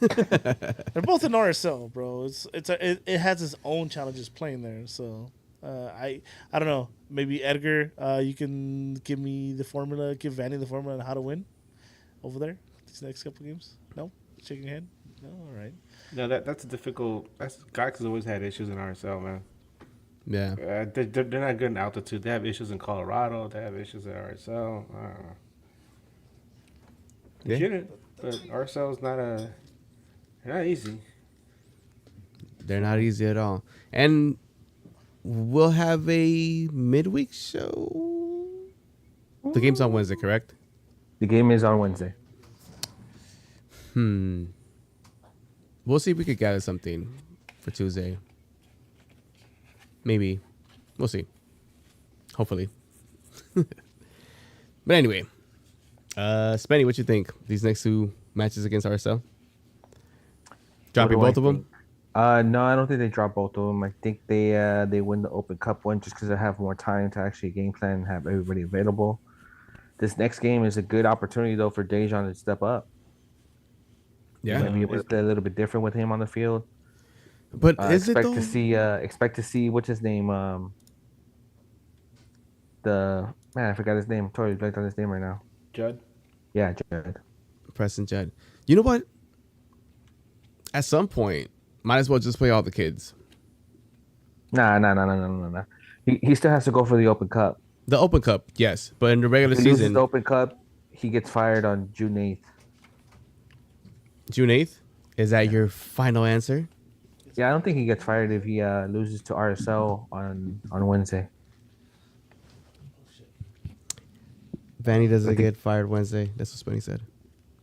C: They're both in RSL, bro. It has its own challenges playing there. So I don't know. Maybe Edgar, you can give me the formula, give Vanny the formula on how to win over there these next couple games. No, shaking your head. No, all right.
E: No, that's difficult. Galaxy's always had issues in RSL, man.
B: Yeah.
E: They're not good in altitude. They have issues in Colorado. They have issues at RSL. They
B: Yeah.
E: shouldn't, but RSL is they're not easy.
B: They're not easy at all. And we'll have a midweek show. The game's on Wednesday, correct?
D: The game is on Wednesday.
B: We'll see if we could gather something for Tuesday. Maybe. We'll see. Hopefully. But anyway. Spenny, what you think? These next two matches against RSL? Dropping
D: What do I
B: both of them?
D: think? No, I don't think they drop both of them. I think they win the Open Cup one just because they have more time to actually game plan and have everybody available. This next game is a good opportunity though for Dejan to step up.
B: Yeah.
D: Maybe it was a little bit different with him on the field.
B: But is it though?
D: Expect to see what's his name? The man, I forgot his name. Totally blanked on his name right now.
E: Judd?
D: Yeah, Jared.
B: Preston Judd. You know what? At some point, might as well just play all the kids.
D: Nah. He still has to go for the Open Cup.
B: The Open Cup, yes. But in the regular
D: If he loses
B: season,
D: the Open Cup, he gets fired on June 8th.
B: June 8th? Is that your final answer?
D: Yeah, I don't think he gets fired if he loses to RSL on Wednesday.
B: Vanny doesn't get fired Wednesday. That's what Spenny said.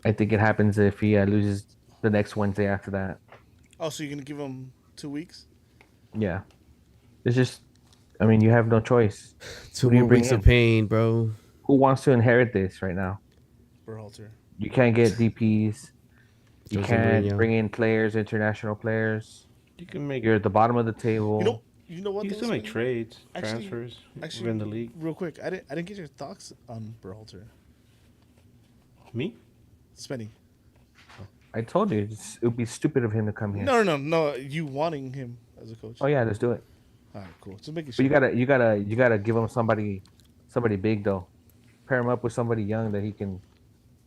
D: I think it happens if he loses the next Wednesday after that.
C: Oh, so you're gonna give him 2 weeks?
D: Yeah. It's just, I mean, you have no choice.
B: Two
D: Who do you
B: more
D: bring
B: weeks
D: in?
B: of pain, bro.
D: Who wants to inherit this right now?
C: Berhalter.
D: You can't get DPs. You
B: Jose
D: can't
B: Mourinho.
D: bring in players, international players.
E: You can make.
D: You're at the bottom of the table.
C: You know what?
E: You can
C: though,
E: still make
C: Spenny?
E: trades,
C: Actually-
E: transfers
C: Actually,
E: within the league.
C: real quick, I didn't get your thoughts on Berhalter.
E: Me?
C: Spenny.
D: I told you it would be stupid of him to come here.
C: No. You wanting him as a coach?
D: Oh yeah, let's do it.
C: All right, cool. Just making
D: But
C: sure.
D: you gotta give him somebody big though. Pair him up with somebody young that he can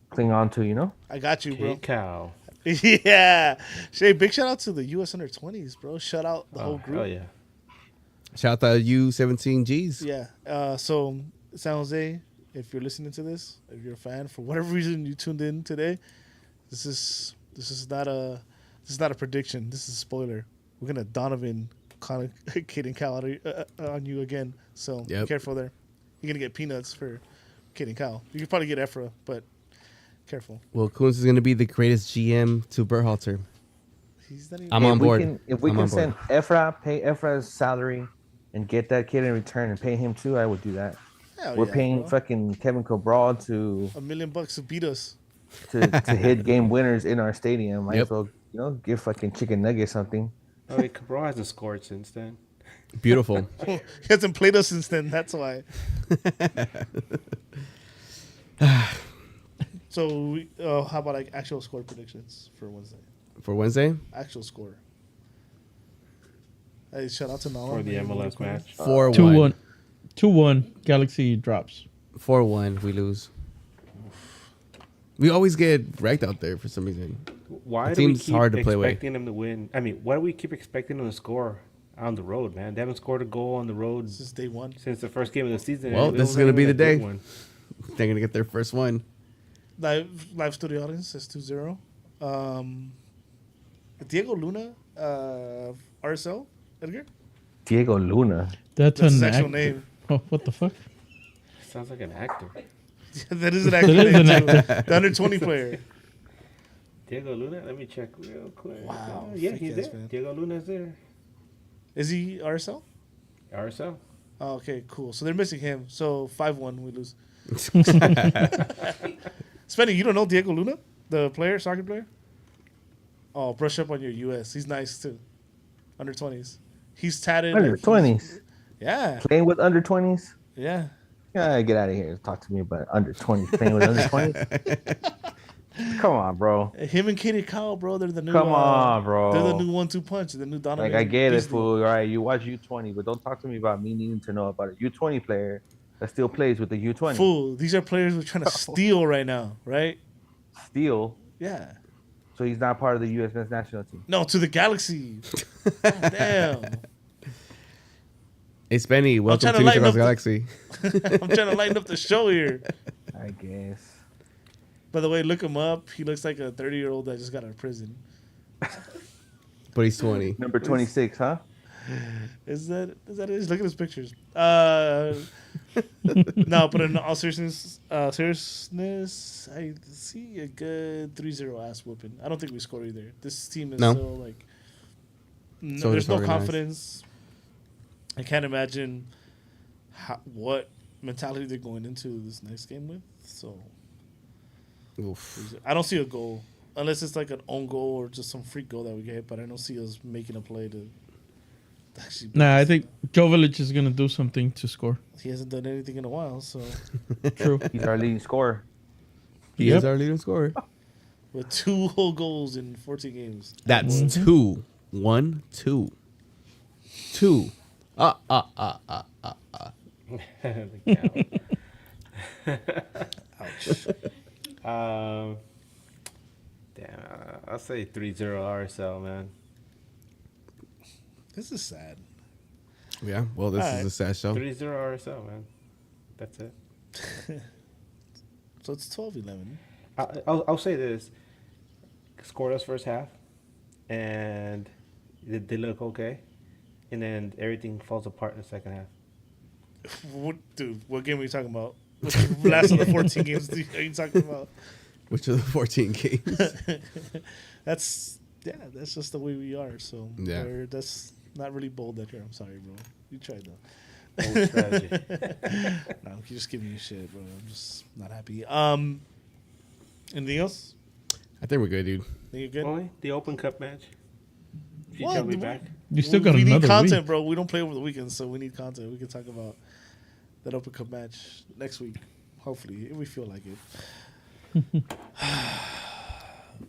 D: cling on to. You know.
C: I got you, bro.
E: Cow.
C: Yeah. Shay, big shout out to the U.S. under 20s, bro. Shout out the whole group.
E: Oh yeah.
B: Shout out U17Gs.
C: Yeah. So San Jose, if you're listening to this, if you're a fan, for whatever reason you tuned in today, this is not a prediction. This is a spoiler. We're gonna Donovan kind of Kid and Cal on you again. So be
B: Yep.
C: careful there. You're gonna get peanuts for Kid and Cal. You could probably get Ephra, but careful.
B: Well, Coons is going to be the greatest GM to Berhalter.
C: He's not even.
B: I'm on board.
D: If we
B: I'm
D: can
B: on board.
D: send Ephra, pay Ephra's salary, and get that kid in return and pay him too, I would do that.
C: Hell
D: We're
C: yeah,
D: paying
C: bro.
D: fucking Kevin Cabral to
C: $1 million to beat us.
D: hit game winners in our stadium. Might
B: Yep.
D: as well, give fucking chicken nuggets something.
E: Oh, wait, Cabral hasn't scored since then.
B: Beautiful.
C: He hasn't played us since then. That's why. So, how about like actual score predictions for Wednesday?
B: For Wednesday?
C: Actual score. Hey, shout out to Nala.
E: For the MLS match.
B: 4-1.
F: 2-1. Galaxy drops.
B: 4-1. We lose. We always get wrecked out there for some reason.
E: Why
B: The
E: do we
B: team's
E: keep
B: hard to play away.
E: expecting them to win? I mean, why do we keep expecting them to score on the road, man? They haven't scored a goal on the road
C: Since day one.
E: since the first game of the season.
B: Well,
E: It
B: this is
E: wasn't
B: gonna be
E: even
B: the
E: a good
B: day.
E: one.
B: They're going to get their first one.
C: Live studio audience says 2-0. Diego Luna, RSL, Edgar?
D: Diego Luna.
F: That's
C: That's his
F: an
C: actual
F: actor.
C: name.
F: Oh, what the fuck?
E: Sounds like an actor.
C: That is an actual
F: That is
C: name,
F: an
C: too.
F: actor.
C: The under 20 player.
E: Diego Luna? Let me check real quick.
C: Wow,
E: Yeah,
C: fake
E: he's
C: ass
E: there.
C: fan.
E: Diego Luna's there.
C: Is he RSL?
E: RSL.
C: Oh, okay, cool. So they're missing him. So 5-1, we lose. Spenny, you don't know Diego Luna, the player, soccer player? Oh, brush up on your US. He's nice too. Under 20s. He's tatted
D: Under
C: like he's
D: 20s.
C: yeah,
D: Playing with under 20s?
C: yeah.
D: Yeah, get out of here. Talk to me about under 20s. Playing with under 20s? Come on, bro.
C: Him and Katie Kyle, bro. They're the new.
D: Come on, bro.
C: They're the new 1-2 punch. The new Donovan.
D: Like, I get it,
C: Beasley.
D: fool. All right, you watch U20, but don't talk to me about me needing to know about a U20 player that still plays with the U20.
C: Fool. These are players we're trying to steal right now, right?
D: Steal?
C: Yeah.
D: So he's not part of the U.S. men's national team?
C: No, to the Galaxy. God damn.
B: It's Benny. Welcome
C: trying
B: to
C: to lighten
B: Across
C: up
B: Galaxy.
C: I'm trying to lighten up the show here.
D: I guess.
C: By the way, look him up. He looks like a 30-year-old that just got out of prison.
B: But he's 20.
D: Number 26, huh?
C: Is that it? Look at his pictures. No, but in all seriousness, I see a good 3-0 ass whooping. I don't think we score either. This team is
B: No.
C: so like
B: So
C: there's no
B: disorganized.
C: confidence. I can't imagine what mentality they're going into this next game with. So
B: Oof.
C: I don't see a goal unless it's like an own goal or just some freak goal that we get. But I don't see us making a play to actually.
F: Nah, I think Jovic is gonna do something to score.
C: He hasn't done anything in a while, so
F: True.
D: He's our leading scorer.
B: He is our leading scorer.
C: with 2 whole goals in 14 games.
B: That's 2. 1, 2. 2.
E: The count.
C: Ouch.
E: Damn, I'll say 3-0 RSL, man.
C: This is sad.
B: Yeah, well, this
C: Alright.
B: is a sad show.
E: 3-0 RSL, man. That's it.
C: So it's 12-11.
E: I'll say this. Scored us first half, and they look okay. And then everything falls apart in the second half.
C: What game are you talking about? Which last of the 14 games are you talking about?
B: Which of the 14 games?
C: That's just the way we are. So
B: Yeah.
C: that's not really bold that here. I'm sorry, bro. You tried though.
E: Old strategy.
C: No, I'm just giving you shit, bro. I'm just not happy. Anything else?
B: I think we're good, dude.
C: Think you're good?
E: Only the Open Cup match. If you
C: What?
E: tell me back.
F: You still got
C: we need
F: another
C: content,
F: week.
C: bro. We don't play over the weekend, so we need content. We can talk about that Open Cup match next week, hopefully, if we feel like it.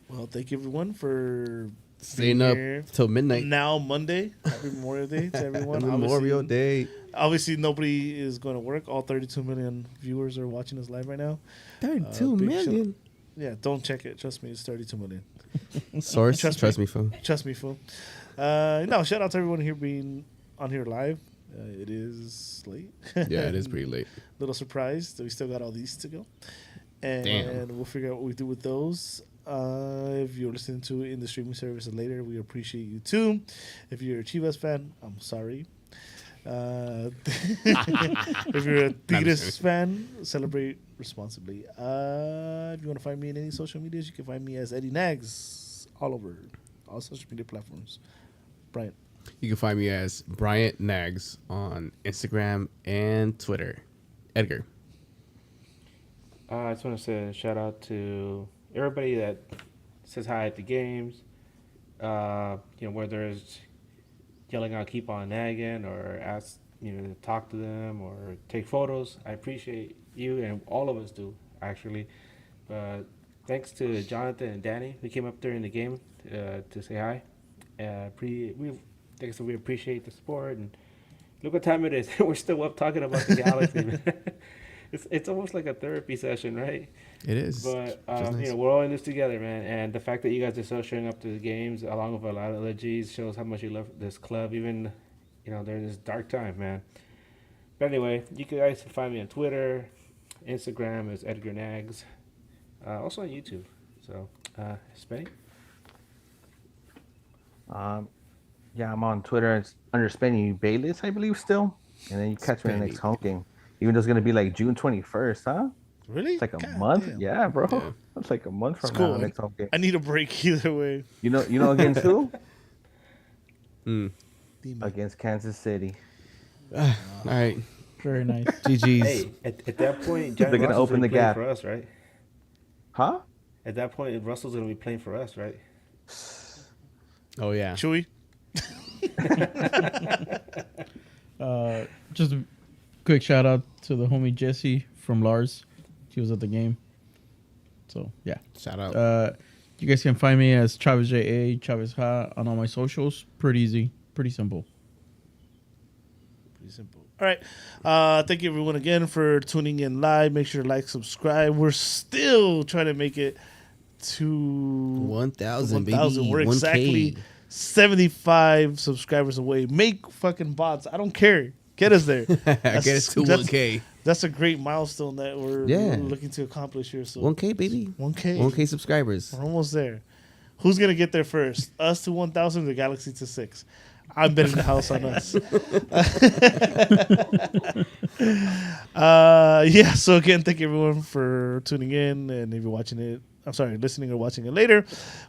C: Well, thank you everyone for
B: Staying
C: being
B: up
C: here.
B: till midnight.
C: Now Monday. Happy Memorial Day to everyone.
B: Memorial Day.
C: Obviously, nobody is going to work. All 32 million viewers are watching us live right now.
B: 32
C: big
B: million.
C: Yeah, don't check it. Trust me, it's 32 million.
B: Source,
C: Trust
B: trust
C: me.
B: me, fool.
C: Trust me, fool. No, shout out to everyone here being on here live. It is late.
B: Yeah, it is pretty late.
C: Little surprised that we still got all these to go. And
B: Damn.
C: we'll figure out what we do with those. If you're listening to it in the streaming services later, we appreciate you too. If you're a Chivas fan, I'm sorry. If you're a Tigres fan, celebrate responsibly. If you want to find me in any social medias, you can find me as Eddie Nags all over all social media platforms. Brian.
B: You can find me as Bryant Nags on Instagram and Twitter. Edgar.
E: I just want to say a shout out to everybody that says hi at the games. Whether it's yelling out "keep on nagging" or ask to talk to them or take photos. I appreciate you, and all of us do actually. But thanks to Jonathan and Danny who came up during the game to say hi. We appreciate the support, and look what time it is. We're still up talking about the Galaxy. It's almost like a therapy session, right?
B: It is.
E: But
B: Which is nice.
E: we're all in this together, man. And the fact that you guys are still showing up to the games, along with a lot of the G's, shows how much you love this club, even during this dark time, man. But anyway, you guys can find me on Twitter, Instagram as Edgar Nags, also on YouTube. So, Spenny?
D: Yeah, I'm on Twitter. It's under Spenny Bayless, I believe, still. And then you catch me in the next home game. Even though it's going to be like June 21st, huh?
C: Really?
D: It's like a
C: God
D: month.
C: damn.
D: Yeah, bro.
B: Yeah.
D: It's like a month from
C: It's
D: now,
C: cool.
D: next home game.
C: I need a break either way.
D: You know against who?
B: Mm.
C: Demon.
D: Against Kansas City.
B: All right.
F: Very nice.
B: GG's.
E: Hey, at that point, John
D: They're gonna
E: Russell's
D: open the
E: gonna be playing
D: gap.
E: for us, right?
D: Huh?
E: At that point, Russell's gonna be playing for us, right?
B: Oh yeah.
C: Chewy.
F: Just a quick shout out to the homie Jesse from Lars. He was at the game. So yeah.
B: Shout out.
F: You guys can find me as Chavez JA, Chavez Ha on all my socials. Pretty easy, pretty simple.
C: Pretty simple. All right. Thank you everyone again for tuning in live. Make sure to like, subscribe. We're still trying to make it to
B: 1,000, baby.
C: 1,000. We're
B: 1K.
C: exactly 75 subscribers away. Make fucking bots. I don't care. Get us there.
B: Get us to 1K.
C: That's a great milestone that we're
B: Yeah.
C: looking to accomplish here. So
B: 1K, baby.
C: 1K.
B: 1K subscribers.
C: We're almost there. Who's gonna get there first? Us to 1,000, the Galaxy to 6. I'm betting the house on us. Yeah. So again, thank you everyone for tuning in, and if you're watching it, listening or watching it later,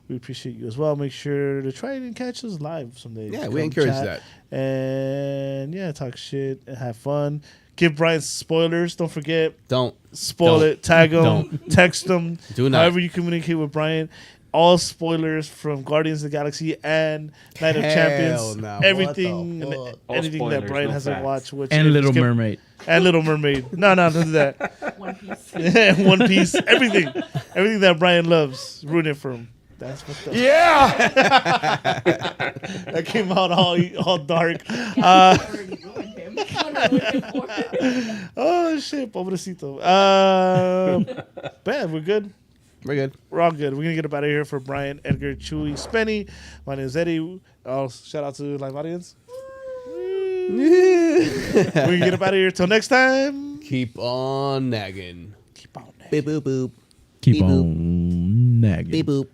C: we appreciate you as well. Make sure to try and catch us live someday.
B: Yeah,
C: Come
B: we encourage
C: chat
B: that.
C: and yeah, talk shit and have fun. Give Brian spoilers. Don't forget.
B: Don't.
C: Spoil
B: Don't.
C: it. Tag him.
B: Don't.
C: Text him.
B: Do not.
C: However you communicate with Brian. All spoilers from Guardians of the Galaxy and Night of
B: Hell
C: Champions.
B: no.
C: Everything,
B: What the
C: and
B: fuck?
C: anything
D: All
C: that
D: spoilers,
C: Brian
D: no
C: hasn't
D: facts.
C: watched. Which
F: And
C: if
F: Little
C: skip-
F: Mermaid.
C: And Little Mermaid. No, don't do that.
J: One Piece.
C: One Piece. Everything that Brian loves. Ruin it for him. That's what the
B: Yeah.
C: that came out all dark.
J: Already ruined him. What ruined him for?
C: Oh shit, pobrecito. Man, we're good.
B: We're good.
C: We're all good. We're gonna get up out of here for Brian, Edgar, Chewy, Spenny. My name is Eddie. Shout out to live audience. We're gonna get up out of here. Till next time.
B: Keep on nagging.
C: Keep on.
B: Beep boop boop.
F: Keep
B: Beep boop.
F: on nagging.
B: Beep boop.